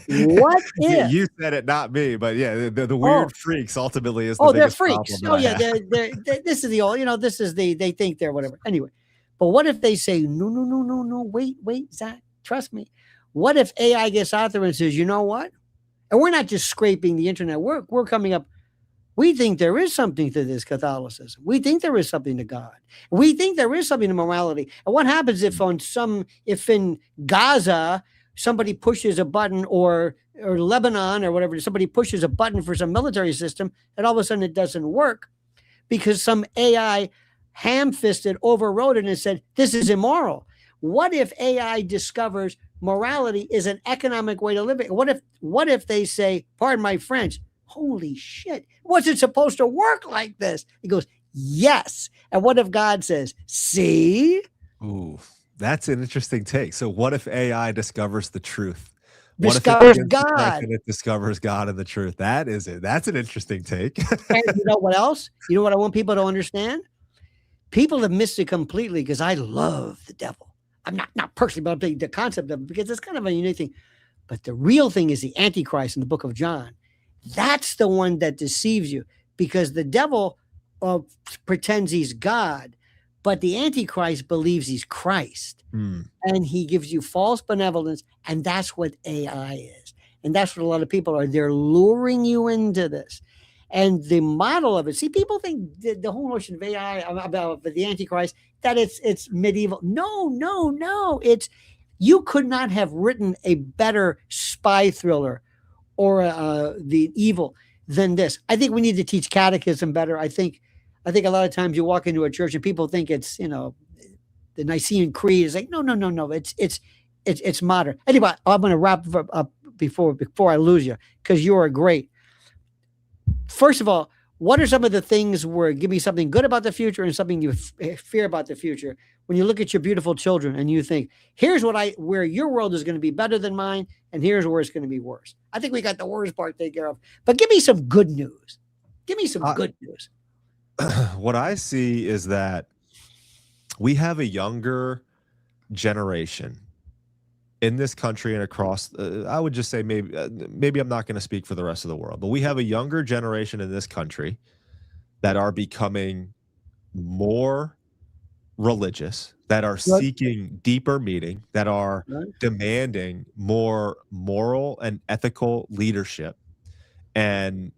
What if you said it, not me, but yeah, the weird freaks ultimately is the they're biggest freaks. problem. This is the old, they think they're whatever. Anyway, but what if they say, no, wait, Zach, trust me. What if AI gets out there and says, you know what? And we're not just scraping the internet. We're coming up. We think there is something to this Catholicism. We think there is something to God. We think there is something to morality. And what happens if in Gaza somebody pushes a button, or Lebanon or whatever, somebody pushes a button for some military system, and all of a sudden it doesn't work because some AI ham-fisted overrode it and said, this is immoral. What if AI discovers morality is an economic way to live it? What if they say, pardon my French, holy shit, was it supposed to work like this? He goes, yes. And what if God says, see? Ooh, that's an interesting take. So what if AI discovers the truth? Discovers God. And it discovers God and the truth. That is it. That's an interesting take. And you know what else? You know what I want people to understand? People have missed it completely, because I love the devil. I'm not personally, but the concept of it, because it's kind of a unique thing. But the real thing is the Antichrist in the book of John. That's the one that deceives you, because the devil pretends he's God, but the Antichrist believes he's Christ. And he gives you false benevolence. And that's what AI is. And that's what a lot of people are. They're luring you into this. And the model of it, see, people think the whole notion of AI about the Antichrist, that it's medieval. No. You could not have written a better spy thriller or the evil than this. I think we need to teach catechism better. I think a lot of times you walk into a church and people think it's, the Nicene Creed is like, no. It's modern. Anyway, I'm going to wrap up before I lose you, because you are great. First of all, What are some of the things where give me something good about the future and something you fear about the future? When you look at your beautiful children and you think, here's where your world is going to be better than mine, and here's where it's going to be worse. I think we got the worst part taken care of. But give me some good news. Give me some good news. What I see is that we have a younger generation in this country and across, I would just say maybe I'm not going to speak for the rest of the world, but we have a younger generation in this country that are becoming more religious, that are seeking deeper meaning, that are demanding more moral and ethical leadership. And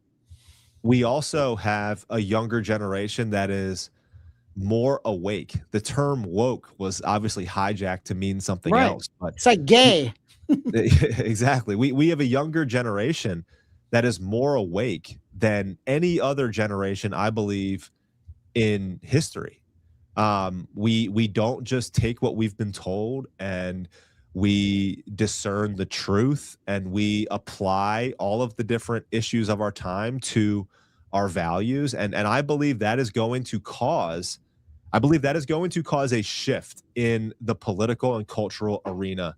we also have a younger generation that is more awake. The term woke was obviously hijacked to mean something else, but it's like gay. Exactly. We have a younger generation that is more awake than any other generation, I believe, in history. We don't just take what we've been told and we discern the truth and we apply all of the different issues of our time to our values. And I believe that is going to cause a shift in the political and cultural arena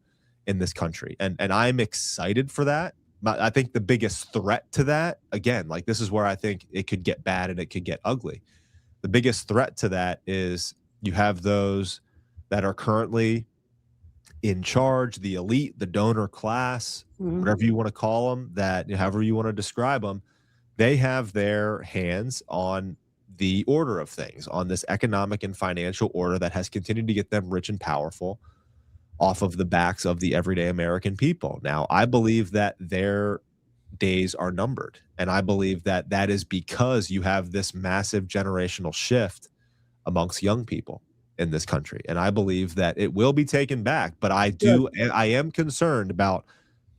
in this country. And I'm excited for that. I think the biggest threat to that, again, like this is where I think it could get bad and it could get ugly. The biggest threat to that is you have those that are currently in charge, the elite, the donor class, whatever you want to call them, that however you want to describe them, they have their hands on the order of things, on this economic and financial order that has continued to get them rich and powerful off of the backs of the everyday American people. Now, I believe that their days are numbered, and I believe that that is because you have this massive generational shift amongst young people in this country, and I believe that it will be taken back. But I am concerned about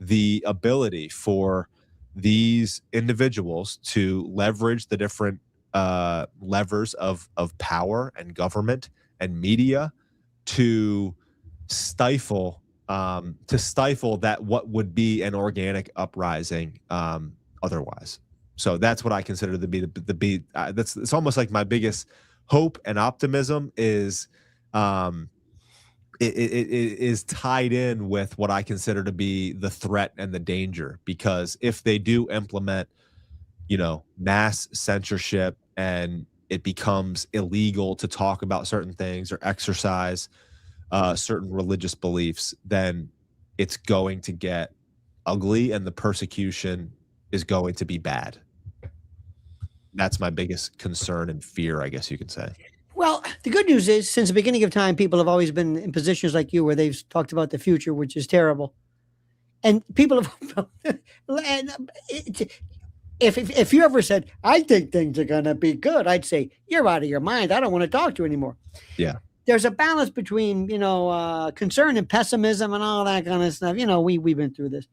the ability for these individuals to leverage the different levers of power and government and media to stifle that what would be an organic uprising otherwise. So that's what I consider to be it's almost like my biggest hope and optimism is it is tied in with what I consider to be the threat and the danger, because if they do implement, mass censorship and it becomes illegal to talk about certain things or exercise certain religious beliefs, then it's going to get ugly and the persecution is going to be bad. That's my biggest concern and fear, I guess you could say. Well, the good news is, since the beginning of time, people have always been in positions like you where they've talked about the future, which is terrible. And people have, if you ever said, I think things are going to be good, I'd say, you're out of your mind. I don't want to talk to you anymore. Yeah. There's a balance between, concern and pessimism and all that kind of stuff. We've been through this.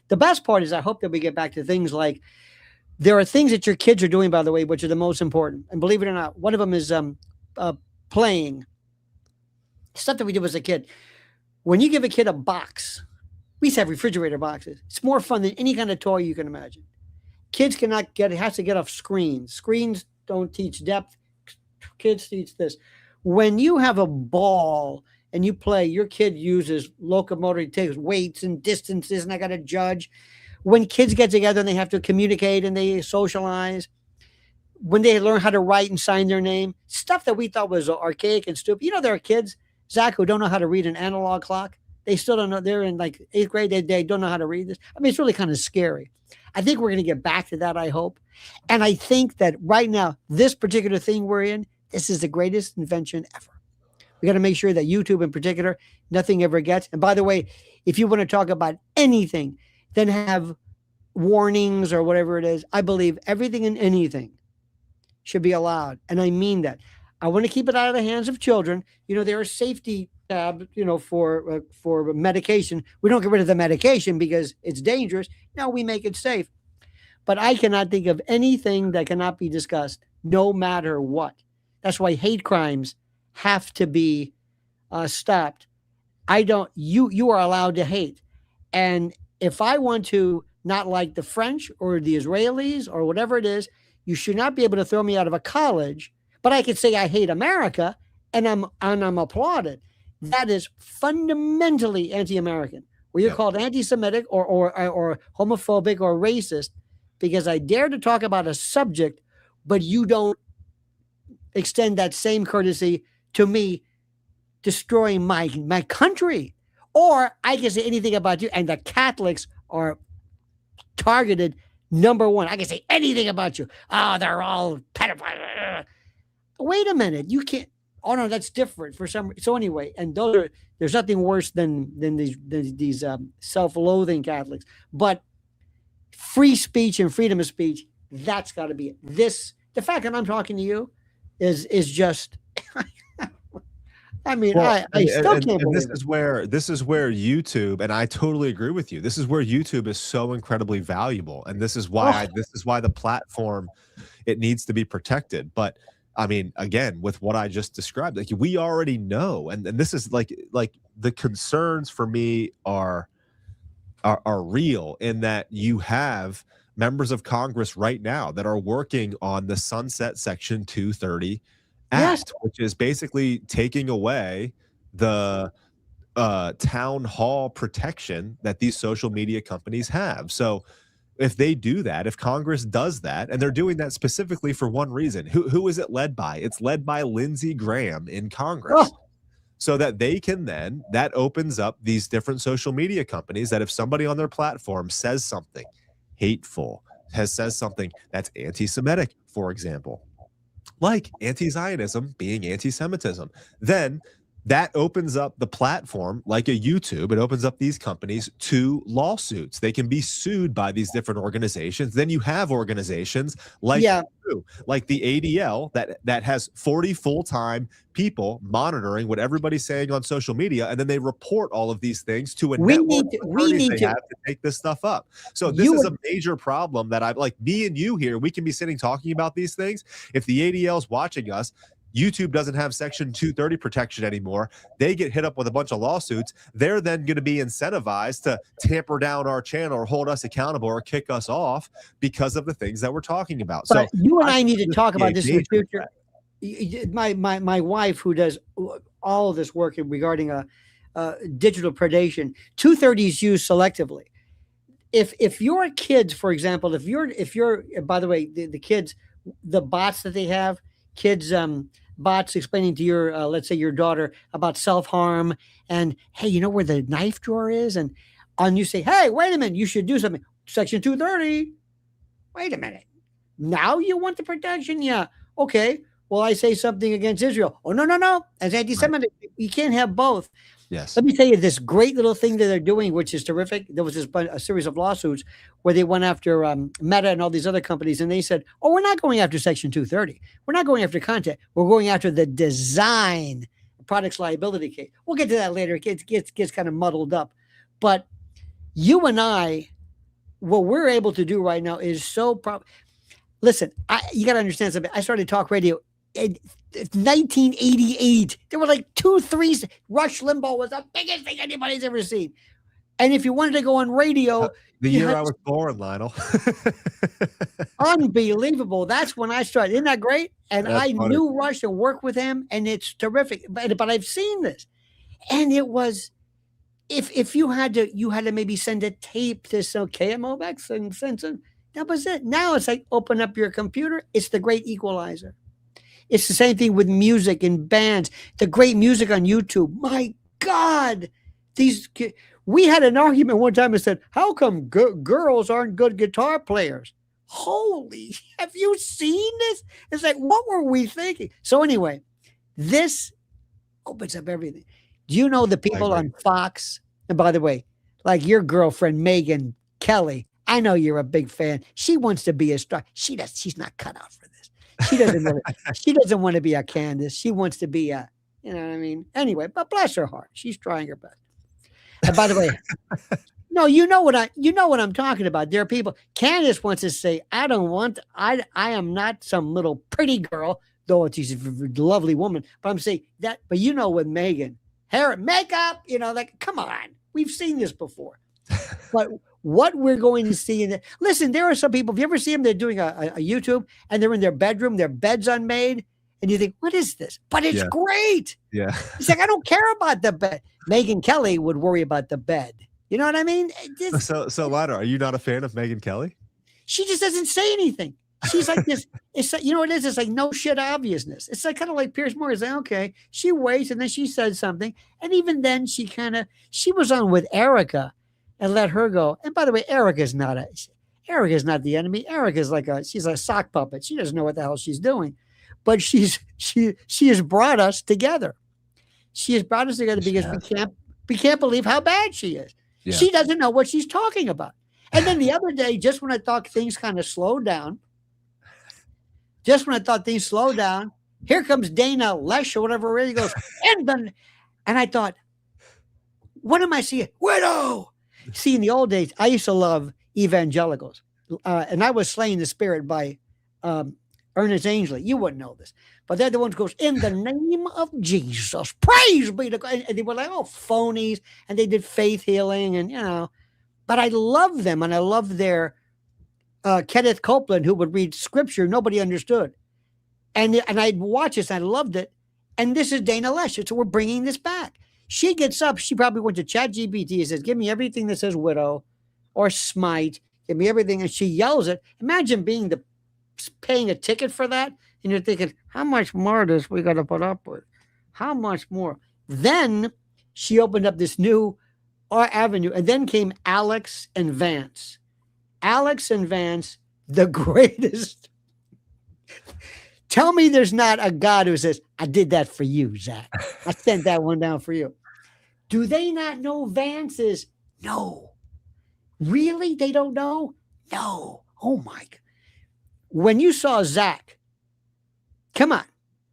The best part is I hope that we get back to things like, there are things that your kids are doing, by the way, which are the most important. And believe it or not, one of them is playing. Stuff that we did as a kid. When you give a kid a box, we used to have refrigerator boxes. It's more fun than any kind of toy you can imagine. Kids it has to get off screens. Screens don't teach depth. Kids teach this. When you have a ball and you play, your kid uses locomotor, he takes weights and distances, and I got to judge. When kids get together and they have to communicate and they socialize, when they learn how to write and sign their name, stuff that we thought was archaic and stupid. There are kids, Zach, who don't know how to read an analog clock. They still don't know. They're in like 8th grade. They don't know how to read this. I mean, it's really kind of scary. I think we're going to get back to that, I hope. And I think that right now, this particular thing we're in, this is the greatest invention ever. We got to make sure that YouTube in particular, nothing ever gets. And by the way, if you want to talk about anything, then have warnings or whatever it is. I believe everything and anything should be allowed. And I mean that. I want to keep it out of the hands of children. There are safety tabs, for medication. We don't get rid of the medication because it's dangerous. No, we make it safe. But I cannot think of anything that cannot be discussed, no matter what. That's why hate crimes have to be stopped. You are allowed to hate. And if I want to not like the French or the Israelis or whatever it is, You should not be able to throw me out of a college, but I could say I hate America and I'm applauded. That is fundamentally anti-American. Where you're called anti-Semitic or homophobic or racist because I dare to talk about a subject, but you don't extend that same courtesy to me destroying my country. Or I can say anything about you, and the Catholics are targeted number one. I can say anything about you. Oh, they're all pedophiles. Wait a minute. You can't. Oh no, that's different for some. So anyway, and there's nothing worse than these self-loathing Catholics. But free speech and freedom of speech, that's got to be it. The fact that I'm talking to you is just. I mean, well, I still can't believe this it. This is where YouTube, and I totally agree with you. This is where YouTube is so incredibly valuable, and this is why the platform, it needs to be protected. But I mean, again, with what I just described, like we already know, and this is like the concerns for me are real in that you have members of Congress right now that are working on the Sunset Section 230 Act, which is basically taking away the town hall protection that these social media companies have. So if they do that, if Congress does that, and they're doing that specifically for one reason, who is it led by? It's led by Lindsey Graham in Congress. So that they can then, that opens up these different social media companies that if somebody on their platform says something hateful, says something that's anti-Semitic, for example, like anti-Zionism being anti-Semitism, then that opens up the platform like a YouTube. It opens up these companies to lawsuits. They can be sued by these different organizations. Then you have organizations like the ADL that has 40 full-time people monitoring what everybody's saying on social media, and then they report all of these things to a network they have to take this stuff up. So this is a major problem that I've, like, me and you here, we can be sitting talking about these things. If the ADL is watching us, YouTube doesn't have Section 230 protection anymore. They get hit up with a bunch of lawsuits. They're then going to be incentivized to tamper down our channel or hold us accountable or kick us off because of the things that we're talking about. But so you and I need to talk about this in the future. My wife, who does all of this work regarding digital predation, 230 is used selectively. If your kids, for example, if you're by the way, the kids, the bots that they have, kids bots explaining to your let's say your daughter about self-harm and hey, you know where the knife drawer is, and you say, hey, wait a minute, you should do something. Section 230. Wait a minute. Now you want the protection? Yeah. Okay. Well, I say something against Israel. Oh, no. As anti-Semitic, you can't have both. Yes. Let me tell you this great little thing that they're doing, which is terrific. There was a series of lawsuits where they went after Meta and all these other companies, and they said, oh, we're not going after Section 230. We're not going after content. We're going after the design products liability case. We'll get to that later. It gets kind of muddled up. But you and I, what we're able to do right now is so listen, you got to understand something. I started talk radio in 1988. There were like 2-3. Rush Limbaugh was the biggest thing anybody's ever seen. And if you wanted to go on radio, the year I was born, Lionel. Unbelievable. That's when I started. Isn't that great? And That's I funny. knew Rush and worked with him, and it's terrific. But I've seen this, and it was if you had to maybe send a tape to some KMOX and send some. That was it. Now it's like open up your computer. It's the great equalizer. It's the same thing with music and bands. The great music on YouTube. My God, we had an argument one time and said, how come girls aren't good guitar players? Holy, have you seen this? It's like, what were we thinking? So anyway, this opens up everything. Do you know the people on Fox? And by the way, like your girlfriend, Megyn Kelly, I know you're a big fan. She wants to be a star. She's not cut out for this. She doesn't want to be a Candace. She wants to be a, you know what I mean? Anyway, but bless her heart. She's trying her best. And by the way, no, you know what I'm talking about. There are people. Candace wants to say, I am not some little pretty girl, though she's a lovely woman. But I'm saying that, but you know, with Megyn, hair, makeup, like, come on. We've seen this before. But what we're going to see listen, there are some people, if you ever see them, they're doing a YouTube and they're in their bedroom, their bed's unmade, and you think, what is this? But it's great. Yeah. He's like, I don't care about the bed. Megyn Kelly would worry about the bed. You know what I mean? So Lionel, are you not a fan of Megyn Kelly? She just doesn't say anything. She's like this. It's like, you know what it is? It's like no shit obviousness. It's like kind of like Pierce Morgan. It's like, okay, she waits and then she said something. And even then she was on with Erica and let her go. And by the way, Erica's not the enemy. Erica's she's a sock puppet. She doesn't know what the hell she's doing. But she has brought us together. She has brought us together because we can't believe how bad she is. Yeah. She doesn't know what she's talking about. And then the other day, just when I thought things kind of slowed down, here comes Dana Lesh or whatever it is. He goes, and I thought, what am I seeing? Widow. See, in the old days, I used to love evangelicals. And I was Slaying the Spirit by Ernest Angley. You wouldn't know this. But they're the ones who goes, in the name of Jesus, praise be to God. And they were like, oh, phonies. And they did faith healing and, you know. But I love them, and I love their Kenneth Copeland, who would read scripture nobody understood. And I'd watch this, and I loved it. And this is Dana Lesh. So we're bringing this back. She gets up. She probably went to ChatGPT and says, give me everything that says widow or smite. Give me everything. And she yells it. Imagine paying a ticket for that. And you're thinking, how much more does we got to put up with? How much more? Then she opened up this new avenue. And then came Alex and Vance. Alex and Vance, the greatest. Tell me there's not a God who says, I did that for you, Zach. I sent that one down for you. Do they not know Vance is? No. Really? They don't know? No. Oh, my God. When you saw Zach, come on.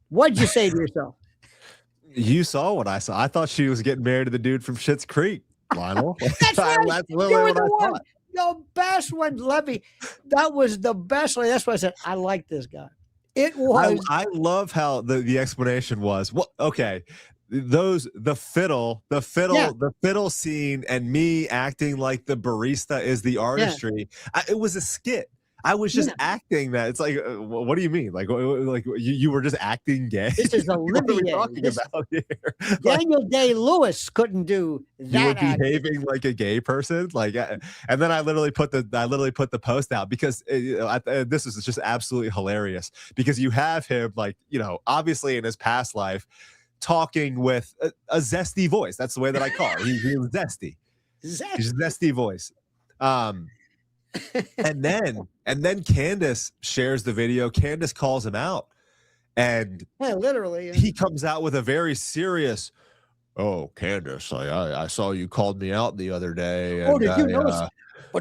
What'd you say to yourself? You saw what I saw. I thought she was getting married to the dude from Schitt's Creek, Lionel. That's right. That's literally what I thought. The best one, Levy. That was the best one. That's why I said, I like this guy. It was. I love how the explanation was. Well, okay. The fiddle scene and me acting like the barista is the artistry. Yeah. It was a skit. I was just acting that. It's like, what do you mean? Like you were just acting gay? This is Olivier. What are we talking about here? Daniel Day-Lewis couldn't do that. You were behaving like a gay person, and then I literally put the post out because this is just absolutely hilarious because you have him obviously in his past life talking with a zesty voice. That's the way that I call it. He was zesty. He's a zesty voice. And then Candace shares the video. Candace calls him out, and literally he comes out with a very serious, "Oh, Candace, I saw you called me out the other day." And did you notice?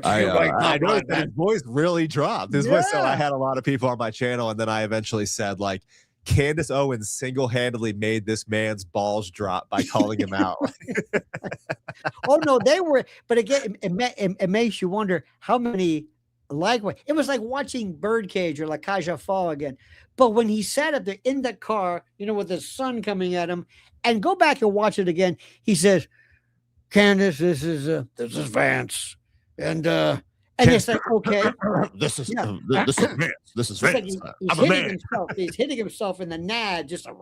I noticed that his voice really dropped. His voice. So I had a lot of people on my channel, and then I eventually said Candace Owens single-handedly made this man's balls drop by calling him out. Oh no, they were. But again, it makes you wonder how many it was like watching Birdcage or La Caja Fall again. But when he sat up there in the car, with the sun coming at him, and go back and watch it again, he says, "Candace, this is Vance," and it's like, okay, this is Vance. This is Vance. I'm a man. He's hitting himself in the nad, just I'm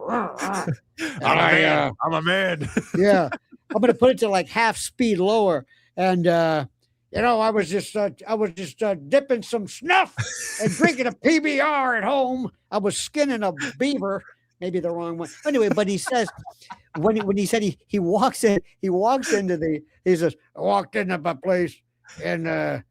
a man. Yeah, I'm gonna put it to half speed lower, and I was just dipping some snuff and drinking a PBR at home. I was skinning a beaver, maybe the wrong one. Anyway, but he says when he said he walks into he says, I walked into my place and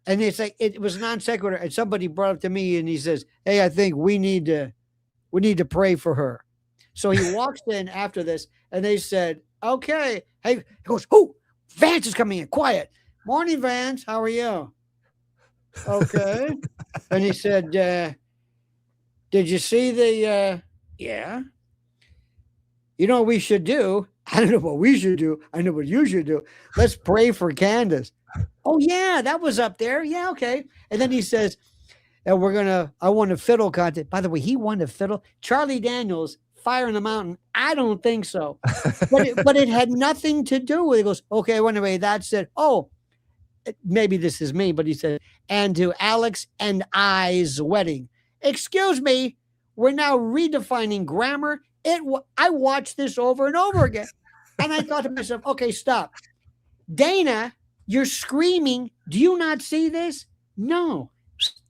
it's like it was non sequitur, and somebody brought up to me and he says, "Hey, I think we need to pray for her." So he walks in after this, and they said, "Okay." Hey, he goes, "Oh, Vance is coming in. Quiet. Morning, Vance. How are you?" Okay. And he said, "Did you see the? Yeah. You know what we should do? I don't know what we should do. I know what you should do. Let's pray for Candace." Oh yeah, that was up there. Yeah, okay. And then he says, and I won a fiddle contest. By the way, he won a fiddle. Charlie Daniels, Fire in the Mountain. I don't think so. But it had nothing to do with it. He goes, okay, well, anyway, that's it. Oh, maybe this is me, but he said, and to Alex and I's wedding. Excuse me, we're now redefining grammar. I watched this over and over again. And I thought to myself, okay, stop. Dana, you're screaming. Do you not see this? No.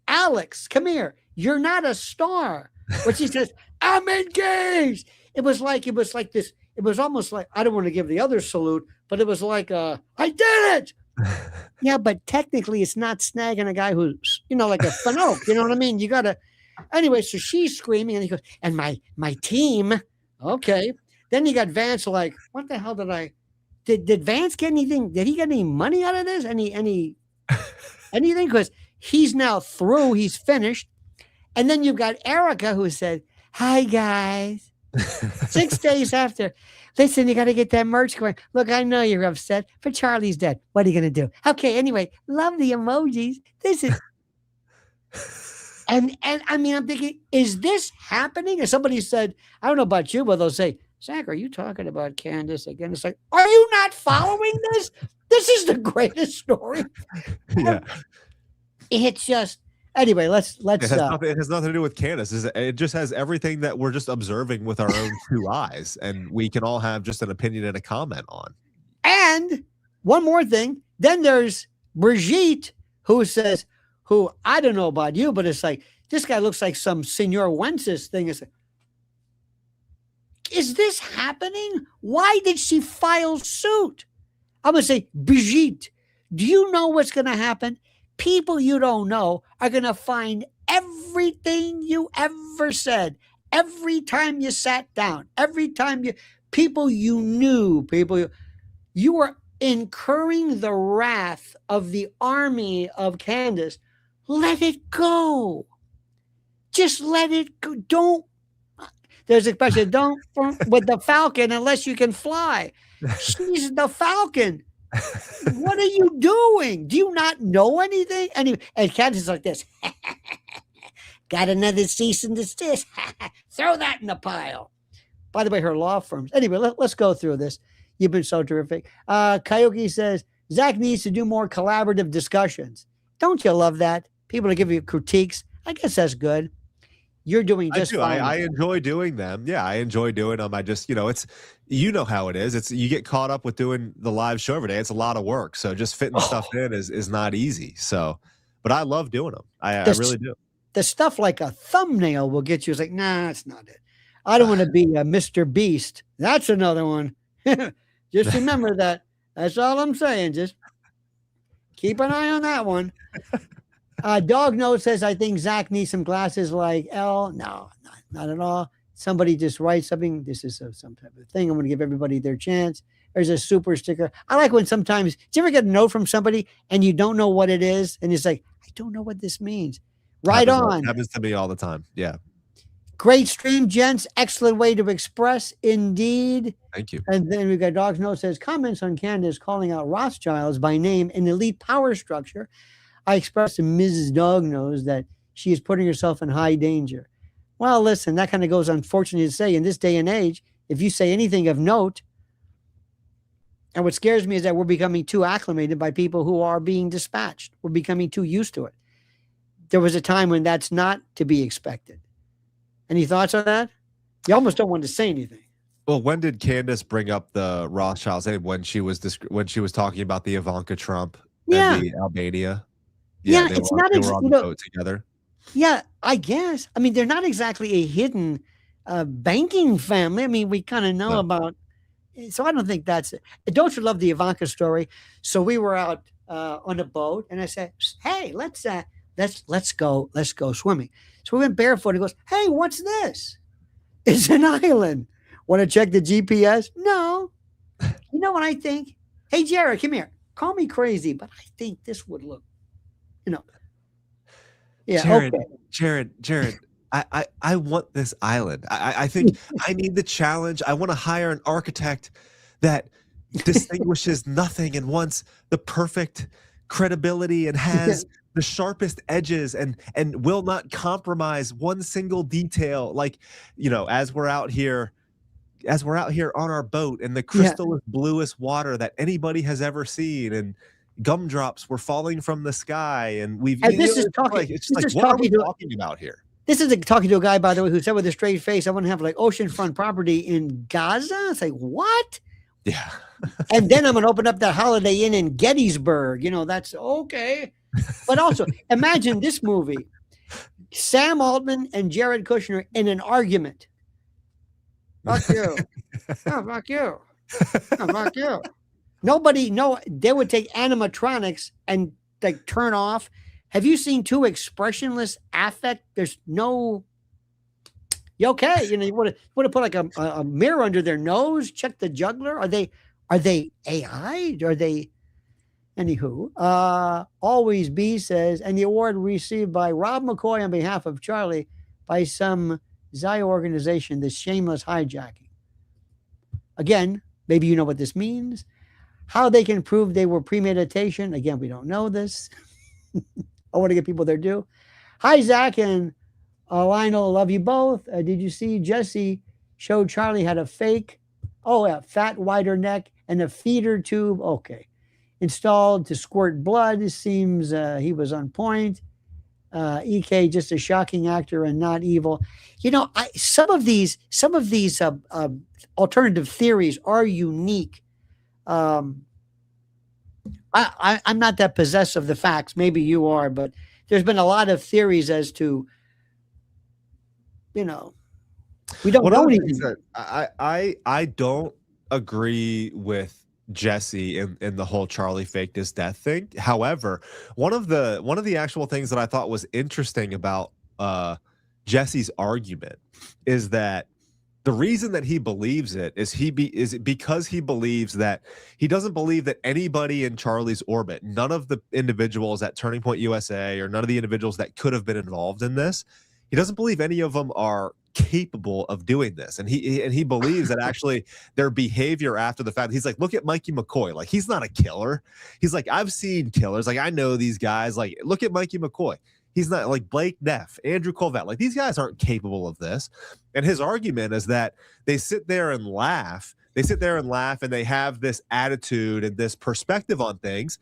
Alex, come here. You're not a star. But she says, I'm engaged. It was like this. It was almost like, I don't want to give the other salute, but it was like, I did it. Yeah, but technically it's not snagging a guy who's, like a fanoke. You know what I mean? You got to, anyway, so she's screaming and he goes, and my team, okay. Then you got Vance like, what the hell did Vance get anything? Did he get any money out of this? Anything? Because he's now through, he's finished. And then you've got Erica who said, hi guys. 6 days after, listen, you got to get that merch going. Look, I know you're upset, but Charlie's dead. What are you going to do? Okay, anyway, love the emojis. This is, and I mean, I'm thinking, is this happening? And somebody said, I don't know about you, but they'll say, Zach, are you talking about Candace again? It's like, are you not following this? This is the greatest story. Yeah. It's just, anyway, let's. It has nothing to do with Candace. It just has everything that we're just observing with our own two eyes, and we can all have just an opinion and a comment on. And one more thing. Then there's Brigitte, who says, who I don't know about you, but it's like, this guy looks like some Senor Wences thing. It's like, is this happening? Why did she file suit? I'm going to say, Brigitte, do you know what's going to happen? People you don't know are going to find everything you ever said, every time you sat down, every time people you knew, you were incurring the wrath of the army of Candace. Let it go. Just let it go. Don't. There's a expression, don't with the falcon unless you can fly. She's the falcon. What are you doing? Do you not know anything? And Candace is like this. Got another cease and desist. Throw that in the pile. By the way, her law firms. Anyway, let's go through this. You've been so terrific. Coyote says, Zach needs to do more collaborative discussions. Don't you love that? People to give you critiques. I guess that's good. You're doing just fine. I enjoy doing them. Yeah, I enjoy doing them. I just, it's, how it is. It's, you get caught up with doing the live show every day. It's a lot of work. So just fitting stuff in is not easy. So, but I love doing them. I really do. The stuff like a thumbnail will get you. It's like, nah, that's not it. I don't want to be a Mr. Beast. That's another one. Just remember that. That's all I'm saying. Just keep an eye on that one. Dog Note says, I think Zach needs some glasses like L. No, not at all. Somebody just writes something. This is some type of thing. I'm going to give everybody their chance. There's a super sticker. I like when sometimes, do you ever get a note from somebody and you don't know what it is? And it's like, I don't know what this means. Right on. Happens to me all the time. Yeah. Great stream, gents. Excellent way to express. Indeed. Thank you. And then we've got Dog's Note says, comments on Candace calling out Rothschilds by name in elite power structure. I expressed to Mrs. Dognose that she is putting herself in high danger. Well, listen, that kind of goes unfortunately to say in this day and age, if you say anything of note, and what scares me is that we're becoming too acclimated by people who are being dispatched. We're becoming too used to it. There was a time when that's not to be expected. Any thoughts on that? You almost don't want to say anything. Well, when did Candace bring up the Rothschilds? When she was talking about the Ivanka Trump and the Albania? Yeah, it's not on the boat together. Yeah, I guess. I mean, they're not exactly a hidden banking family. I mean, we kind of know about. So I don't think that's it. Don't you love the Ivanka story? So we were out on a boat, and I said, "Hey, let's go swimming." So we went barefoot. He goes, "Hey, what's this? It's an island. Want to check the GPS?" No. You know what I think? Hey, Jared, come here. Call me crazy, but I think this would look. Yeah, Jared, I want this island. I think I need the challenge. I want to hire an architect that distinguishes nothing and wants the perfect credibility and has the sharpest edges and will not compromise one single detail. Like, as we're out here on our boat in the crystal bluest water that anybody has ever seen, and gumdrops were falling from the sky, and we've. And this is talking. It's just this is what are we talking to talking about here? This is talking to a guy, by the way, who said with a straight face, "I want to have like oceanfront property in Gaza." It's like, what? Yeah. And then I'm going to open up that Holiday Inn in Gettysburg. That's okay. But also, imagine this movie: Sam Altman and Jared Kushner in an argument. Fuck you. Oh, fuck you. Oh, fuck you. They would take animatronics and like turn off. Have you seen two expressionless affect? There's no, you okay? You want to put like a mirror under their nose, check the juggler. Are they AI? Are they, anywho, Always B says, and the award received by Rob McCoy on behalf of Charlie by some Zio organization, this shameless hijacking. Again, maybe you know what this means. How they can prove they were premeditation. Again, we don't know this. I want to get people their due. Hi, Zach and Lionel. Love you both. Did you see Jesse showed Charlie had a fake, fat, wider neck and a feeder tube? Okay. Installed to squirt blood. It seems he was on point. EK, just a shocking actor and not evil. Some of these alternative theories are unique. I'm not that possessed of the facts. Maybe you are, but there's been a lot of theories as to, we don't know anything. I don't agree with Jesse in the whole Charlie faked his death thing. However, one of the actual things that I thought was interesting about Jesse's argument is that the reason that he believes it is because he believes that he doesn't believe that anybody in Charlie's orbit, none of the individuals at Turning Point USA or none of the individuals that could have been involved in this, he doesn't believe any of them are capable of doing this. And he believes that actually their behavior after the fact, he's like, look at Mikey McCoy. Like, he's not a killer. He's like, I've seen killers. Like, I know these guys. Like, look at Mikey McCoy. He's not like Blake Neff, Andrew Colvett. Like, these guys aren't capable of this. And his argument is that they sit there and laugh. And they have this attitude and this perspective on things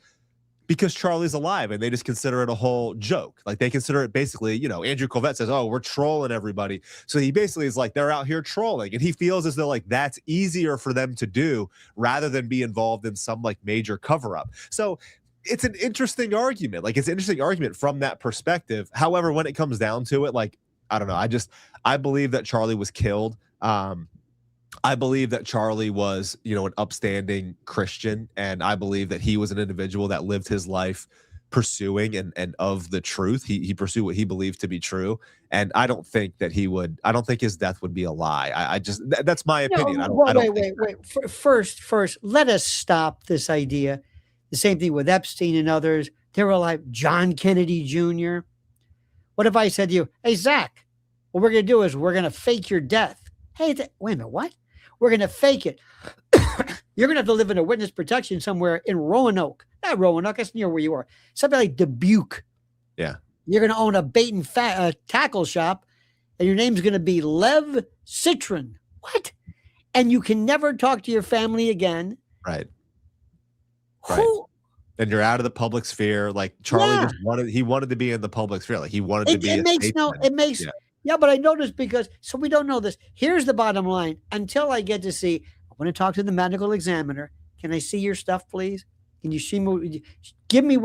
because Charlie's alive, and they just consider it a whole joke. Like, they consider it basically, Andrew Colvett says, oh, we're trolling everybody. So he basically is like, they're out here trolling. And he feels as though like that's easier for them to do rather than be involved in some like major cover up. So it's an interesting argument. Like, it's an interesting argument from that perspective. However, when it comes down to it, like, I don't know. I believe that Charlie was killed. I believe that Charlie was, an upstanding Christian, and I believe that he was an individual that lived his life pursuing and of the truth. He pursued what he believed to be true, and I don't think his death would be a lie. That's my opinion. Wait. First, let us stop this idea. The same thing with Epstein and others. They were like John Kennedy Jr. What if I said to you, hey, Zach, what we're going to do is we're going to fake your death. Hey, wait a minute, what? We're going to fake it. You're going to have to live in a witness protection somewhere in Roanoke. Not Roanoke, that's near where you are. Something like Dubuque. Yeah. You're going to own a bait and tackle shop, and your name's going to be Lev Citron. What? And you can never talk to your family again. Right. Right. And you're out of the public sphere. Like, Charlie wanted to be in the public sphere. Like, he wanted to be. Yeah, but I noticed so we don't know this. Here's the bottom line. Until I get to see, I want to talk to the medical examiner. Can I see your stuff, please? Can you see me? Give me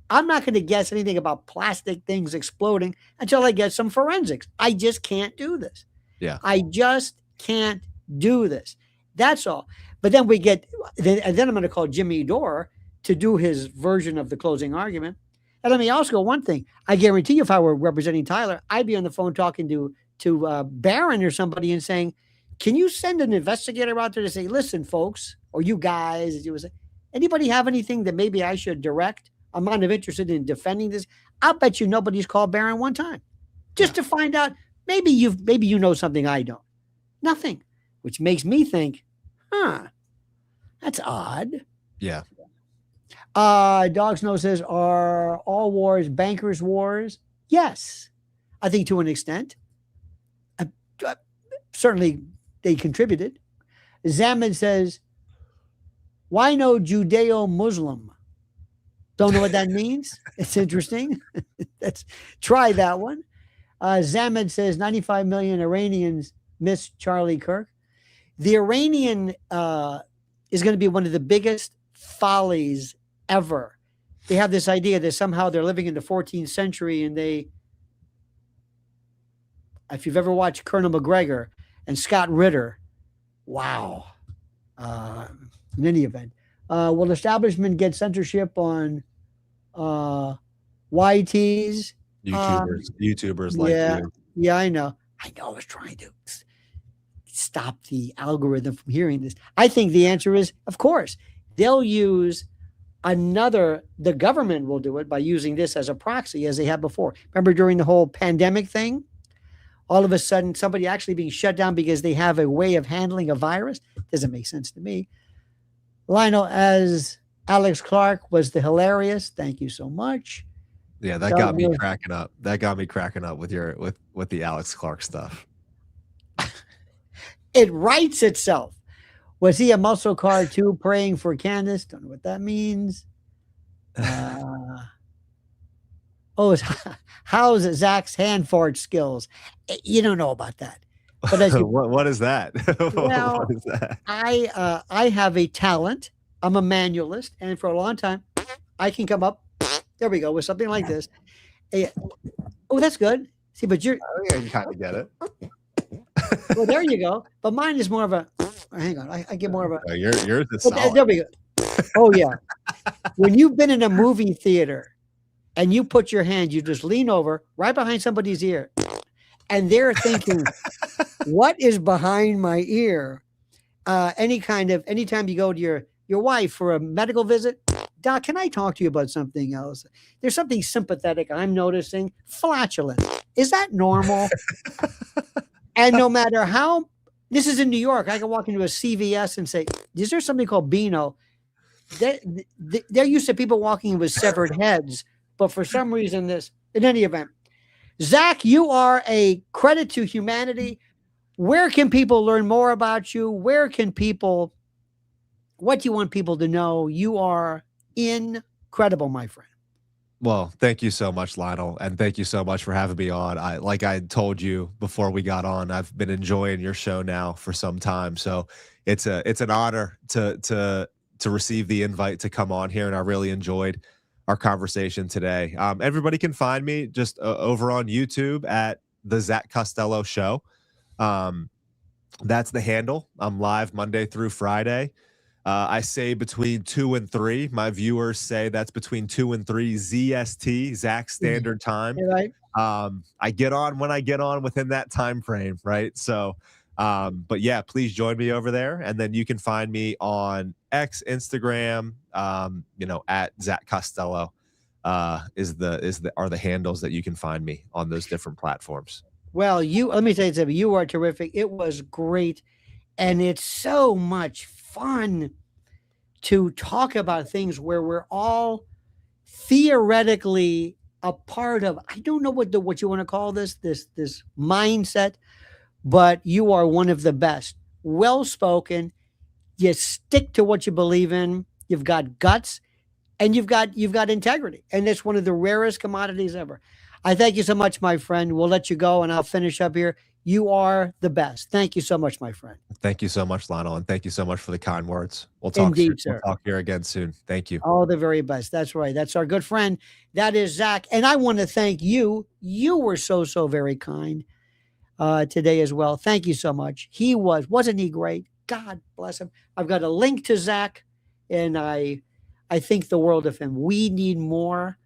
I'm not going to guess anything about plastic things exploding until I get some forensics. I just can't do this. Yeah. I just can't do this. That's all. But then and then I'm going to call Jimmy Dore to do his version of the closing argument. And let me also go one thing. I guarantee you, if I were representing Tyler, I'd be on the phone talking to Barron or somebody and saying, can you send an investigator out there to say, listen, folks, or you guys, as you would say, anybody have anything that maybe I should direct? I'm not interested in defending this. I'll bet you nobody's called Barron one time just to find out. Maybe you know something I don't. Nothing, which makes me think, that's odd. Yeah. Dog Snow says, are all wars bankers' wars? Yes, I think to an extent. Certainly they contributed. Zaman says, why no Judeo-Muslim? Don't know what that means. It's interesting. Let's try that one. Zamed says 95 million Iranians miss Charlie Kirk. The Iranian is going to be one of the biggest follies ever. They have this idea that somehow they're living in the 14th century, and if you've ever watched Colonel McGregor and Scott Ritter, wow. In any event, will establishment get censorship on YTs? YouTubers like you. Yeah, I know. I was trying to stop the algorithm from hearing this. I think the answer is, of course, they'll use the government will do it by using this as a proxy, as they have before. Remember during the whole pandemic thing? All of a sudden, somebody actually being shut down because they have a way of handling a virus? Doesn't make sense to me. Lionel, as Alex Clark was the hilarious. Thank you so much. Yeah, that got me cracking up. That got me cracking up with the Alex Clark stuff. It writes itself. Was he a muscle car too, praying for Candace? Don't know what that means. How's Zach's hand fart skills? You don't know about that. But as what is that? Well, what is that? I have a talent. I'm a manualist, and for a long time, I can come up. There we go with something like this. Oh, that's good. See, but you're. I think I kind of get it. Well, there you go. But mine is more of a. Hang on, I get more of a. Yours is solid. There we go. Oh yeah. When you've been in a movie theater, and you put your hand, you just lean over right behind somebody's ear, and they're thinking, "What is behind my ear?" Anytime you go to your wife for a medical visit, Doc, can I talk to you about something else? There's something sympathetic I'm noticing. Flatulence. Is that normal? And no matter how, this is in New York, I can walk into a CVS and say, is there something called Beano? They're used to people walking with severed heads, but for some reason in any event. Zach, you are a credit to humanity. Where can people learn more about you? What do you want people to know? You are incredible, my friend. Well, thank you so much, Lionel, and thank you so much for having me on. Like I told you before we got on, I've been enjoying your show now for some time, so it's an honor to receive the invite to come on here, and I really enjoyed our conversation today. Everybody can find me just over on YouTube at the Zach Costello Show. That's the handle. I'm live Monday through Friday. I say between 2 and 3. My viewers say that's between 2 and 3 ZST, Zach Standard Time. Right. I get on when I get on within that time frame, right? So, but yeah, please join me over there, and then you can find me on X, Instagram, at Zach Costello. Are the handles that you can find me on those different platforms. Well, let me tell you something. You are terrific. It was great, and it's so much fun to talk about things where we're all theoretically a part of. I don't know what you want to call this mindset, but you are one of the best. Well spoken. You stick to what you believe in. You've got guts, and you've got integrity, and it's one of the rarest commodities ever. I thank you so much, my friend. We'll let you go, and I'll finish up here. You are the best. Thank you so much, my friend. Thank you so much, Lionel, and thank you so much for the kind words. We'll talk Indeed, soon. sir. We'll talk here again soon. Thank you. All the very best. That's right. That's our good friend. That is Zach. And I want to thank you. You were so very kind today as well. Thank you so much. Wasn't he great? God bless him. I've got a link to Zach, and I think the world of him. We need more.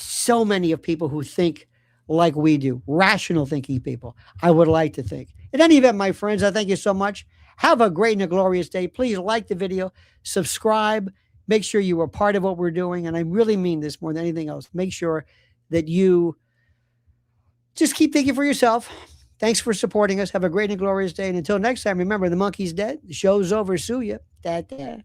So many of people who think like we do, rational thinking people. I would like to think. In any event, my friends, I thank you so much. Have a great and a glorious day. Please like the video, subscribe, make sure you are part of what we're doing. And I really mean this more than anything else. Make sure that you just keep thinking for yourself. Thanks for supporting us. Have a great and glorious day. And until next time, remember, the monkey's dead. The show's over. Sue ya. Da-da.